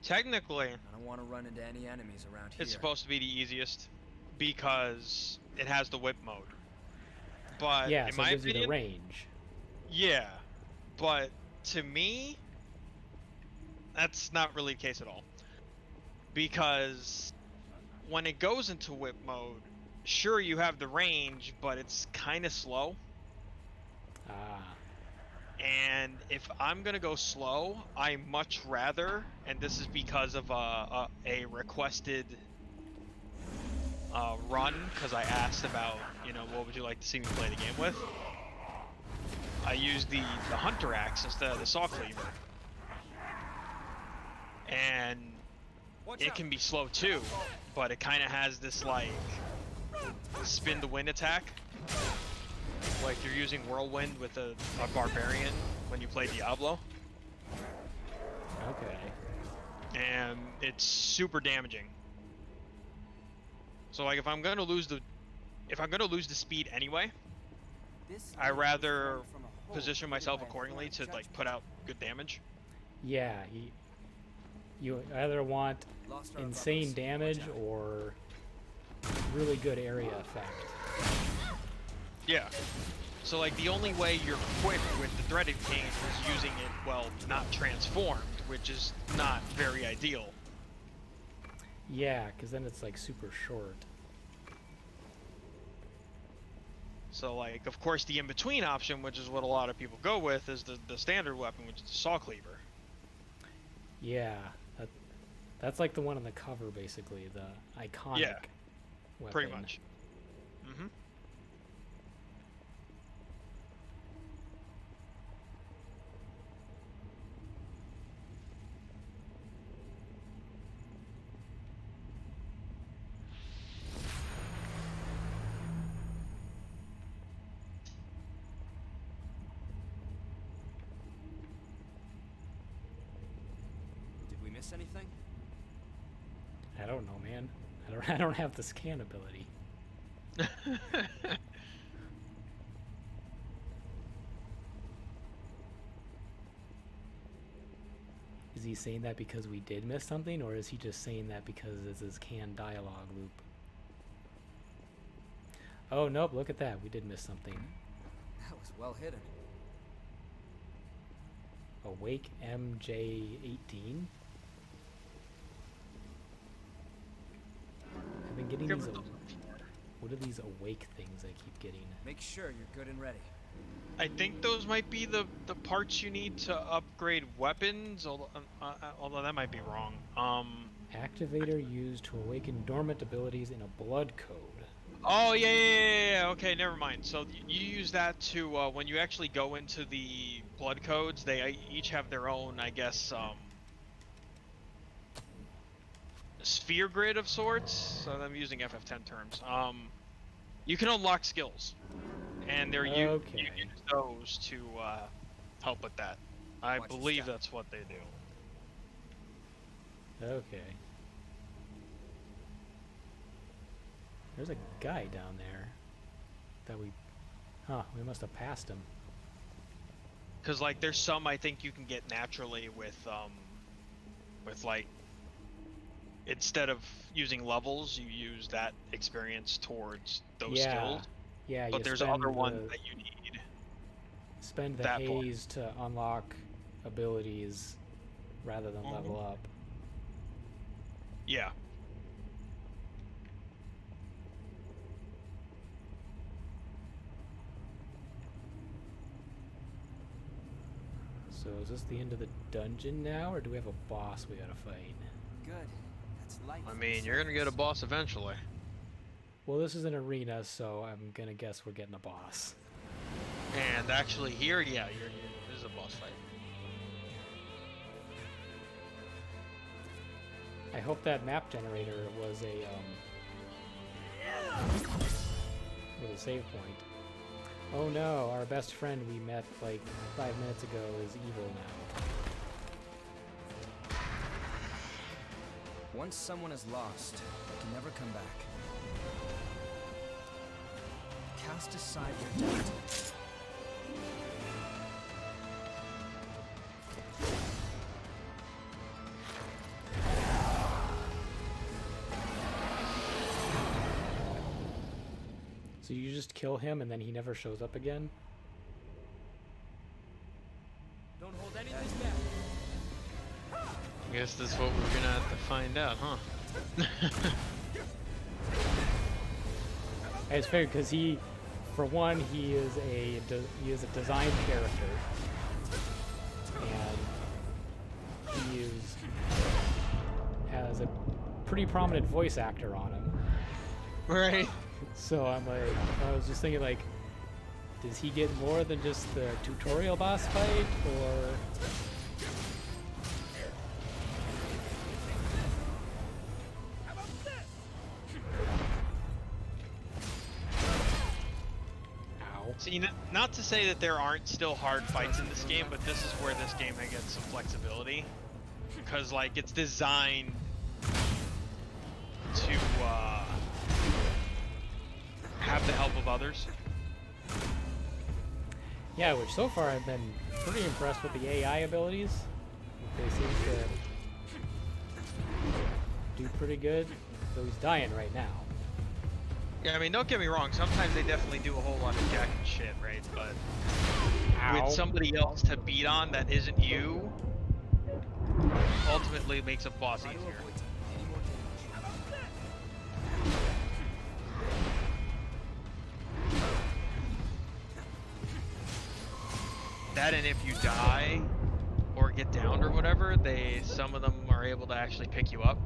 Technically, I don't want to run into any enemies around here. it's supposed to be the easiest because it has the whip mode. But yeah, in so my it gives opinion, you the range. Yeah, but to me, that's not really the case at all. Because when it goes into whip mode, sure you have the range, but it's kind of slow. Ah. And if I'm gonna go slow, I much rather, and this is because of a requested run, because I asked about, what would you like to see me play the game with? I used the hunter axe instead of the saw cleaver, and it can be slow too, but it kind of has this like spin the wind attack. Like you're using Whirlwind with a barbarian when you play Diablo. Okay. And it's super damaging. So like if I'm gonna lose the speed anyway, I rather position myself accordingly to like put out good damage. Yeah, you either want insane damage or really good area effect. Yeah. So like the only way you're quick with the threaded cane is using it, well, not transformed, which is not very ideal. Yeah, because then it's like super short. So like, of course, the in-between option, which is what a lot of people go with, is the standard weapon, which is the saw cleaver. Yeah, that's like the one on the cover, basically, the iconic weapon. Pretty much. Mm-hmm. Anything? I don't know, man. I don't have the scan ability. Is he saying that because we did miss something, or is he just saying that because it's his canned dialogue loop? Oh, nope, look at that. We did miss something. That was well hidden. Awake MJ18? I've been getting these. What are these awake things I keep getting? Make sure you're good and ready. I think those might be the parts you need to upgrade weapons, although that might be wrong. Activator used to awaken dormant abilities in a blood code. Oh yeah. Okay, never mind. So you use that to when you actually go into the blood codes, they each have their own, I guess, sphere grid of sorts. So I'm using FF10 terms. You can unlock skills, and you use those to help with that. I believe that's what they do. Okay. There's a guy down there that we must have passed him. Cause like there's some I think you can get naturally with like instead of using levels, you use that experience towards those skills. Yeah, but there's other ones that you need. Spend the haze to unlock abilities rather than level up. Yeah. So is this the end of the dungeon now, or do we have a boss we gotta fight? Good. That's light. I mean, you're gonna get a boss eventually. Well, this is an arena, so I'm gonna guess we're getting a boss. And actually here, yeah, there's a boss fight. I hope that map generator was a save point. Oh no, our best friend we met like 5 minutes ago is evil now. Once someone is lost, they can never come back. Cast aside your doubt. So you just kill him and then he never shows up again? Don't hold anything back. I guess that's what we're gonna have to find out, huh? It's fair because for one, he is a designed character, and he has a pretty prominent voice actor on him. Right. So I was just thinking, like, does he get more than just the tutorial boss fight, or? See, not to say that there aren't still hard fights in this game, but this is where this game gets some flexibility. Because, like, it's designed to have the help of others. Yeah, which so far I've been pretty impressed with the AI abilities. They seem to do pretty good, though he's dying right now. Yeah, I mean, don't get me wrong, sometimes they definitely do a whole lot of jacking shit, right? But with somebody else to beat on that isn't you, ultimately makes a boss easier. That, and if you die or get downed or whatever, some of them are able to actually pick you up.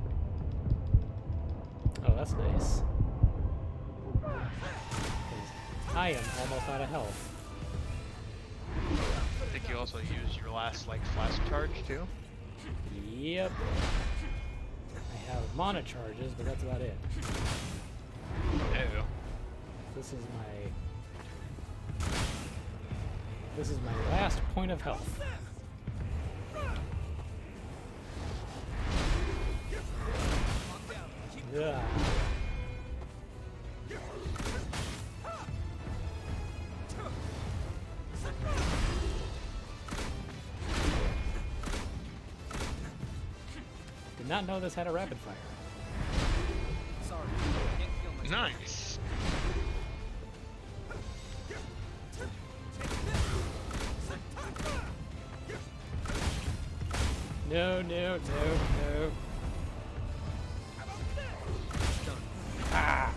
Oh, that's nice. I am almost out of health. I think you also use your last, like, flash charge, too? Yep. I have mana charges, but that's about it. Ew. This is my last point of health. Yeah. Did not know this had a rapid fire. Sorry, can't kill myself. Nice. No, no, no, no. Ah!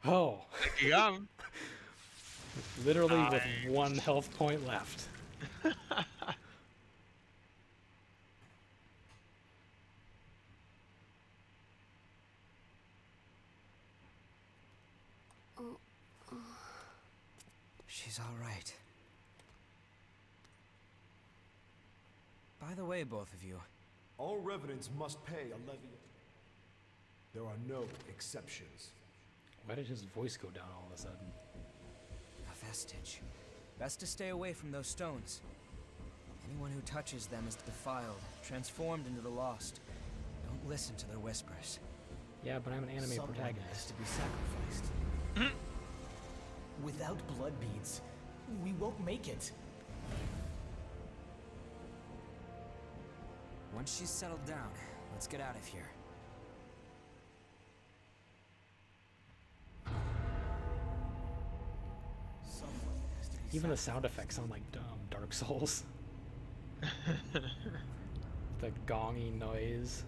Oh. You got him. Literally with 1 health point left. She's all right. By the way, both of you. All revenants must pay a levy. There are no exceptions. Why did his voice go down all of a sudden? A vestige. Best to stay away from those stones. Anyone who touches them is defiled, transformed into the lost. Don't listen to their whispers. Yeah, but I'm an anime Someone protagonist. has to be sacrificed. Without blood beads, we won't make it. Once she's settled down, let's get out of here. Someone has to be Even the sound effects sound like Dark Souls. The gonging noise.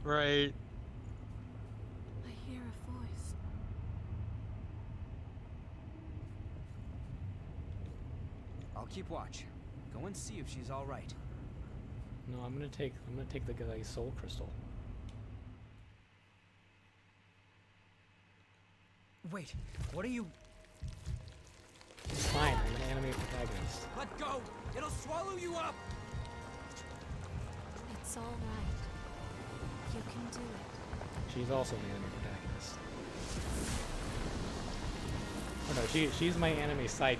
Right. I hear a voice. I'll keep watch. Go and see if she's all right. No, I'm gonna take the guy's soul crystal. Wait, what are you? It's fine, I'm an anime protagonist. Let go! It'll swallow you up! It's all right. You can do it. She's also an anime protagonist. Oh no, she's my anime sidekick.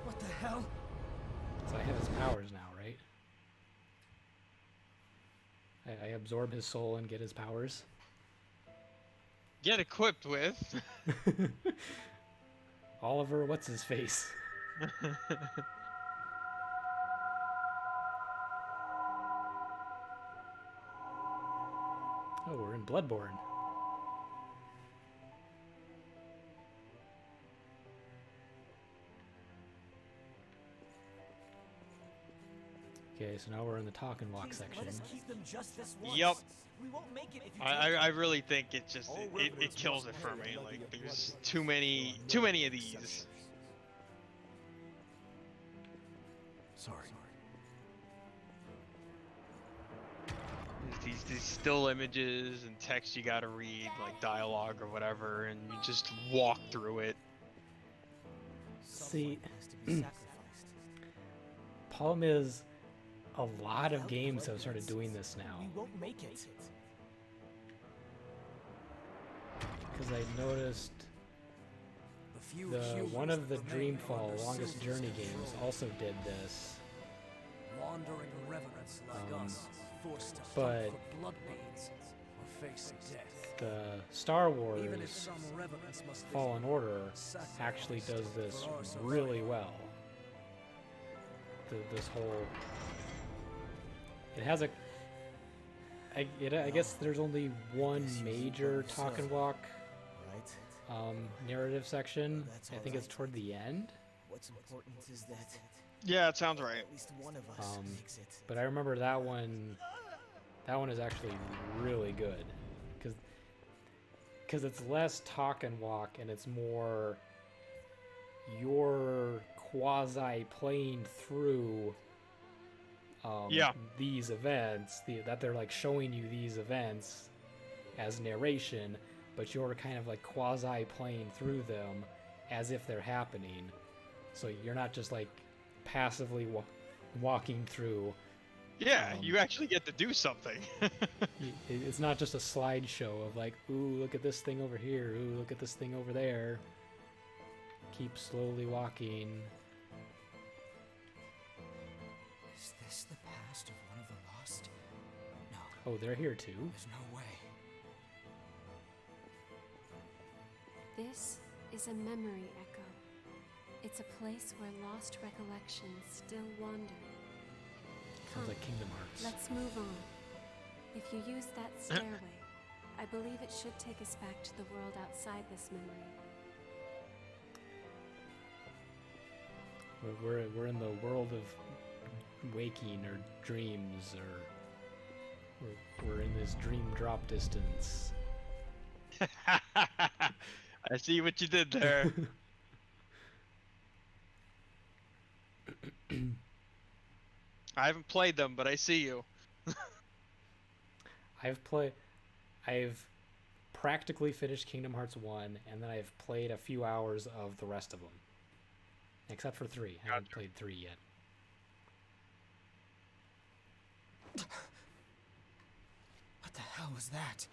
What the hell? So I have his powers now, right? I absorb his soul and get his powers. Get equipped with. Oliver, what's his face? Oh, we're in Bloodborne. Okay, so now we're in the talk and walk section. Yup. I really think it just it kills it for me. Like there's too many of these. Sorry. There's these still images and text you gotta read, like dialogue or whatever, and you just walk through it. See, problem is, a lot of games have started doing this now. We won't make it. Because I noticed one of the Dreamfall Longest Journey games also did this. Wandering revenants like us, forced to but hunt for blood beads or face death. The Star Wars Even if some revenants must Fallen Order actually does this really well. This whole... It has a... I guess there's only one major talk and walk narrative section. I think it's toward the end. What's important is that Yeah, it sounds right. at least one of us makes it. But I remember that one. That one is actually really good, because it's less talk and walk and it's more you're quasi playing through these events, that they're like showing you these events as narration, but you're kind of like quasi playing through them as if they're happening. So you're not just like passively walking through. Yeah, you actually get to do something. It's not just a slideshow of like, ooh, look at this thing over here, ooh, look at this thing over there. Keep slowly walking. Is this the past of one of the lost? No. Oh, they're here too? There's no way. This is a memory echo. It's a place where lost recollections still wander. Sounds like Kingdom Hearts. Let's move on. If you use that stairway, I believe it should take us back to the world outside this memory. We're in the world of waking or dreams, or we're in this dream drop distance. I see what you did there. I haven't played them, but I see you. I've practically finished Kingdom Hearts 1, and then I've played a few hours of the rest of them. Except for 3. I haven't played 3 yet. What the hell was that?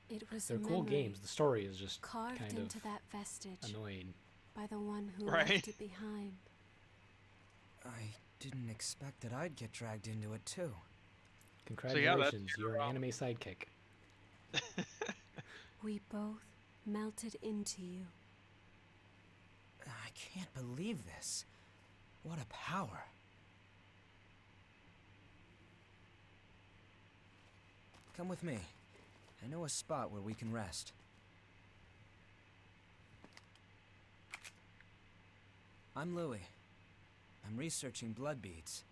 It was They're a cool memory games. The story is just carved kind into of that vestige annoying. by the one who Right. left it behind. I didn't expect that I'd get dragged into it too. Congratulations, you're an anime sidekick. We both melted into you. I can't believe this. What a power. Come with me. I know a spot where we can rest. I'm Louis. I'm researching blood beads.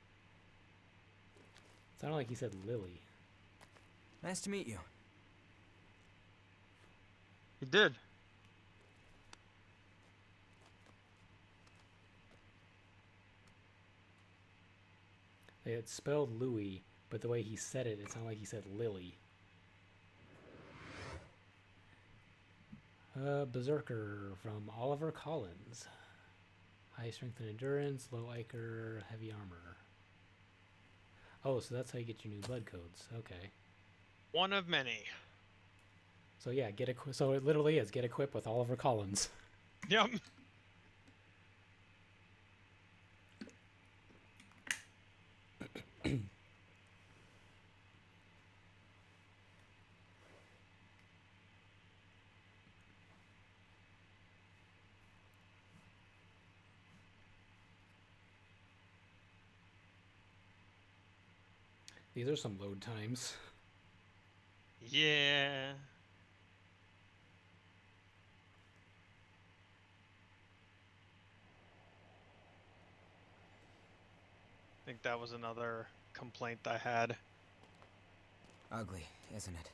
Sounded like he said Lily. Nice to meet you. You did. It's spelled Louis, but the way he said it, it sounded like he said Lily. Berserker from Oliver Collins. High strength and endurance, low Iker, heavy armor. Oh, so that's how you get your new blood codes. Okay. One of many. So yeah, so it literally is get equipped with Oliver Collins. Yep. These are some load times. Yeah. I think that was another complaint I had. Ugly, isn't it?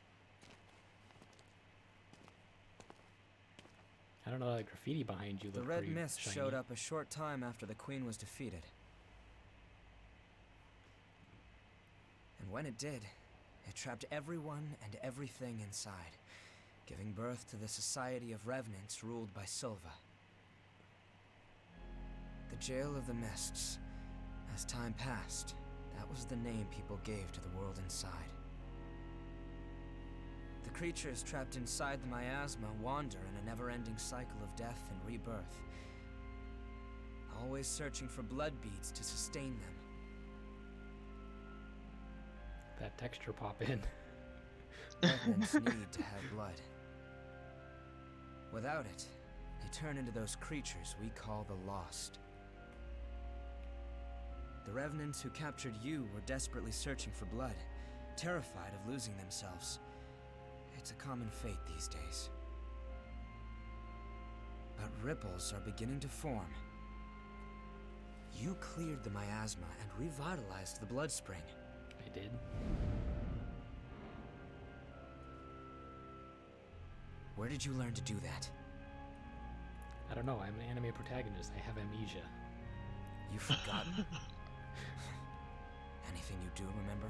I don't know, that graffiti behind you The looked red pretty mist shiny. showed up a short time after the Queen was defeated. And when it did, it trapped everyone and everything inside, giving birth to the Society of Revenants ruled by Silva. The Jail of the Mists. As time passed, that was the name people gave to the world inside. The creatures trapped inside the miasma wander in a never-ending cycle of death and rebirth, always searching for blood beads to sustain them. That texture pop in. Revenants need to have blood. Without it, they turn into those creatures we call the Lost. The Revenants who captured you were desperately searching for blood, terrified of losing themselves. It's a common fate these days. But ripples are beginning to form. You cleared the miasma and revitalized the blood spring. I did. Where did you learn to do that? I don't know, I'm an anime protagonist. I have amnesia. You've forgotten? Anything you do remember?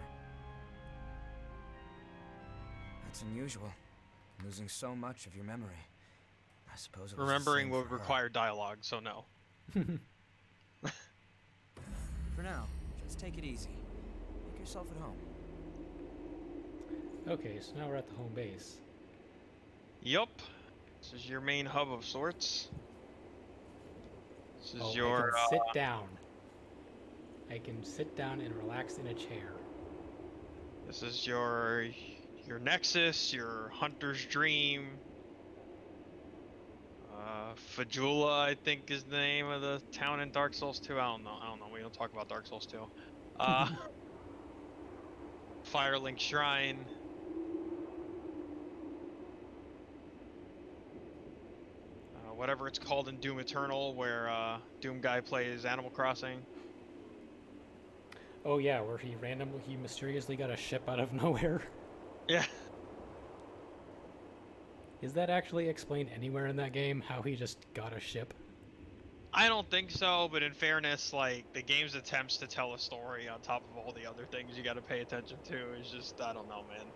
That's unusual. Losing so much of your memory. I suppose it was Remembering the same would for her. require dialogue, so no. For now, just take it easy. Make yourself at home. Okay, so now we're at the home base. Yup. This is your main hub of sorts. This is Oh, your I can sit down. I can sit down and relax in a chair. this is your nexus, your hunter's dream. Fajula, I think, is the name of the town in Dark Souls 2. I don't know. We don't talk about Dark Souls 2. Firelink Shrine. whatever it's called in Doom Eternal, where Doom guy plays Animal Crossing. Oh yeah, where he mysteriously got a ship out of nowhere. Yeah. Is that actually explained anywhere in that game, how he just got a ship? I don't think so, but in fairness, like, the game's attempts to tell a story on top of all the other things you gotta pay attention to is just, I don't know, man.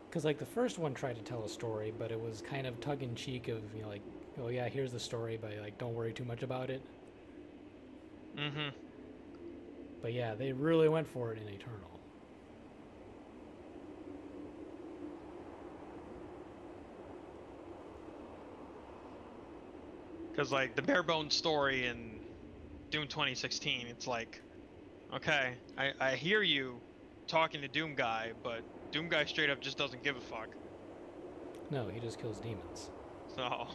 Because, like, the first one tried to tell a story, but it was kind of tongue-in-cheek of, you know, like, oh yeah, here's the story, but, like, don't worry too much about it. Mm-hmm. But yeah, they really went for it in Eternal. Because, like, the bare bones story in Doom 2016, it's like, okay, I hear you talking to Doom Guy, but Doom Guy straight up just doesn't give a fuck. No, he just kills demons. So...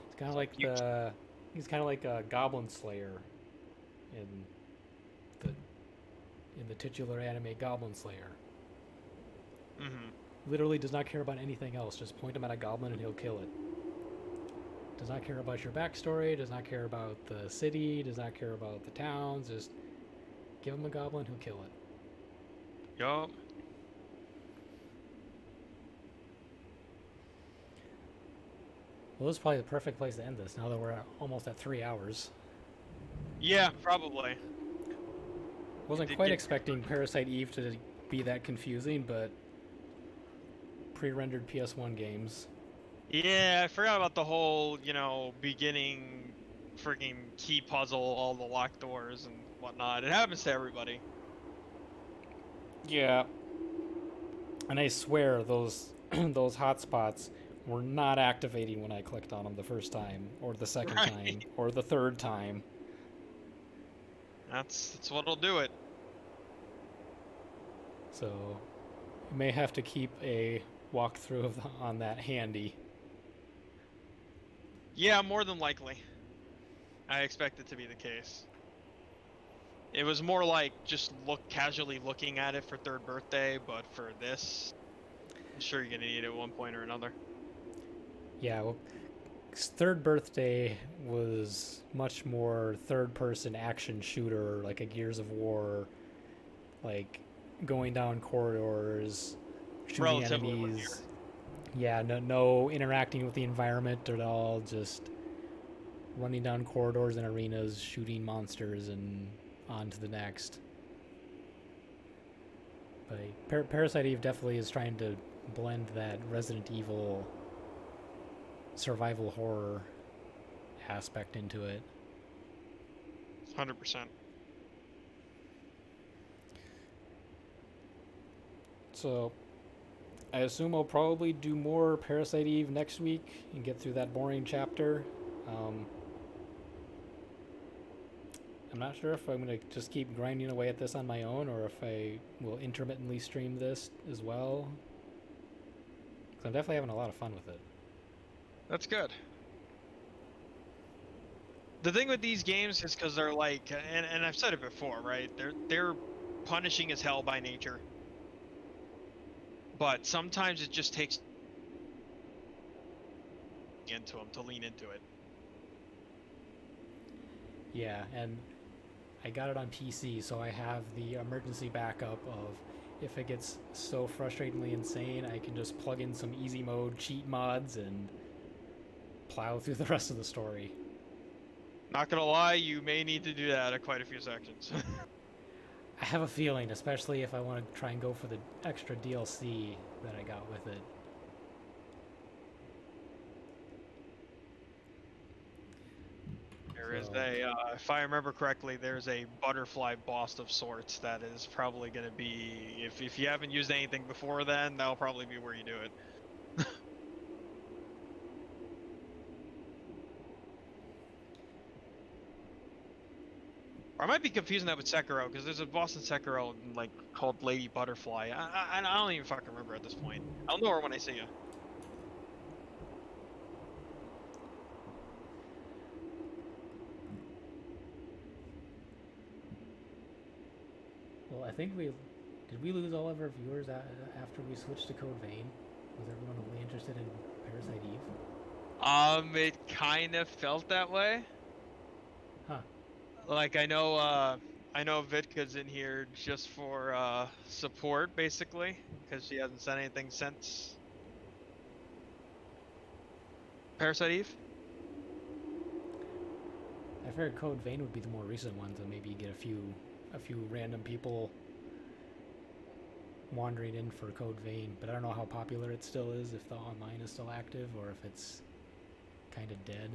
It's kind of like he's kind of like a Goblin Slayer in the titular anime Goblin Slayer. Mm-hmm. Literally does not care about anything else. Just point him at a goblin and he'll kill it. Does not care about your backstory. Does not care about the city. Does not care about the towns. Just give him a goblin, he'll kill it. Yup. Well, this is probably the perfect place to end this. Now that we're almost at 3 hours. Yeah, probably. Wasn't quite expecting Parasite Eve to be that confusing, but pre-rendered PS1 games. Yeah, I forgot about the whole, you know, beginning freaking key puzzle, all the locked doors and whatnot. It happens to everybody. Yeah. And I swear those those hotspots were not activating when I clicked on them the first time, or the second time, or the third time. That's what'll do it. So, you may have to keep a walkthrough on that handy. Yeah, more than likely. I expect it to be the case. It was more like just casually looking at it for third birthday, but for this, I'm sure you're gonna need it at one point or another. Yeah, well, third birthday was much more third-person action shooter, like a Gears of War, like going down corridors, shooting Relatively enemies. Yeah, no interacting with the environment at all, just running down corridors and arenas, shooting monsters, and on to the next. But Parasite Eve definitely is trying to blend that Resident Evil survival horror aspect into it. 100%. So, I assume I'll probably do more Parasite Eve next week and get through that boring chapter. I'm not sure if I'm going to just keep grinding away at this on my own or if I will intermittently stream this as well. 'Cause I'm definitely having a lot of fun with it. That's good. The thing with these games is because they're like, and I've said it before, right? They're punishing as hell by nature. But sometimes it just takes into them to lean into it. Yeah, and I got it on PC, so I have the emergency backup of if it gets so frustratingly insane, I can just plug in some easy mode cheat mods and plow through the rest of the story. Not gonna lie, you may need to do that at quite a few sections. I have a feeling, especially if I want to try and go for the extra DLC that I got with it. There is a, if I remember correctly, there's a butterfly boss of sorts that is probably going to be, if you haven't used anything before then, that'll probably be where you do it. Or I might be confusing that with Sekiro, because there's a boss in Sekiro like called Lady Butterfly. I don't even fucking remember at this point. I'll know her when I see you. Well, I think did we lose all of our viewers after we switched to Code Vein? Was everyone only interested in Parasite Eve? It kind of felt that way. Huh. Like I know Vitka's in here just for support, basically, because she hasn't said anything since Parasite Eve. I figured Code Vein would be the more recent one, to maybe get a few random people wandering in for Code Vein, but I don't know how popular it still is, if the online is still active, or if it's kind of dead.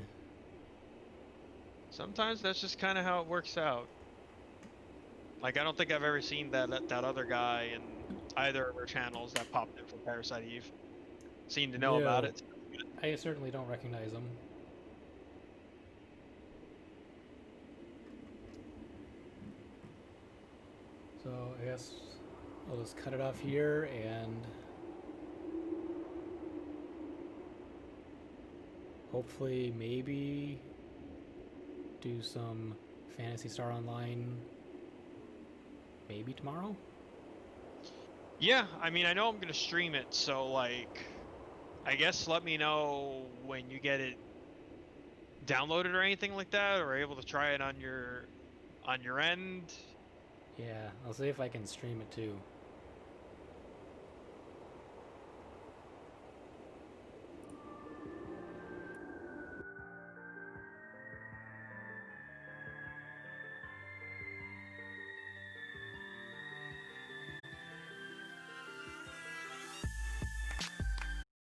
Sometimes that's just kind of how it works out. Like, I don't think I've ever seen that other guy in either of our channels that popped in for Parasite Eve. Seem to know about No. it. I certainly don't recognize them. So I guess I'll just cut it off here and hopefully maybe do some Phantasy Star Online maybe tomorrow? Yeah, I mean, I know I'm gonna stream it, so like, I guess let me know when you get it downloaded or anything like that, or able to try it on your end. Yeah, I'll see if I can stream it too.